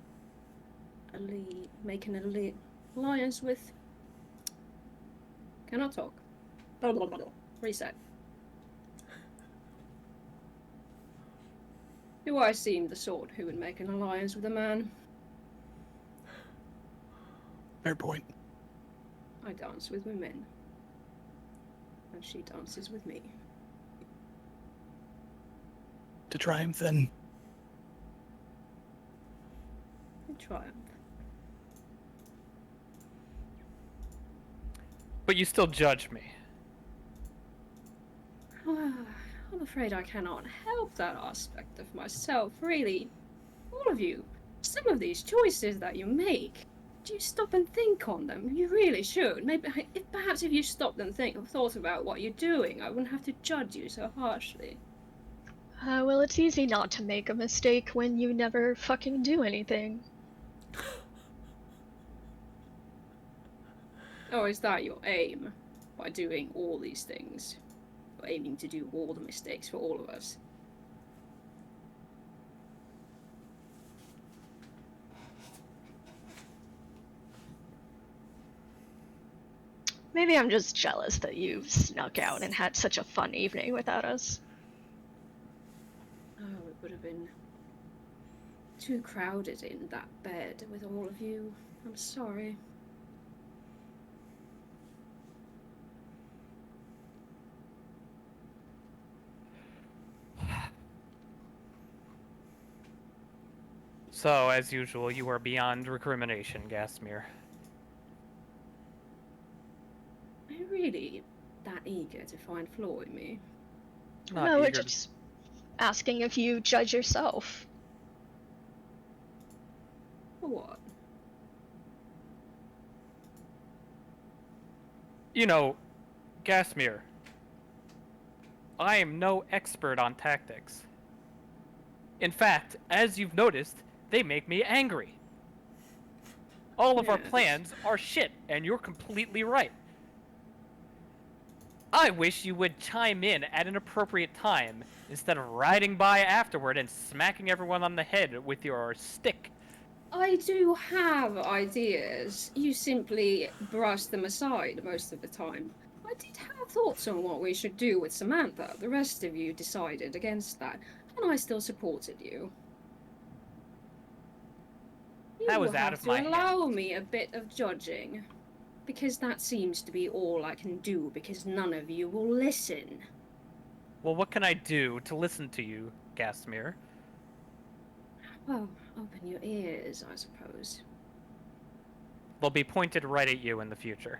S7: make an alliance with... Cannot talk. Blah, blah, blah, blah. Reset. Do I seem the sort who would make an alliance with a man?
S8: Fair point.
S7: I dance with women. And she dances with me.
S8: To triumph, then.
S7: In triumph.
S4: But you still judge me.
S7: I'm afraid I cannot help that aspect of myself, really. All of you. Some of these choices that you make, do you stop and think on them? You really should. Maybe, perhaps if you stopped and thought about what you're doing, I wouldn't have to judge you so harshly.
S5: Well, it's easy not to make a mistake when you never fucking do anything.
S7: Oh, is that your aim? By doing all these things? You're aiming to do all the mistakes for all of us?
S5: Maybe I'm just jealous that you snuck out and had such a fun evening without us.
S7: Oh, it would have been too crowded in that bed with all of you. I'm sorry.
S4: So, as usual, you are beyond recrimination, Gasmir.
S7: Are you really that eager to find flaw in me?
S4: Not
S5: No, we're
S4: eager.
S5: just asking if you judge yourself.
S7: For what?
S4: You know, Gasmir, I am no expert on tactics. In fact, as you've noticed, they make me angry. All of our
S7: Yes.
S4: plans are shit, and you're completely right. I wish you would chime in at an appropriate time, instead of riding by afterward and smacking everyone on the head with your stick.
S7: I do have ideas. You simply brush them aside most of the time. I did have thoughts on what we should do with Samantha. The rest of you decided against that, and I still supported you. You
S4: That was
S7: will
S4: out
S7: have
S4: of
S7: to
S4: my
S7: allow
S4: hands.
S7: me a bit of judging, because that seems to be all I can do, because none of you will listen.
S4: Well, what can I do to listen to you, Gasmir?
S7: Well, open your ears, I suppose.
S4: They'll be pointed right at you in the future.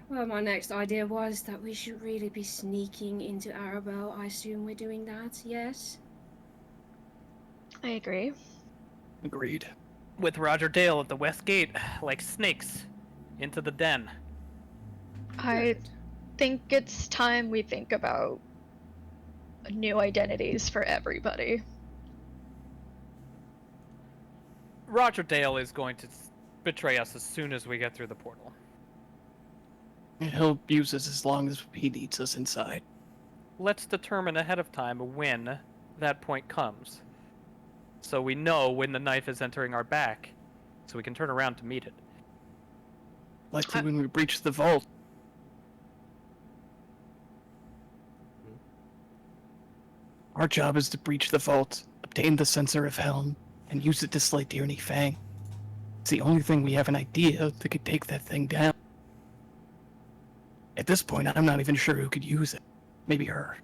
S7: Well, my next idea was that we should really be sneaking into Arabelle. I assume we're doing that, yes?
S5: I agree.
S8: Agreed.
S4: With Roger Dale at the west gate, like snakes, into the den.
S5: I
S7: Good.
S5: think it's time we think about new identities for everybody.
S4: Roger Dale is going to betray us as soon as we get through the portal.
S8: And he'll use us as long as he needs us inside.
S4: Let's determine ahead of time when that point comes. So we know when the knife is entering our back, so we can turn around to meet it.
S8: Likely when we breach the vault. Our job is to breach the vault, obtain the Censer of Helm, and use it to slay Tyranny Fang. It's the only thing we have an idea that could take that thing down. At this point, I'm not even sure who could use it. Maybe her.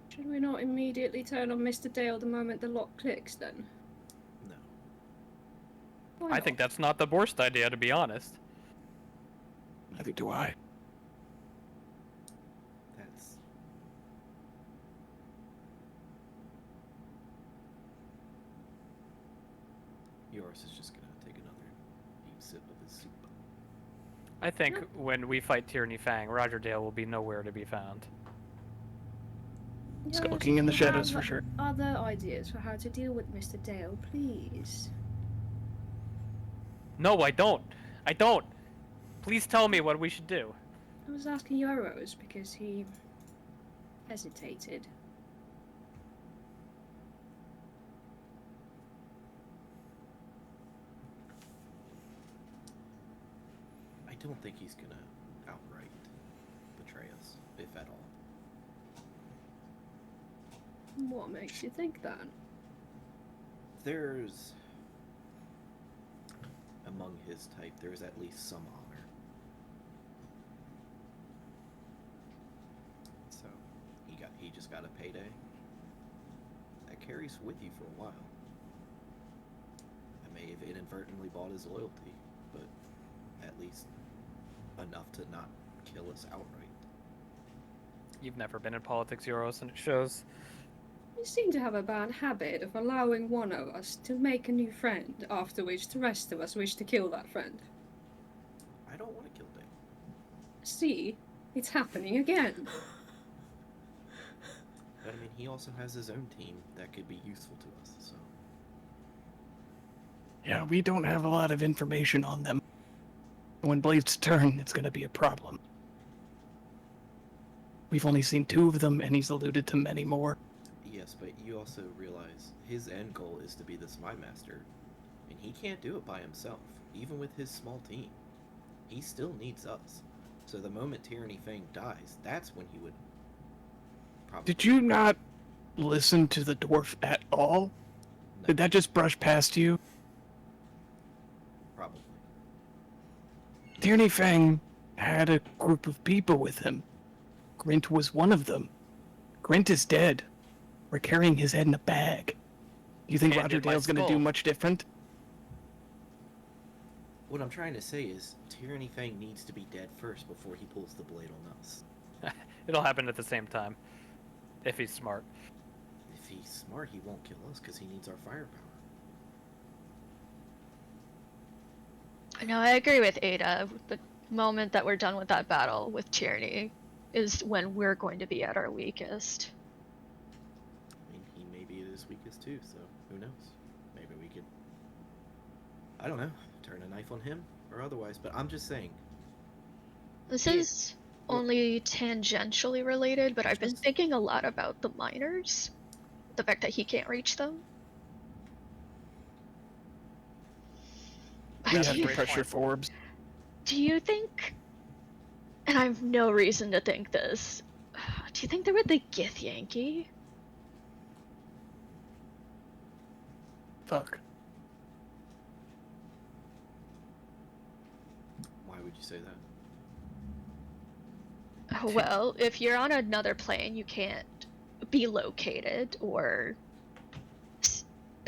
S7: Should we not immediately turn on Mr. Dale the moment the lock clicks, then?
S3: No.
S7: Why
S4: I think
S7: not?
S4: that's not the worst idea, to be honest.
S8: Neither do I.
S3: That's. Yours is just gonna take another deep sip of his soup.
S4: I think when we fight Tyranny Fang, Roger Dale will be nowhere to be found.
S8: Let's
S7: Yes,
S8: go looking in the
S7: if you
S8: shadows
S7: have
S8: for sure.
S7: Other ideas for how to deal with Mr. Dale, please.
S4: No, I don't. I don't. Please tell me what we should do.
S7: I was asking Euros because he hesitated.
S3: I don't think he's gonna outright betray us, if at all.
S7: What makes you think that?
S3: There's among his type, there's at least some honor. So he just got a payday. That carries with you for a while. I may have inadvertently bought his loyalty, but at least enough to not kill us outright.
S4: You've never been in politics, Euros, and it shows.
S7: You seem to have a bad habit of allowing one of us to make a new friend, after which the rest of us wish to kill that friend.
S3: I don't want to kill Dale.
S7: See? It's happening again.
S3: But I mean, he also has his own team that could be useful to us, so.
S8: Yeah, we don't have a lot of information on them. When blades turn, it's gonna be a problem. We've only seen 2 of them, and he's alluded to many more.
S3: Yes, but you also realize his end goal is to be the Spy Master, and he can't do it by himself, even with his small team. He still needs us. So the moment Tyranny Fang dies, that's when he would probably...
S8: Did you not listen to the dwarf at all?
S3: No,
S8: Did that just brush past you?
S3: probably.
S8: Tyranny Fang had a group of people with him. Grint was one of them. Grint is dead. We're carrying his head in a bag. Do you think
S4: And
S8: Roger
S4: in my
S8: Dale's gonna do
S4: skull.
S8: much different?
S3: What I'm trying to say is, Tyranny Fang needs to be dead first before he pulls the blade on us.
S4: It'll happen at the same time. If he's smart.
S3: If he's smart, he won't kill us because he needs our firepower.
S5: No, I agree with Ada. The moment that we're done with that battle with Tyranny is when we're going to be at our weakest.
S3: I mean, he may be at his weakest too, so who knows? Maybe we could, I don't know, turn a knife on him or otherwise, but I'm just saying.
S5: This
S3: Yeah.
S5: is only tangentially related, but I've been
S3: Just-
S5: thinking a lot about the miners. The fact that he can't reach them.
S8: We
S4: That's
S8: have
S4: a
S8: to
S4: great
S8: pressure
S4: point.
S8: Forbes.
S5: Do you think, and I have no reason to think this, do you think they're with the Gith Yankee?
S8: Fuck.
S3: Why would you say that?
S5: Well, if you're on another plane, you can't be located or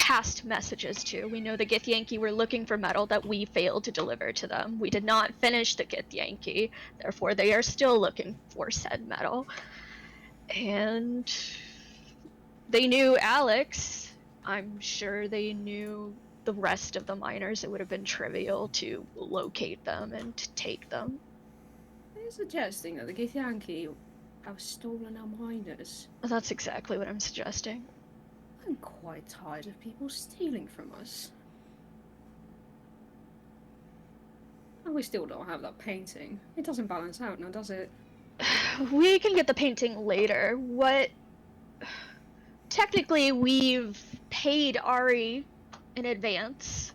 S5: past messages to. We know the Githyanki were looking for metal that we failed to deliver to them. We did not finish the Githyanki, therefore they are still looking for said metal. And they knew Alex. I'm sure they knew the rest of the miners. It would have been trivial to locate them and take them.
S7: Are you suggesting that the Githyanki have stolen our miners?
S5: That's exactly what I'm suggesting.
S7: I'm quite tired of people stealing from us. And we still don't have that painting. It doesn't balance out now, does it?
S5: We can get the painting later. What... Technically, we've paid Ari in advance.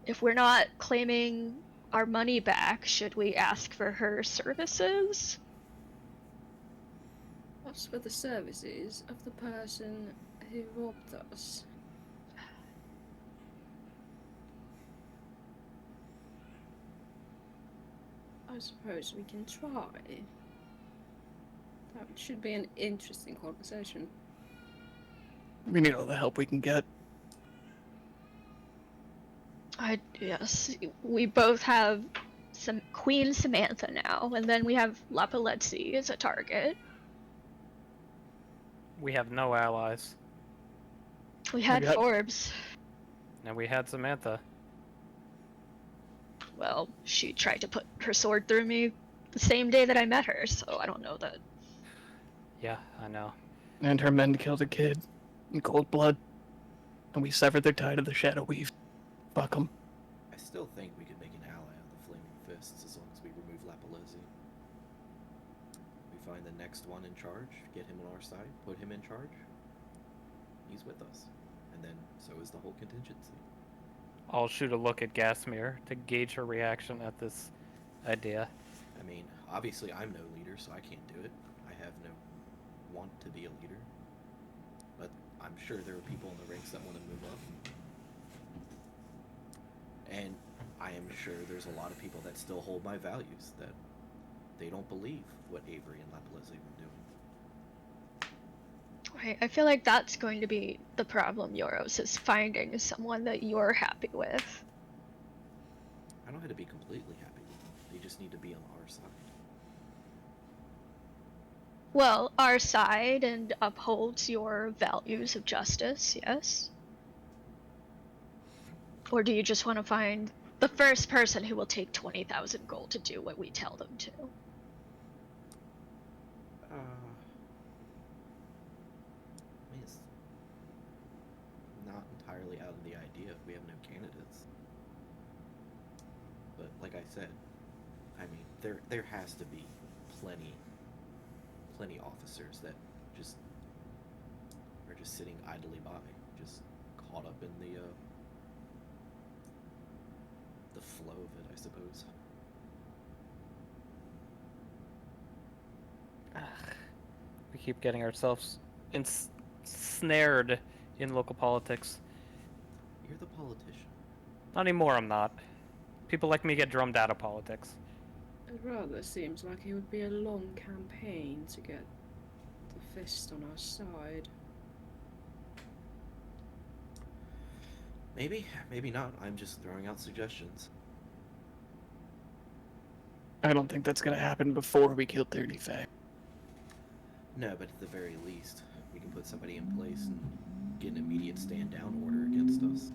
S5: If we're not claiming our money back, should we ask for her services?
S7: What's with the services of the person who robbed us? I suppose we can try. That should be an interesting conversation.
S8: We need all the help we can get.
S5: Yes, we both have some Queen Samantha now, and then we have Lapalezzi as a target.
S4: We have no allies.
S5: We had
S8: got-
S5: Forbes.
S4: And we had Samantha.
S5: Well, she tried to put her sword through me the same day that I met her, so I don't know that.
S4: Yeah, I know.
S8: And her men killed a kid in cold blood. And we severed their tie to the Shadow Weave. Fuck them.
S3: I still think we could make an ally of the Flaming Fists as long as we remove Lapalozzi. We find the next one in charge, get him on our side, put him in charge. He's with us. And then so is the whole contingency.
S4: I'll shoot a look at Gasmere to gauge her reaction at this idea.
S3: I mean, obviously I'm no leader, so I can't do it. I have no want to be a leader. But I'm sure there are people in the ranks that want to move up. And I am sure there's a lot of people that still hold my values, that they don't believe what Avery and Lapalezzi were doing.
S5: Right, I feel like that's going to be the problem, Yoros, is finding someone that you're happy with.
S3: I don't have to be completely happy with them. They just need to be on our side.
S5: Well, our side and upholds your values of justice, yes? Or do you just want to find the first person who will take 20,000 gold to do what we tell them to?
S3: I mean, it's not entirely out of the idea if we have no candidates. But like I said, I mean, there has to be plenty officers that just are just sitting idly by, just caught up in the flow of it, I suppose.
S4: We keep getting ourselves snared in local politics.
S3: You're the politician.
S4: Not anymore, I'm not. People like me get drummed out of politics.
S7: It rather seems like it would be a long campaign to get the fist on our side.
S3: Maybe, maybe not. I'm just throwing out suggestions.
S8: I don't think that's gonna happen before we kill 35.
S3: No, but at the very least, we can put somebody in place and get an immediate stand-down order against us.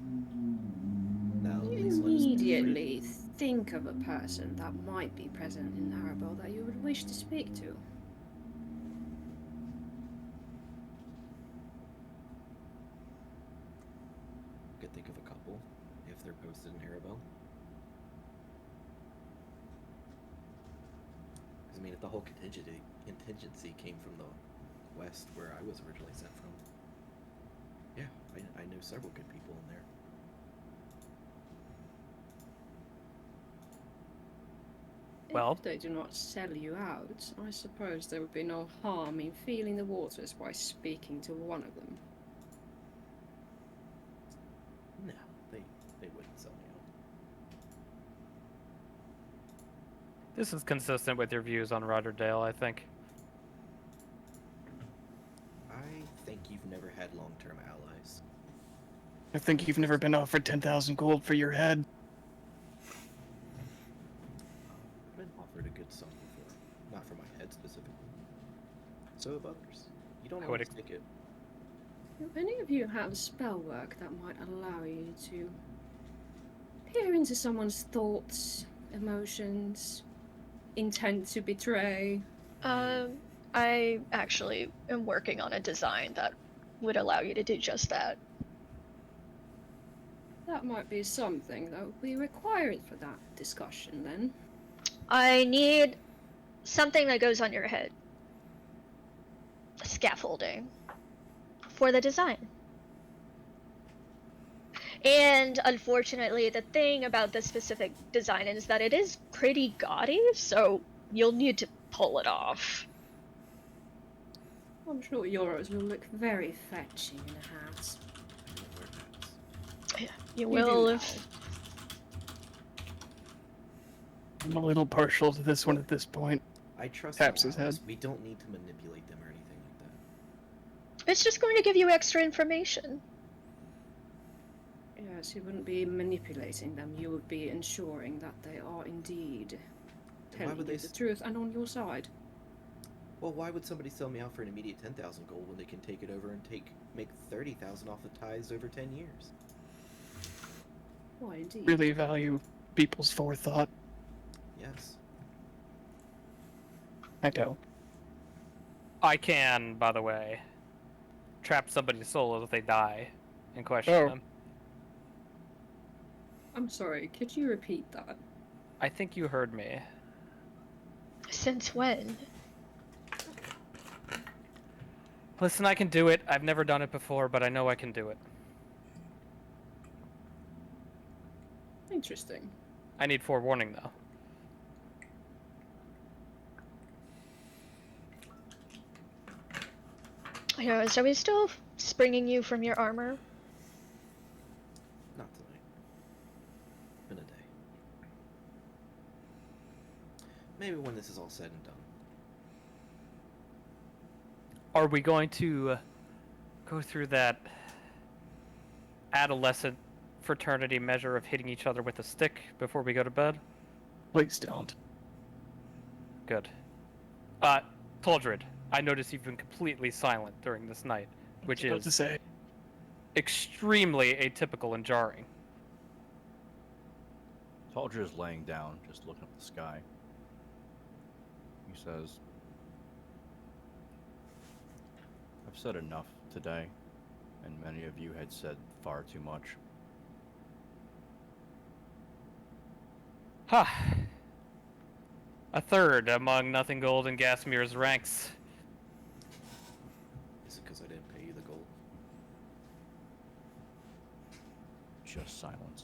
S3: Now, at least let us be free.
S7: Immediately think of a person that might be present in Arabel that you would wish to speak to.
S3: Could think of a couple, if they're posted in Arabel. Because, I mean, if the whole contingency came from the west, where I was originally sent from, yeah, I know several good people in there.
S4: Well-
S7: If they do not sell you out, I suppose there would be no harm in feeling the waters by speaking to one of them.
S3: No, they wouldn't sell me out.
S4: This is consistent with your views on Rotterdale, I think.
S3: I think you've never had long-term allies.
S8: I think you've never been offered 10,000 gold for your head.
S3: I've been offered a good sum before. Not for my head specifically. So have others. You don't
S4: I would
S3: always take it.
S7: Do any of you have spell work that might allow you to peer into someone's thoughts, emotions, intent to betray?
S5: I actually am working on a design that would allow you to do just that.
S7: That might be something that would be required for that discussion then.
S5: I need something that goes on your head. Scaffolding for the design. And unfortunately, the thing about this specific design is that it is pretty gaudy, so you'll need to pull it off.
S7: I'm sure yours will look very fetching in a hat.
S3: I don't wear hats.
S5: You
S7: do
S5: will
S7: now.
S5: if
S8: I'm a little partial to this one at this point.
S3: I trust
S8: Taps
S3: our
S8: his
S3: allies.
S8: head.
S3: We don't need to manipulate them or anything like that.
S5: it's just going to give you extra information.
S7: Yes, you wouldn't be manipulating them, you would be ensuring that they are indeed
S3: why
S7: telling
S3: would
S7: you
S3: they
S7: the truth and on your side.
S3: Well, why would somebody sell me out for an immediate 10,000 gold when they can take it over and make 30,000 off the tithes over 10 years?
S7: Why indeed?
S8: Really value people's forethought.
S3: Yes.
S8: I don't.
S4: I can, by the way, trap somebody's soul if they die and question
S8: Oh.
S4: them.
S7: I'm sorry, could you repeat that?
S4: I think you heard me.
S5: Since when?
S4: Listen, I can do it. I've never done it before, but I know I can do it.
S7: Interesting.
S4: I need forewarning, though.
S5: Heroes, are we still springing you from your armor?
S3: Not tonight. Been a day. Maybe when this is all said and done.
S4: Are we going to go through that adolescent fraternity measure of hitting each other with a stick before we go to bed?
S8: Please don't.
S4: Good. Toldred, I notice you've been completely silent during this night, which
S8: What to
S4: is
S8: say?
S4: extremely atypical and jarring.
S6: Taldra is laying down, just looking up at the sky. He says, I've said enough today, and many of you had said far too much.
S4: Ha! A third among Nothing Gold and Gasmir's ranks.
S3: Is it because I didn't pay you the gold?
S6: Just silence.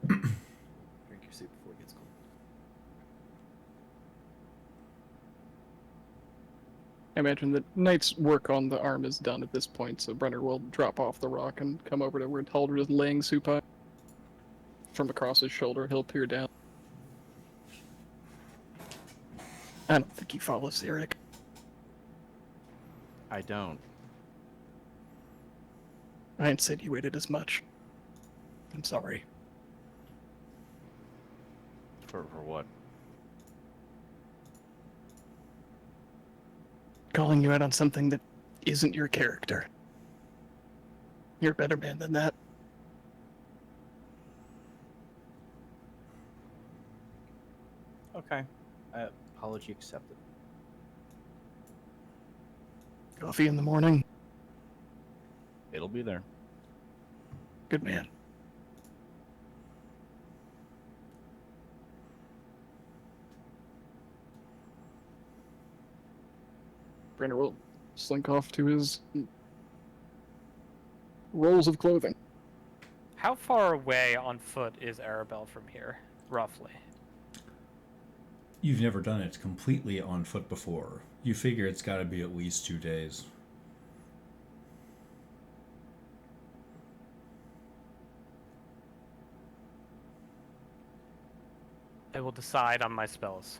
S3: Drink your soup before it gets cold.
S2: I imagine that Knight's work on the arm is done at this point, so Brenner will drop off the rock and come over to where Talder is laying Supai. From across his shoulder, he'll peer down.
S8: I don't think he follows Eric.
S6: I don't.
S8: I insinuated as much. I'm sorry.
S6: For what?
S8: Calling you out on something that isn't your character. You're a better man than that.
S6: Okay. Apology accepted.
S8: Coffee in the morning.
S6: It'll be there.
S8: Good man.
S2: Brenner will slink off to his rolls of clothing.
S4: How far away on foot is Arabelle from here, roughly?
S1: You've never done it completely on foot before. You figure it's got to be at least 2 days.
S4: I will decide on my spells.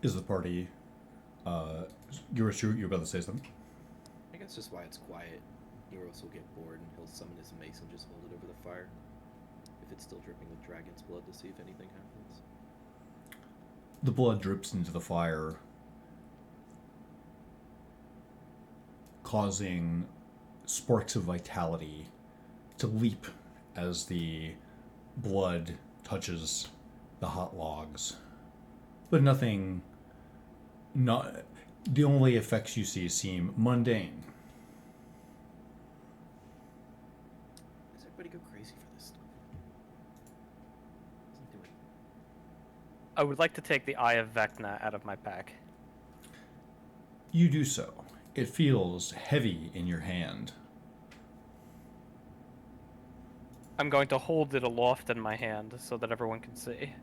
S1: Is the party? You're about to say something?
S3: I guess just why it's quiet. Euros will get bored and he'll summon his mace and just hold it over the fire. If it's still dripping with dragon's blood to see if anything happens.
S1: The blood drips into the fire, causing sparks of vitality to leap as the blood touches the hot logs. But nothing. Not the only effects you see seem mundane.
S3: Does everybody go crazy for this stuff? Doesn't do it.
S4: I would like to take the Eye of Vecna out of my pack.
S1: You do so. It feels heavy in your hand.
S4: I'm going to hold it aloft in my hand so that everyone can see.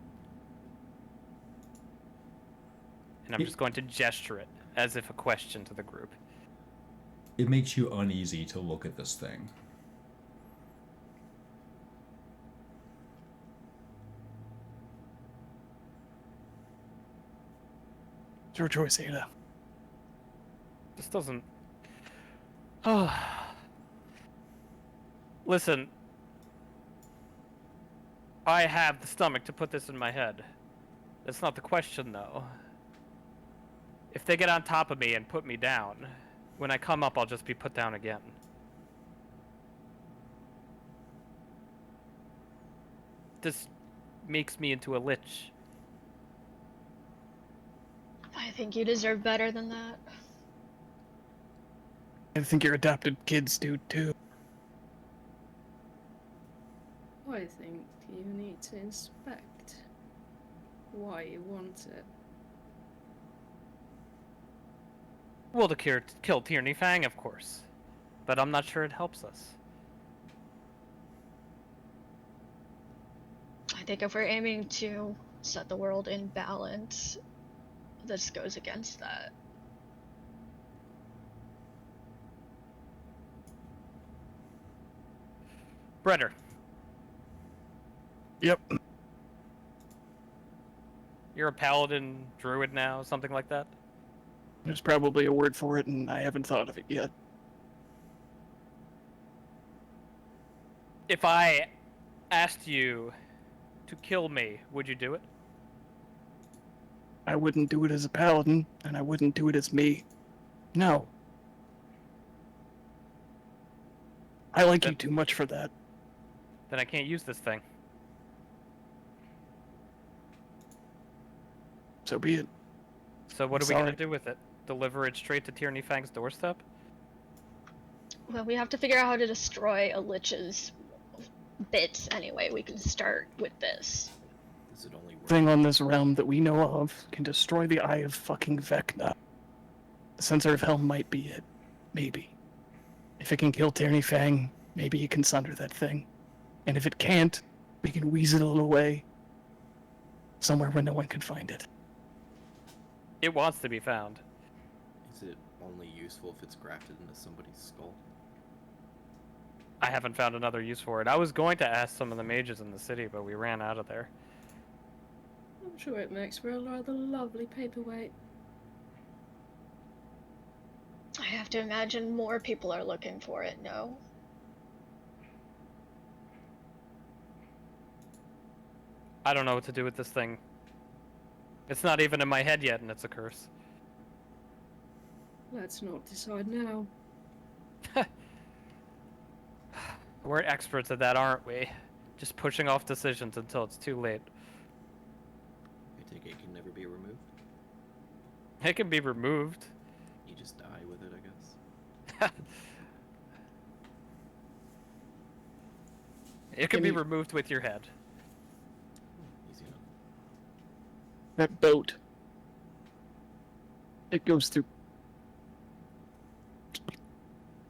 S4: And I'm just going to gesture it as if a question to the group.
S1: It makes you uneasy to look at this thing.
S8: It's your choice, Ada.
S4: This doesn't... Oh. Listen. I have the stomach to put this in my head. That's not the question, though. If they get on top of me and put me down, when I come up, I'll just be put down again. This makes me into a lich.
S5: I think you deserve better than that.
S8: I think your adopted kids do too.
S7: I think you need to inspect why you want it.
S4: Well, to kill Tierney Fang, of course. But I'm not sure it helps us.
S5: I think if we're aiming to set the world in balance, this goes against that.
S4: Breder.
S8: Yep.
S4: You're a paladin druid now, something like that?
S8: There's probably a word for it, and I haven't thought of it yet.
S4: If I asked you to kill me, would you do it?
S8: I wouldn't do it as a paladin, and I wouldn't do it as me. No. I like you too much for that.
S4: Then I can't use this thing.
S8: So be it.
S4: So what are we
S8: Sorry.
S4: gonna do with it? Deliver it straight to Tierney Fang's doorstep?
S5: Well, we have to figure out how to destroy a lich's bits anyway. We can start with this.
S3: Does it only work?
S8: Thing on this realm that we know of can destroy the Eye of fucking Vecna. The Censer of Hell might be it. Maybe. If it can kill Tierney Fang, maybe it can sunder that thing. And if it can't, we can weasel it away somewhere where no one can find it.
S4: It wants to be found.
S3: Is it only useful if it's grafted into somebody's skull?
S4: I haven't found another use for it. I was going to ask some of the mages in the city, but we ran out of there.
S7: I'm sure it makes for a rather lovely paperweight.
S5: I have to imagine more people are looking for it, no?
S4: I don't know what to do with this thing. It's not even in my head yet, and it's a curse.
S7: Let's not decide now.
S4: We're experts at that, aren't we? Just pushing off decisions until it's too late.
S3: I take it can never be removed?
S4: It can be removed.
S3: You just die with it, I guess.
S4: It can be
S8: Any-
S4: removed with your head.
S3: Easy enough.
S8: That boat. It goes through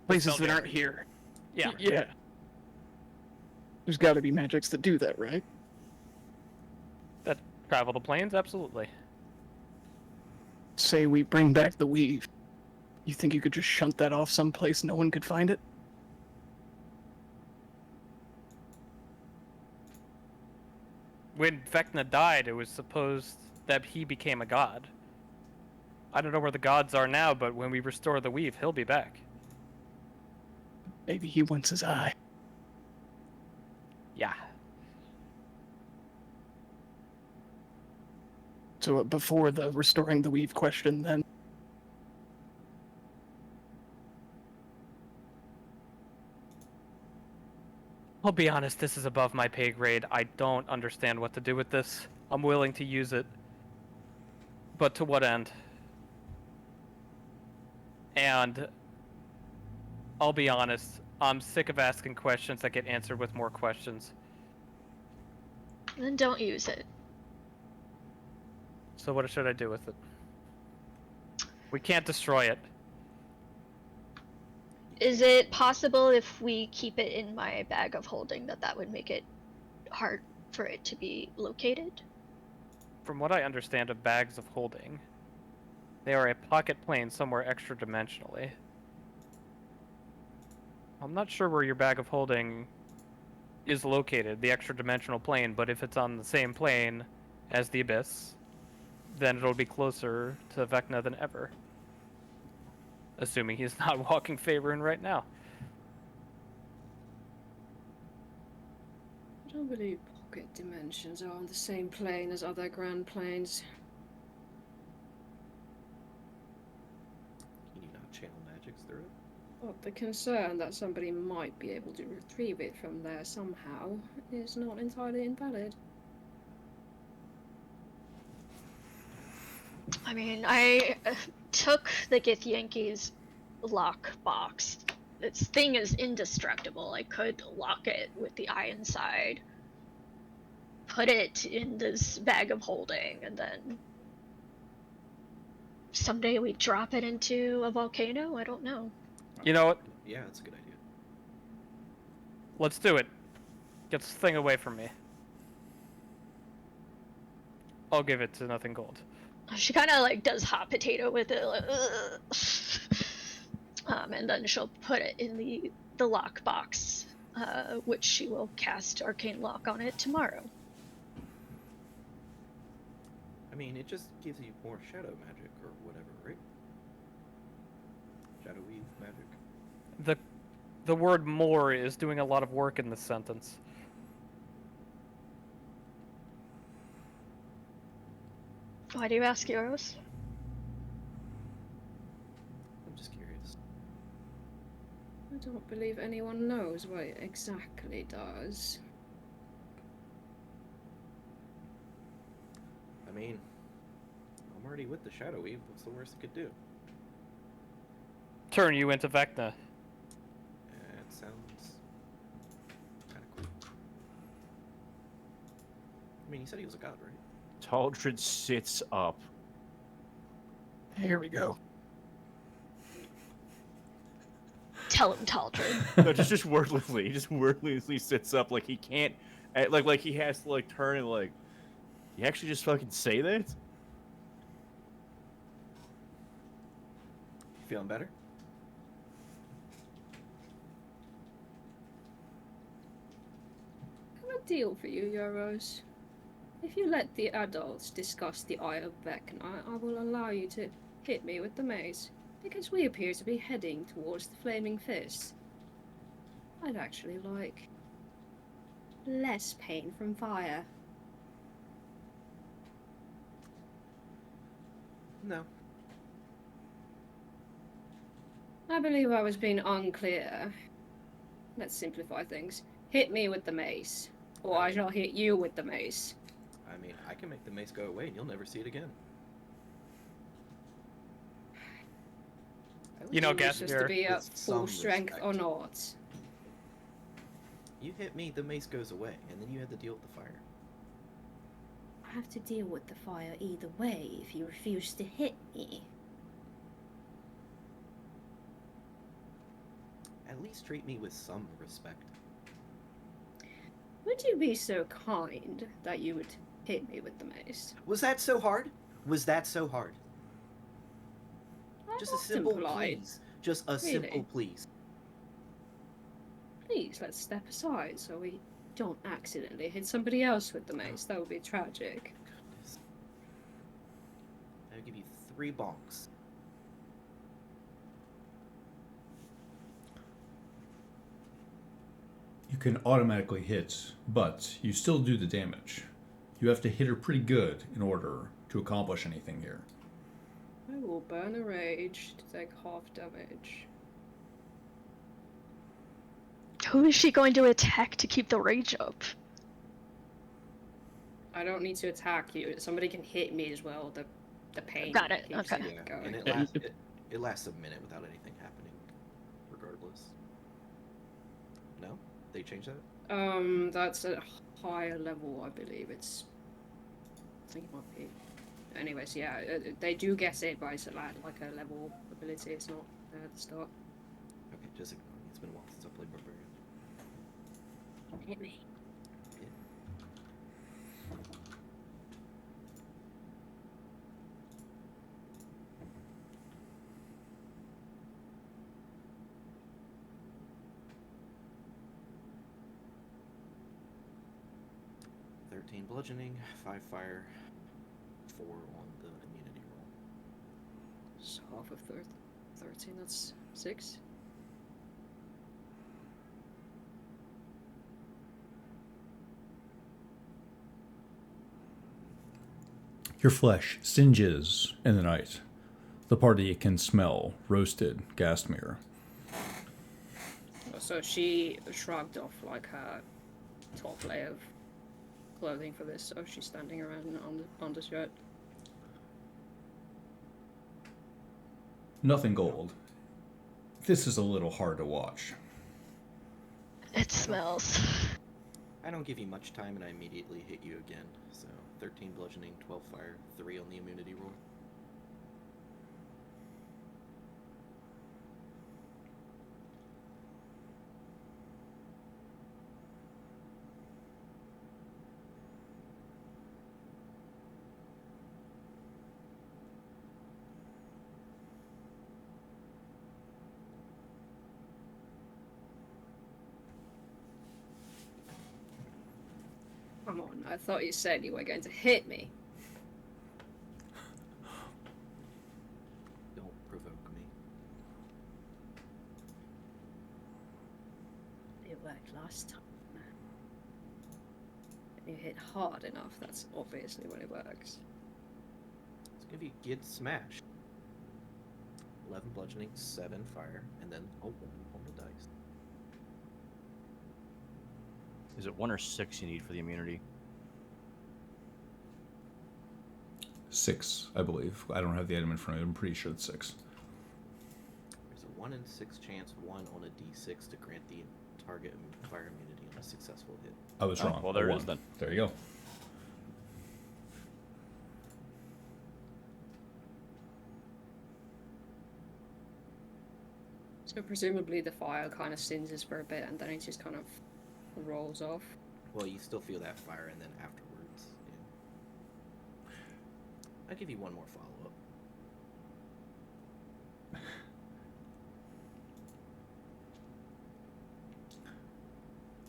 S8: places that aren't here.
S4: Yeah.
S8: Yeah. There's got to be magics that do that, right?
S4: That travel the plains, absolutely.
S8: Say we bring back the weave. You think you could just shunt that off someplace no one could find it?
S4: When Vecna died, it was supposed that he became a god. I don't know where the gods are now, but when we restore the weave, he'll be back.
S8: Maybe he wants his eye.
S4: Yeah.
S8: So before the restoring the weave question, then.
S4: I'll be honest, this is above my pay grade. I don't understand what to do with this. I'm willing to use it. But to what end? And I'll be honest, I'm sick of asking questions that get answered with more questions.
S5: Then don't use it.
S4: So what should I do with it? We can't destroy it.
S5: Is it possible if we keep it in my bag of holding that would make it hard for it to be located?
S4: From what I understand of bags of holding, they are a pocket plane somewhere extra dimensionally. I'm not sure where your bag of holding is located, the extra dimensional plane, but if it's on the same plane as the Abyss, then it'll be closer to Vecna than ever. Assuming he's not walking Faerun right now.
S7: I don't believe pocket dimensions are on the same plane as other grand planes.
S3: Can you not channel magics through it?
S7: But the concern that somebody might be able to retrieve it from there somehow is not entirely invalid.
S5: I mean, I took the Githyanki's lock box. This thing is indestructible. I could lock it with the eye inside, put it in this bag of holding, and then someday we drop it into a volcano? I don't know.
S4: You know what?
S3: Yeah, that's a good idea.
S4: Let's do it. Get this thing away from me. I'll give it to Nothing Gold.
S5: She kind of like does hot potato with it, like, and then she'll put it in the lock box, which she will cast Arcane Lock on it tomorrow.
S3: I mean, it just gives you more shadow magic or whatever, right? Shadow weave magic.
S4: The word more is doing a lot of work in this sentence.
S5: Why do you ask, Euros?
S3: I'm just curious.
S7: I don't believe anyone knows what it exactly does.
S3: I mean, I'm already with the shadow weave. What's the worst it could do?
S4: Turn you into Vecna.
S3: It sounds kind of cool. I mean, he said he was a god, right?
S6: Taldred sits up.
S8: Here we go.
S5: Tell him, Taldrin.
S6: No, just wordlessly. He just wordlessly sits up like he can't, like he has to like turn and like. You actually just fucking say that?
S3: Feeling better?
S7: I have a deal for you, Euros. If you let the adults discuss the Eye of Vecna, I will allow you to hit me with the mace, because we appear to be heading towards the Flaming Fist. I'd actually like less pain from fire.
S3: No.
S7: I believe I was being unclear. Let's simplify things. Hit me with the mace, or I shall hit you with the mace.
S3: I mean, I can make the mace go away and you'll never see it again.
S4: You know,
S7: It's just to
S4: Gaspar,
S7: be at
S3: with some
S7: full strength or
S3: respect.
S7: not.
S3: You hit me, the mace goes away, and then you have to deal with the fire.
S7: I have to deal with the fire either way if you refuse to hit me.
S3: At least treat me with some respect.
S7: Would you be so kind that you would hit me with the mace?
S3: Was that so hard? Was that so hard?
S7: I'm
S3: Just a
S7: often
S3: simple
S7: polite.
S3: please. Just a simple please.
S7: Please, let's step aside so we don't accidentally hit somebody else with the mace. That would be tragic.
S3: Goodness. I'll give you 3 bonks.
S1: You can automatically hit, but you still do the damage. You have to hit her pretty good in order to accomplish anything here.
S7: I will burn a rage to take half damage.
S5: Who is she going to attack to keep the rage up?
S7: I don't need to attack you. Somebody can hit me as well. The pain
S5: Got it,
S7: keeps
S5: okay.
S7: it going.
S3: And it
S2: Yeah,
S3: lasts, it lasts a minute without anything happening, regardless. No? They changed that?
S7: That's a higher level, I believe. I think it might be. Anyways, yeah, they do get it, but it's like a level ability. It's not at the start.
S3: Okay, just ignore me. It's been a while since I played Barbarian.
S7: Hit me.
S3: Yeah. Bludgeoning, 5 fire, 4 on the immunity roll.
S7: So half of 13, that's 6.
S1: Your flesh singes in the night. The party can smell roasted Gastmere.
S7: So she shrugged off like her top layer of clothing for this, so she's standing around in an undershirt.
S1: Nothing gold. This is a little hard to watch.
S5: It smells.
S3: I don't give you much time and I immediately hit you again. So 13 bludgeoning, 12 fire, 3 on the immunity roll.
S7: Come on, I thought you said you were going to hit me.
S3: Don't provoke me.
S7: It worked last time. When you hit hard enough, that's obviously when it works.
S3: It's gonna be a good smash. 11 bludgeoning, 7 fire, and then a 1 on the dice.
S6: Is it 1 or 6 you need for the immunity?
S1: 6, I believe. I don't have the item in front of me. I'm pretty sure it's 6.
S3: There's a 1 in 6 chance, 1 on a d6 to grant the target fire immunity on a successful hit.
S1: I was wrong.
S6: Well, there
S1: A
S6: it is
S1: 1.
S6: then.
S1: There you go.
S7: So presumably the fire kind of singes for a bit and then it just kind of rolls off.
S3: Well, you still feel that fire, and then afterwards, yeah. I'll give you one more follow-up.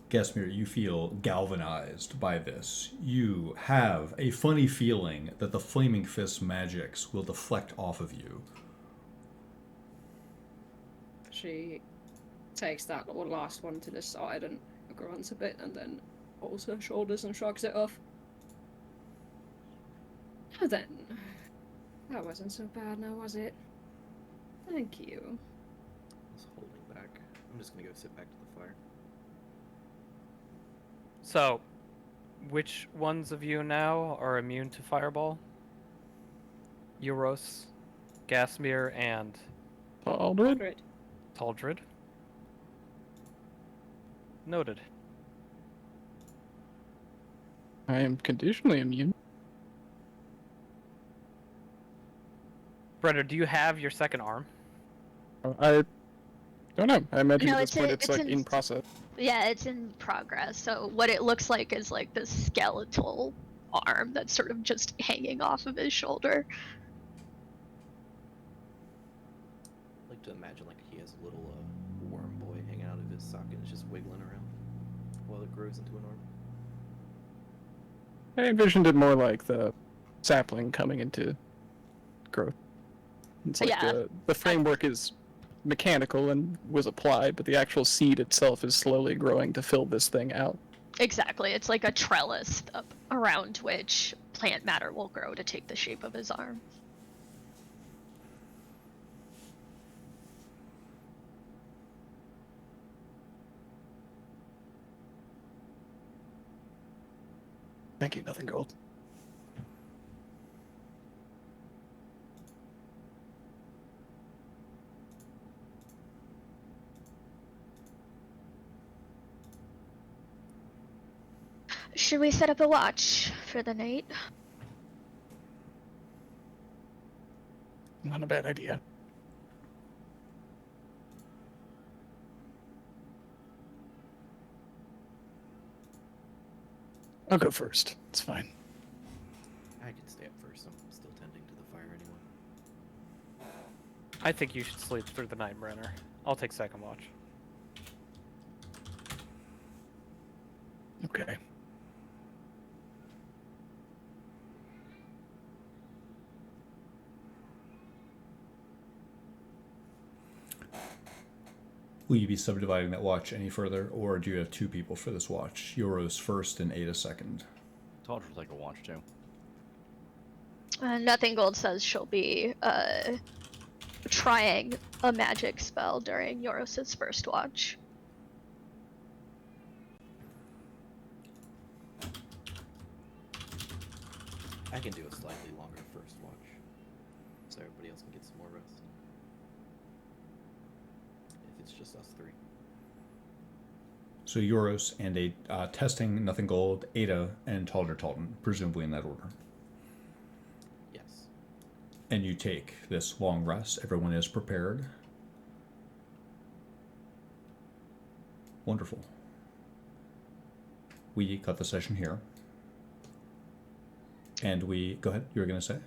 S1: Gastmere, you feel galvanized by this. You have a funny feeling that the Flaming Fist magics will deflect off of you.
S7: She takes that little last one to the side and grunts a bit and then pulls her shoulders and shrugs it off. Now then, that wasn't so bad now, was it? Thank you.
S3: I was holding back. I'm just gonna go sit back to the fire.
S4: So, which ones of you now are immune to Fireball? Euros, Gasmere, and
S2: Aldred?
S7: Great.
S4: Taldred. Noted.
S2: I am conditionally immune.
S4: Brenner, do you have your second arm?
S2: I don't know. I imagine
S5: No,
S2: at this point it's like
S5: in-
S2: in process.
S5: Yeah, it's in progress. So what it looks like is like this skeletal arm that's sort of just hanging off of his shoulder.
S3: I like to imagine like he has a little worm boy hanging out of his socket and it's just wiggling around while it grows into an arm.
S2: I envisioned it more like the sapling coming into growth. It's like
S5: Yeah.
S2: the framework is mechanical and was applied, but the actual seed itself is slowly growing to fill this thing out.
S5: Exactly. It's like a trellis around which plant matter will grow to take the shape of his arm.
S8: Thank you, Nothing Gold.
S5: Should we set up a watch for the night?
S8: Not a bad idea. I'll go first. It's fine.
S3: I can stay up first. I'm still tending to the fire anyway.
S4: I think you should sleep through the night, Brenner. I'll take second watch.
S8: Okay.
S1: Will you be subdividing that watch any further, or do you have two people for this watch? Euros first and Ada second.
S6: Told her to take a watch too.
S5: Nothing Gold says she'll be trying a magic spell during Yoros's first watch.
S3: I can do a slightly longer first watch, so everybody else can get some more rest. If it's just us three.
S1: So Euros and a testing, Nothing Gold, Ada, and Talder Talton, presumably in that order.
S3: Yes.
S1: And you take this long rest. Everyone is prepared. Wonderful. We cut the session here. And we... Go ahead. You were going to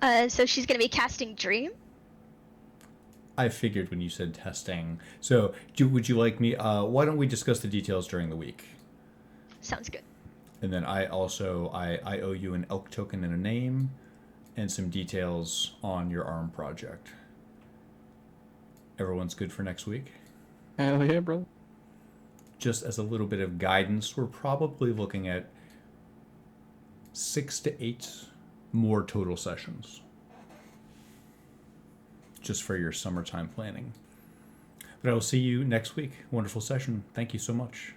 S1: say?
S5: So she's going to be casting Dream?
S1: I figured when you said testing. So would you like me... why don't we discuss the details during the week?
S5: Sounds good.
S1: And then I also... I owe you an elk token and a name and some details on your ARM project. Everyone's good for next week?
S2: Hell yeah, brother.
S1: Just as a little bit of guidance, we're probably looking at 6 to 8 more total sessions. Just for your summertime planning. But I will see you next week. Wonderful session. Thank you so much.